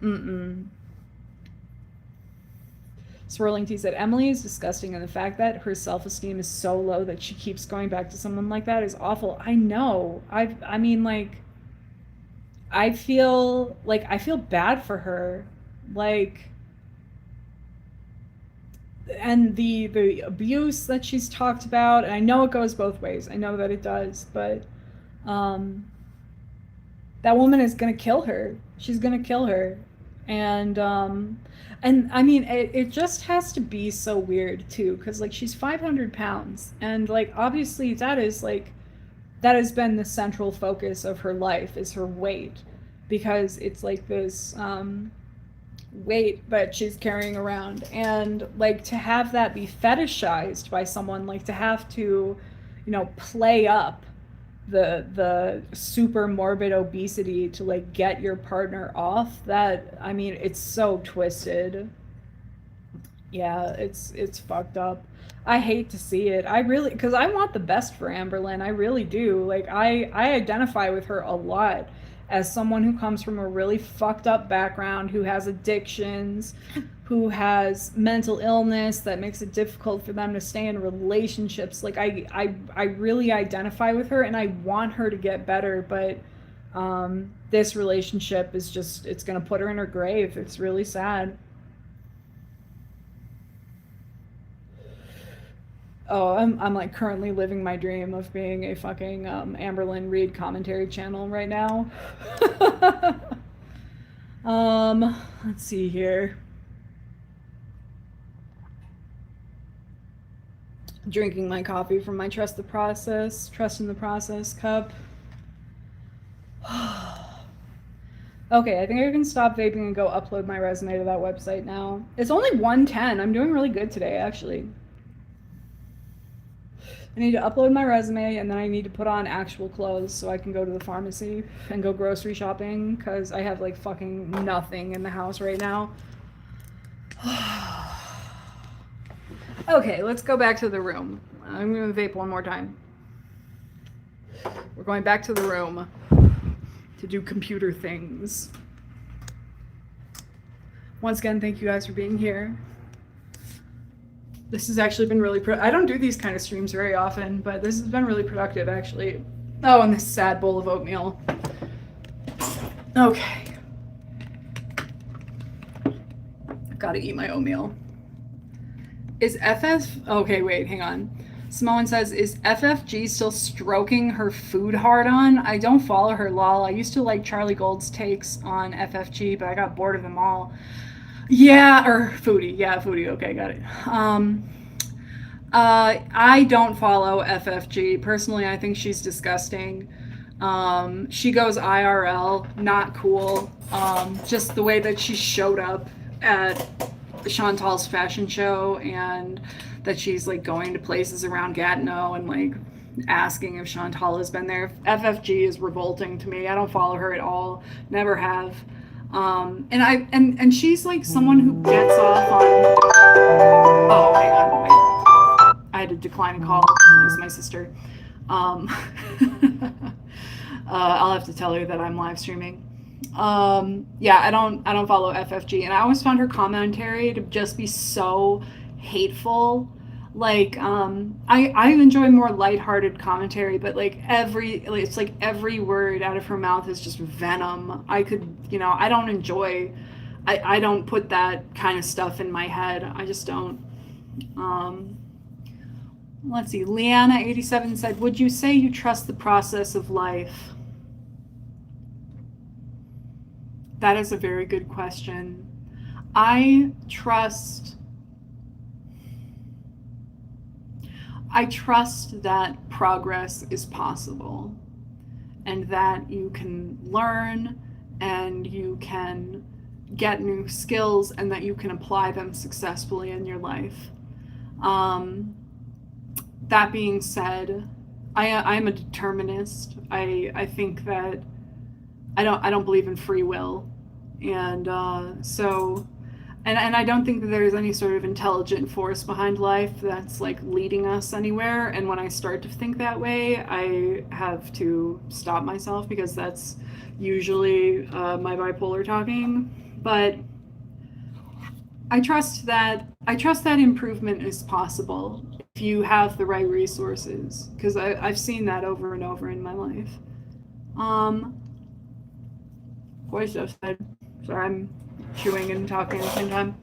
[SPEAKER 1] Mm-mm. Swirling Tea said, Emily is disgusting, and the fact that her self-esteem is so low that she keeps going back to someone like that is awful. I know. I mean, like, I feel bad for her. Like, and the abuse that she's talked about, and I know it goes both ways. I know that it does, but that woman is gonna kill her. She's gonna kill her. And I mean it just has to be so weird too, because like she's 500 pounds and like obviously that has been the central focus of her life is her weight.
[SPEAKER 2] because it's like this weight that she's carrying around. And like to have that be fetishized by someone, like to have to, you know, play up the super morbid obesity to like get your partner off, that, I mean, it's so twisted. Yeah, it's fucked up. I hate to see it. I really, because I want the best for Amberlyn. I really do. Like I identify with her a lot as someone who comes from a really fucked up background, who has addictions, who has mental illness that makes it difficult for them to stay in relationships. Like I really identify with her and I want her to get better, but this relationship is just, it's gonna put her in her grave. It's really sad. Oh, I'm like currently living my dream of being a fucking Amberlyn Reed commentary channel right now. Let's see here. Drinking my coffee from my Trust in the Process cup. Okay, I think I can stop vaping and go upload my resume to that website now. It's only 1:10. I'm doing really good today, actually. I need to upload my resume and then I need to put on actual clothes so I can go to the pharmacy and go grocery shopping because I have like fucking nothing in the house right now. Okay, let's go back to the room. I'm gonna vape one more time. We're going back to the room to do computer things. Once again, thank you guys for being here. This has actually been really I don't do these kind of streams very often, but this has been really productive, actually. Oh, and this sad bowl of oatmeal. Okay. I've got to eat my oatmeal. Is okay, wait, hang on. Samoan says, is FFG still stroking her food hard on? I don't follow her, lol. I used to like Charlie Gold's takes on FFG, but I got bored of them all. Yeah, or Foodie. Yeah, Foodie. Okay, got it. I don't follow FFG. Personally, I think she's disgusting. She goes IRL, not cool. Just the way that she showed up at Chantal's fashion show and that she's like going to places around Gatineau and like asking if Chantal has been there. FFG is revolting to me. I don't follow her at all. Never have. And she's like someone who gets off on. Oh, hang on, wait. I had to decline a call. It was my sister. I'll have to tell her that I'm live streaming. Yeah, I don't follow FFG, and I always found her commentary to just be so hateful. Like, I enjoy more lighthearted commentary, but like it's like every word out of her mouth is just venom. I don't enjoy, I don't put that kind of stuff in my head. I just don't. Let's see. Leanna87 said, would you say you trust the process of life? That is a very good question. I trust that progress is possible and that you can learn and you can get new skills and that you can apply them successfully in your life. That being said, I'm a determinist. I think that I don't believe in free will, and so I don't think that there's any sort of intelligent force behind life that's like leading us anywhere. And when I start to think that way, I have to stop myself because that's usually my bipolar talking. But I trust that improvement is possible if you have the right resources, because I've seen that over and over in my life. Voice just said, sorry, I'm chewing and talking at the same time.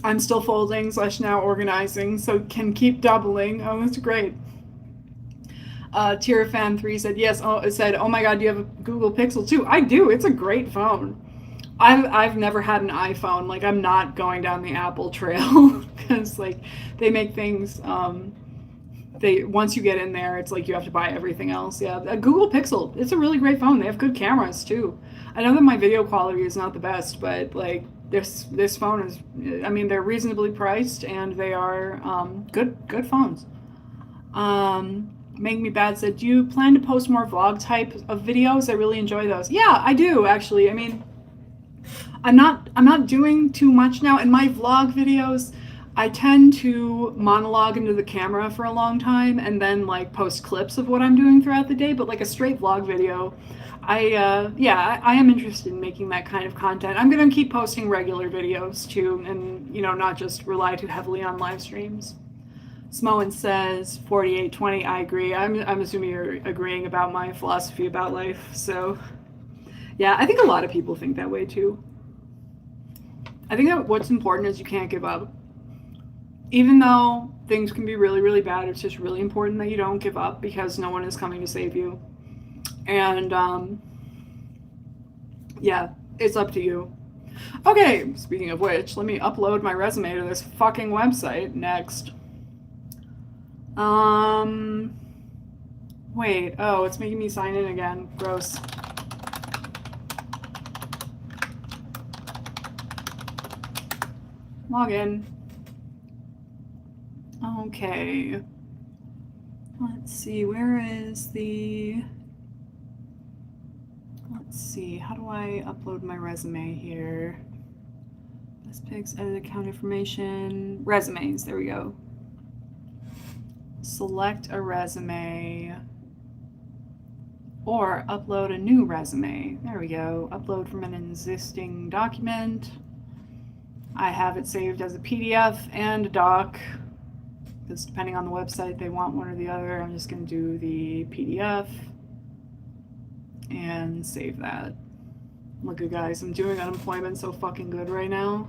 [SPEAKER 2] I'm still folding / now organizing, so can keep doubling. Oh, that's great. Tirafan3 said, yes. Oh, it said, oh my god, do you have a Google Pixel 2? I do. It's a great phone. I've never had an iPhone. Like, I'm not going down the Apple trail because like they make things
[SPEAKER 1] once you get in there, it's like you have to buy everything else. Yeah, a Google Pixel. It's a really great phone. They have good cameras too. I know that my video quality is not the best, but like this phone is. I mean, they're reasonably priced and they are good phones. Make Me Bad said, "Do you plan to post more vlog type of videos? I really enjoy those." Yeah, I do actually. I mean, I'm not doing too much now in my vlog videos. I tend to monologue into the camera for a long time and then like post clips of what I'm doing throughout the day, but like a straight vlog video, I am interested in making that kind of content. I'm going to keep posting regular videos too, and not just rely too heavily on live streams. Smoen says 4820. I agree. I'm assuming you're agreeing about my philosophy about life. So yeah, I think a lot of people think that way too. I think that what's important is you can't give up. Even though things can be really, really bad, it's just really important that you don't give up because no one is coming to save you. And yeah, it's up to you. Okay, speaking of which, let me upload my resume to this fucking website next. Wait, oh, it's making me sign in again. Gross. Log in. Okay. Let's see, where is the... Let's see, how do I upload my resume here? Best pics, edit account information, resumes, there we go. Select a resume. Or upload a new resume. There we go. Upload from an existing document. I have it saved as a PDF and a doc. Because depending on the website, they want one or the other. I'm just going to do the PDF and save that. Look at guys, I'm doing unemployment so fucking good right now.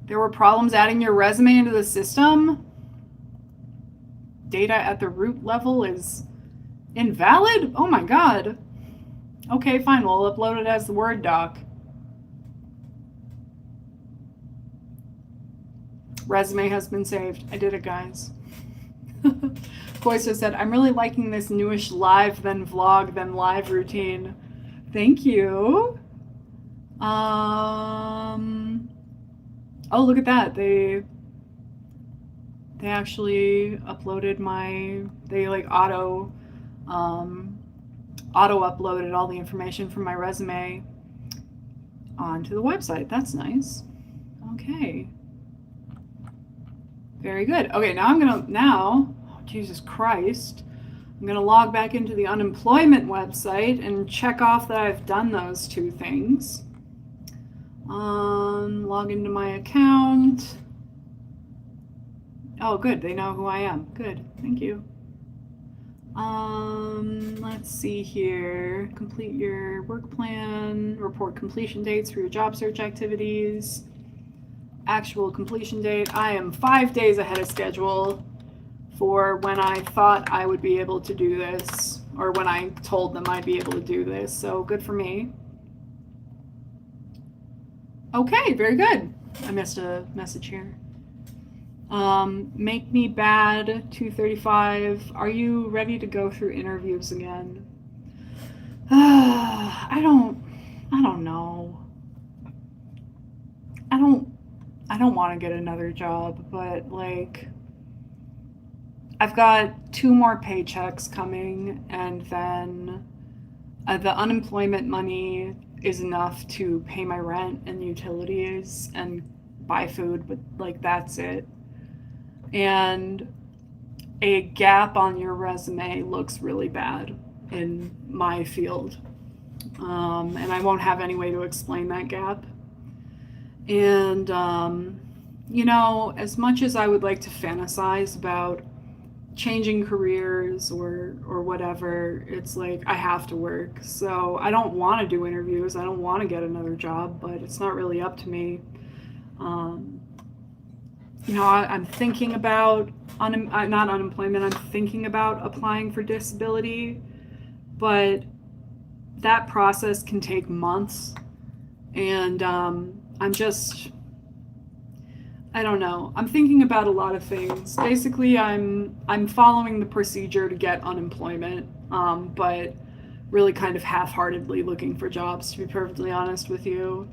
[SPEAKER 1] There were problems adding your resume into the system. Data at the root level is invalid? Oh my god. Okay, fine, we'll upload it as the Word doc. Resume has been saved. I did it, guys. Koiso said, "I'm really liking this newish live, then vlog, then live routine." Thank you. Oh, look at that. They actually uploaded they like auto uploaded all the information from my resume onto the website. That's nice. Okay. Very good. Okay, now, Jesus Christ, I'm gonna log back into the unemployment website and check off that I've done those two things. Log into my account. Oh, good, they know who I am. Good, thank you. Let's see here. Complete your work plan, report completion dates for your job search activities. Actual completion date. I am 5 days ahead of schedule for when I thought I would be able to do this, or when I told them I'd be able to do this, so good for me. Okay, very good. I missed a message here. Make Me Bad 235. Are you ready to go through interviews again? I don't know. I don't want to get another job, but like I've got 2 more paychecks coming, and then the unemployment money is enough to pay my rent and utilities and buy food, but like that's it. And a gap on your resume looks really bad in my field. And I won't have any way to explain that gap. And, as much as I would like to fantasize about changing careers or whatever, it's like I have to work. So I don't want to do interviews. I don't want to get another job, but it's not really up to me. I'm thinking about, not unemployment, I'm thinking about applying for disability, but that process can take months. And I don't know. I'm thinking about a lot of things. Basically, I'm following the procedure to get unemployment, but really kind of half-heartedly looking for jobs, to be perfectly honest with you.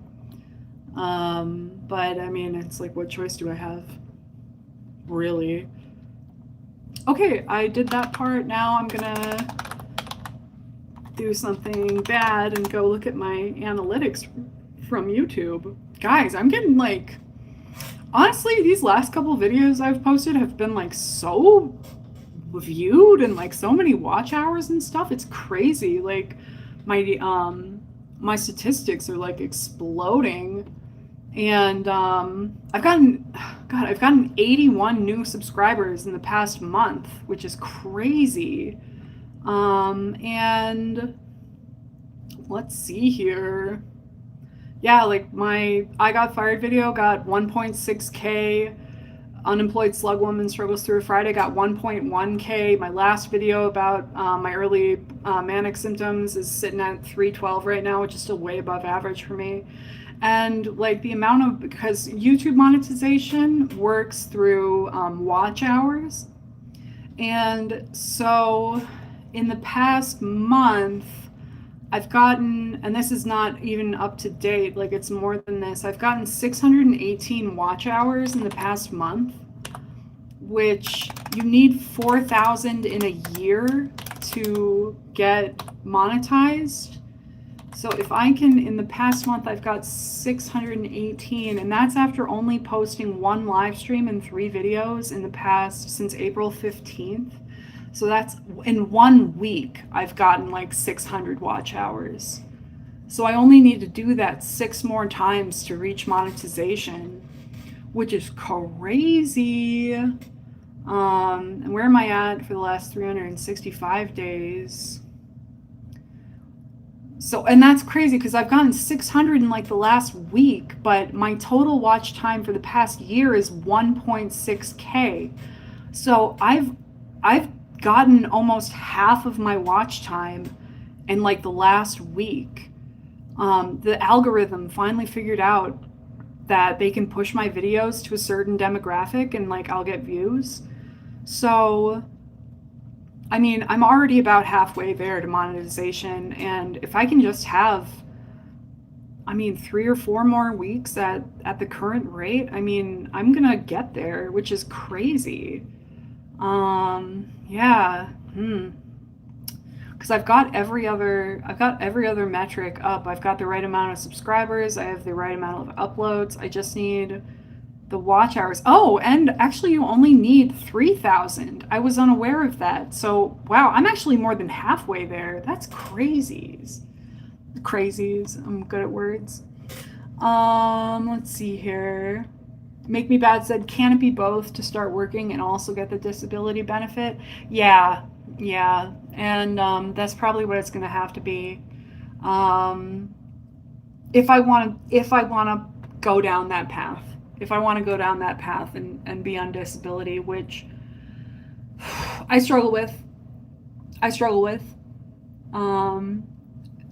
[SPEAKER 1] But I mean, it's like, what choice do I have? Really? Okay, I did that part. Now I'm gonna do something bad and go look at my analytics from YouTube. Guys, I'm getting like, honestly, these last couple videos I've posted have been like so viewed and like so many watch hours and stuff. It's crazy. Like my statistics are like exploding. And I've gotten 81 new subscribers in the past month, which is crazy. And let's see here. Yeah, like my I got fired video got 1.6K. Unemployed slug woman struggles through a Friday got 1.1K. My last video about my early manic symptoms is sitting at 312 right now, which is still way above average for me. And like the amount of, because YouTube monetization works through watch hours. And so in the past month, I've gotten, and this is not even up to date, like it's more than this, I've gotten 618 watch hours in the past month, which you need 4,000 in a year to get monetized. So if I can, in the past month, I've got 618, and that's after only posting one live stream and 3 videos in the past since April 15th. So that's in 1 week, I've gotten like 600 watch hours. So I only need to do that 6 more times to reach monetization, which is crazy. And where am I at for the last 365 days? So, and that's crazy because I've gotten 600 in like the last week, but my total watch time for the past year is 1.6K. So I've gotten almost half of my watch time in like the last week. The algorithm finally figured out that they can push my videos to a certain demographic and like I'll get views. So I mean, I'm already about halfway there to monetization, and if I can just have, I mean, 3 or 4 more weeks at the current rate, I mean, I'm gonna get there, which is crazy. Yeah, because I've got every other metric up. I've got the right amount of subscribers. I have the right amount of uploads. I just need the watch hours. Oh, and actually you only need 3,000. I was unaware of that. So, wow, I'm actually more than halfway there. That's crazies. Crazies. I'm good at words. Let's see here. Make Me Bad said, can it be both to start working and also get the disability benefit? Yeah. And that's probably what it's going to have to be. If I want to go down that path. If I want to go down that path and be on disability, which I struggle with.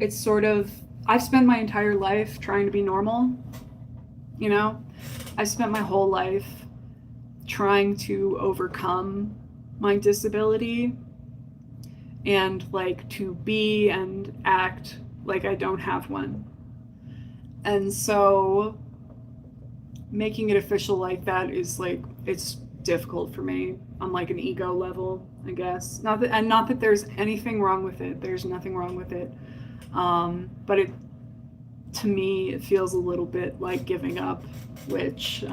[SPEAKER 1] It's sort of, I've spent my entire life trying to be normal, you know? I've spent my whole life trying to overcome my disability and like to be and act like I don't have one. And so making it official like that is like, it's difficult for me on like an ego level, I guess. Not that there's anything wrong with it. There's nothing wrong with it. But it, to me, it feels a little bit like giving up, which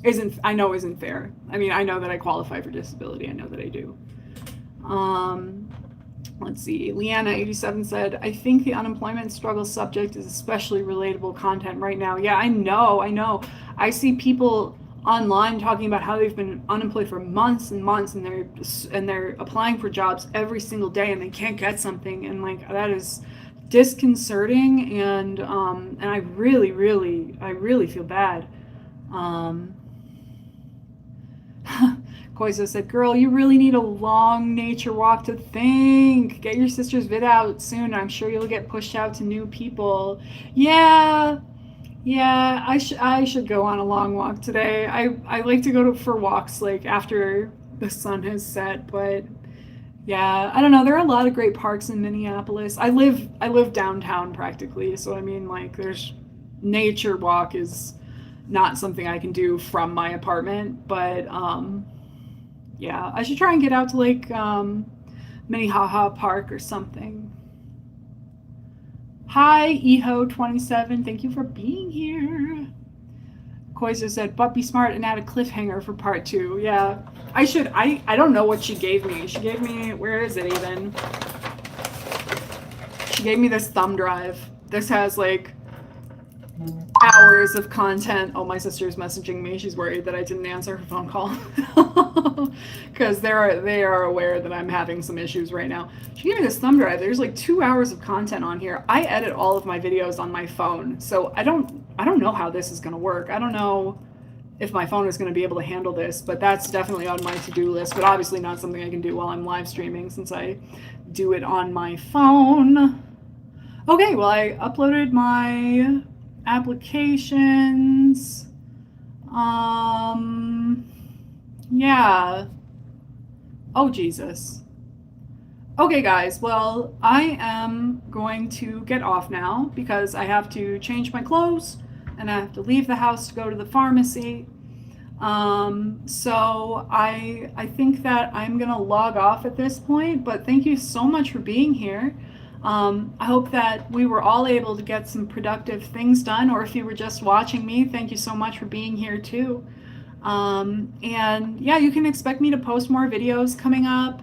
[SPEAKER 1] isn't fair. I mean, I know that I qualify for disability. I know that I do. Let's see. Leanna87 said, I think the unemployment struggle subject is especially relatable content right now. Yeah, I know. I see people online talking about how they've been unemployed for months and months, and they're applying for jobs every single day and they can't get something, and like that is disconcerting, and I really feel bad. Koizo said, girl, you really need a long nature walk to think. Get your sister's vid out soon. I'm sure you'll get pushed out to new people. Yeah, Yeah, I should go on a long walk today. I like to go for walks like after the sun has set, but yeah, I don't know. There are a lot of great parks in Minneapolis. I live downtown practically, so I mean like there's nature walk is not something I can do from my apartment, but yeah, I should try and get out to like Minnehaha Park or something. Hi, Eho27. Thank you for being here. Koiser said, but be smart and add a cliffhanger for part two. Yeah, I should. I don't know what she gave me. She gave me, where is it even? She gave me this thumb drive. This has like hours of content. Oh, my sister's messaging me. She's worried that I didn't answer her phone call because they are aware that I'm having some issues right now. She gave me this thumb drive. There's like 2 hours of content on here. I edit all of my videos on my phone, so I don't know how this is gonna work. I don't know if my phone is going to be able to handle this, but that's definitely on my to-do list, but obviously not something I can do while I'm live streaming since I do it on my phone. Okay, well, I uploaded my applications. Yeah. Oh, Jesus. Okay, guys, well, I am going to get off now because I have to change my clothes and I have to leave the house to go to the pharmacy. So I think that I'm gonna log off at this point, but thank you so much for being here. I hope that we were all able to get some productive things done, or if you were just watching me, thank you so much for being here too. And yeah, you can expect me to post more videos coming up.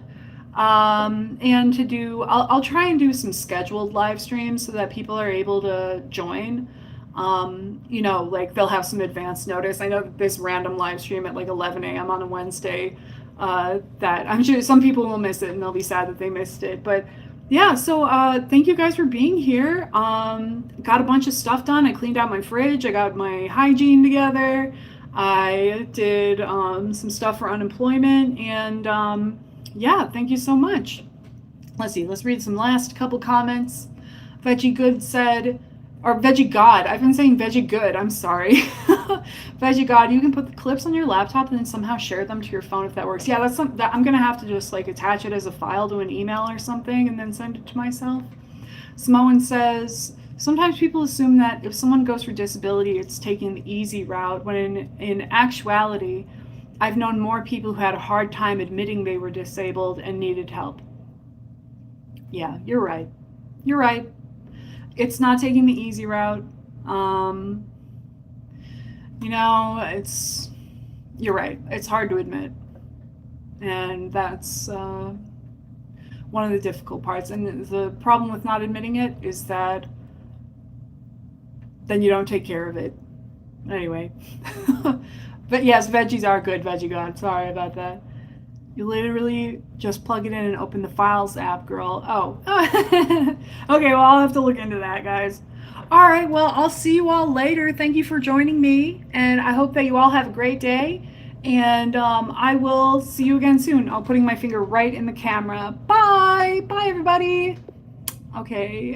[SPEAKER 1] And to do, I'll try and do some scheduled live streams so that people are able to join. You know, like they'll have some advance notice. I know that this random live stream at like 11 a.m. on a Wednesday, that I'm sure some people will miss it and they'll be sad that they missed it. But yeah, so thank you guys for being here. Got a bunch of stuff done. I cleaned out my fridge. I got my hygiene together. I did some stuff for unemployment. And yeah, thank you so much. Let's see, let's read some last couple comments. Veggie Good said, or Veggie God, I've been saying Veggie Good, I'm sorry. Veggie God, you can put the clips on your laptop and then somehow share them to your phone if that works. Yeah, that's something that I'm gonna have to just like attach it as a file to an email or something and then send it to myself. Samoan says, sometimes people assume that if someone goes for disability, it's taking the easy route, when in actuality, I've known more people who had a hard time admitting they were disabled and needed help. Yeah, you're right. You're right. It's not taking the easy route. You know, you're right. It's hard to admit. And that's one of the difficult parts. And the problem with not admitting it is that then you don't take care of it. Anyway. But yes, veggies are good, Veggie God. Sorry about that. You literally just plug it in and open the Files app, girl. Oh. Okay, well, I'll have to look into that, guys. All right, well, I'll see you all later. Thank you for joining me, and I hope that you all have a great day. And I will see you again soon. I'm putting my finger right in the camera. Bye. Bye, everybody. Okay.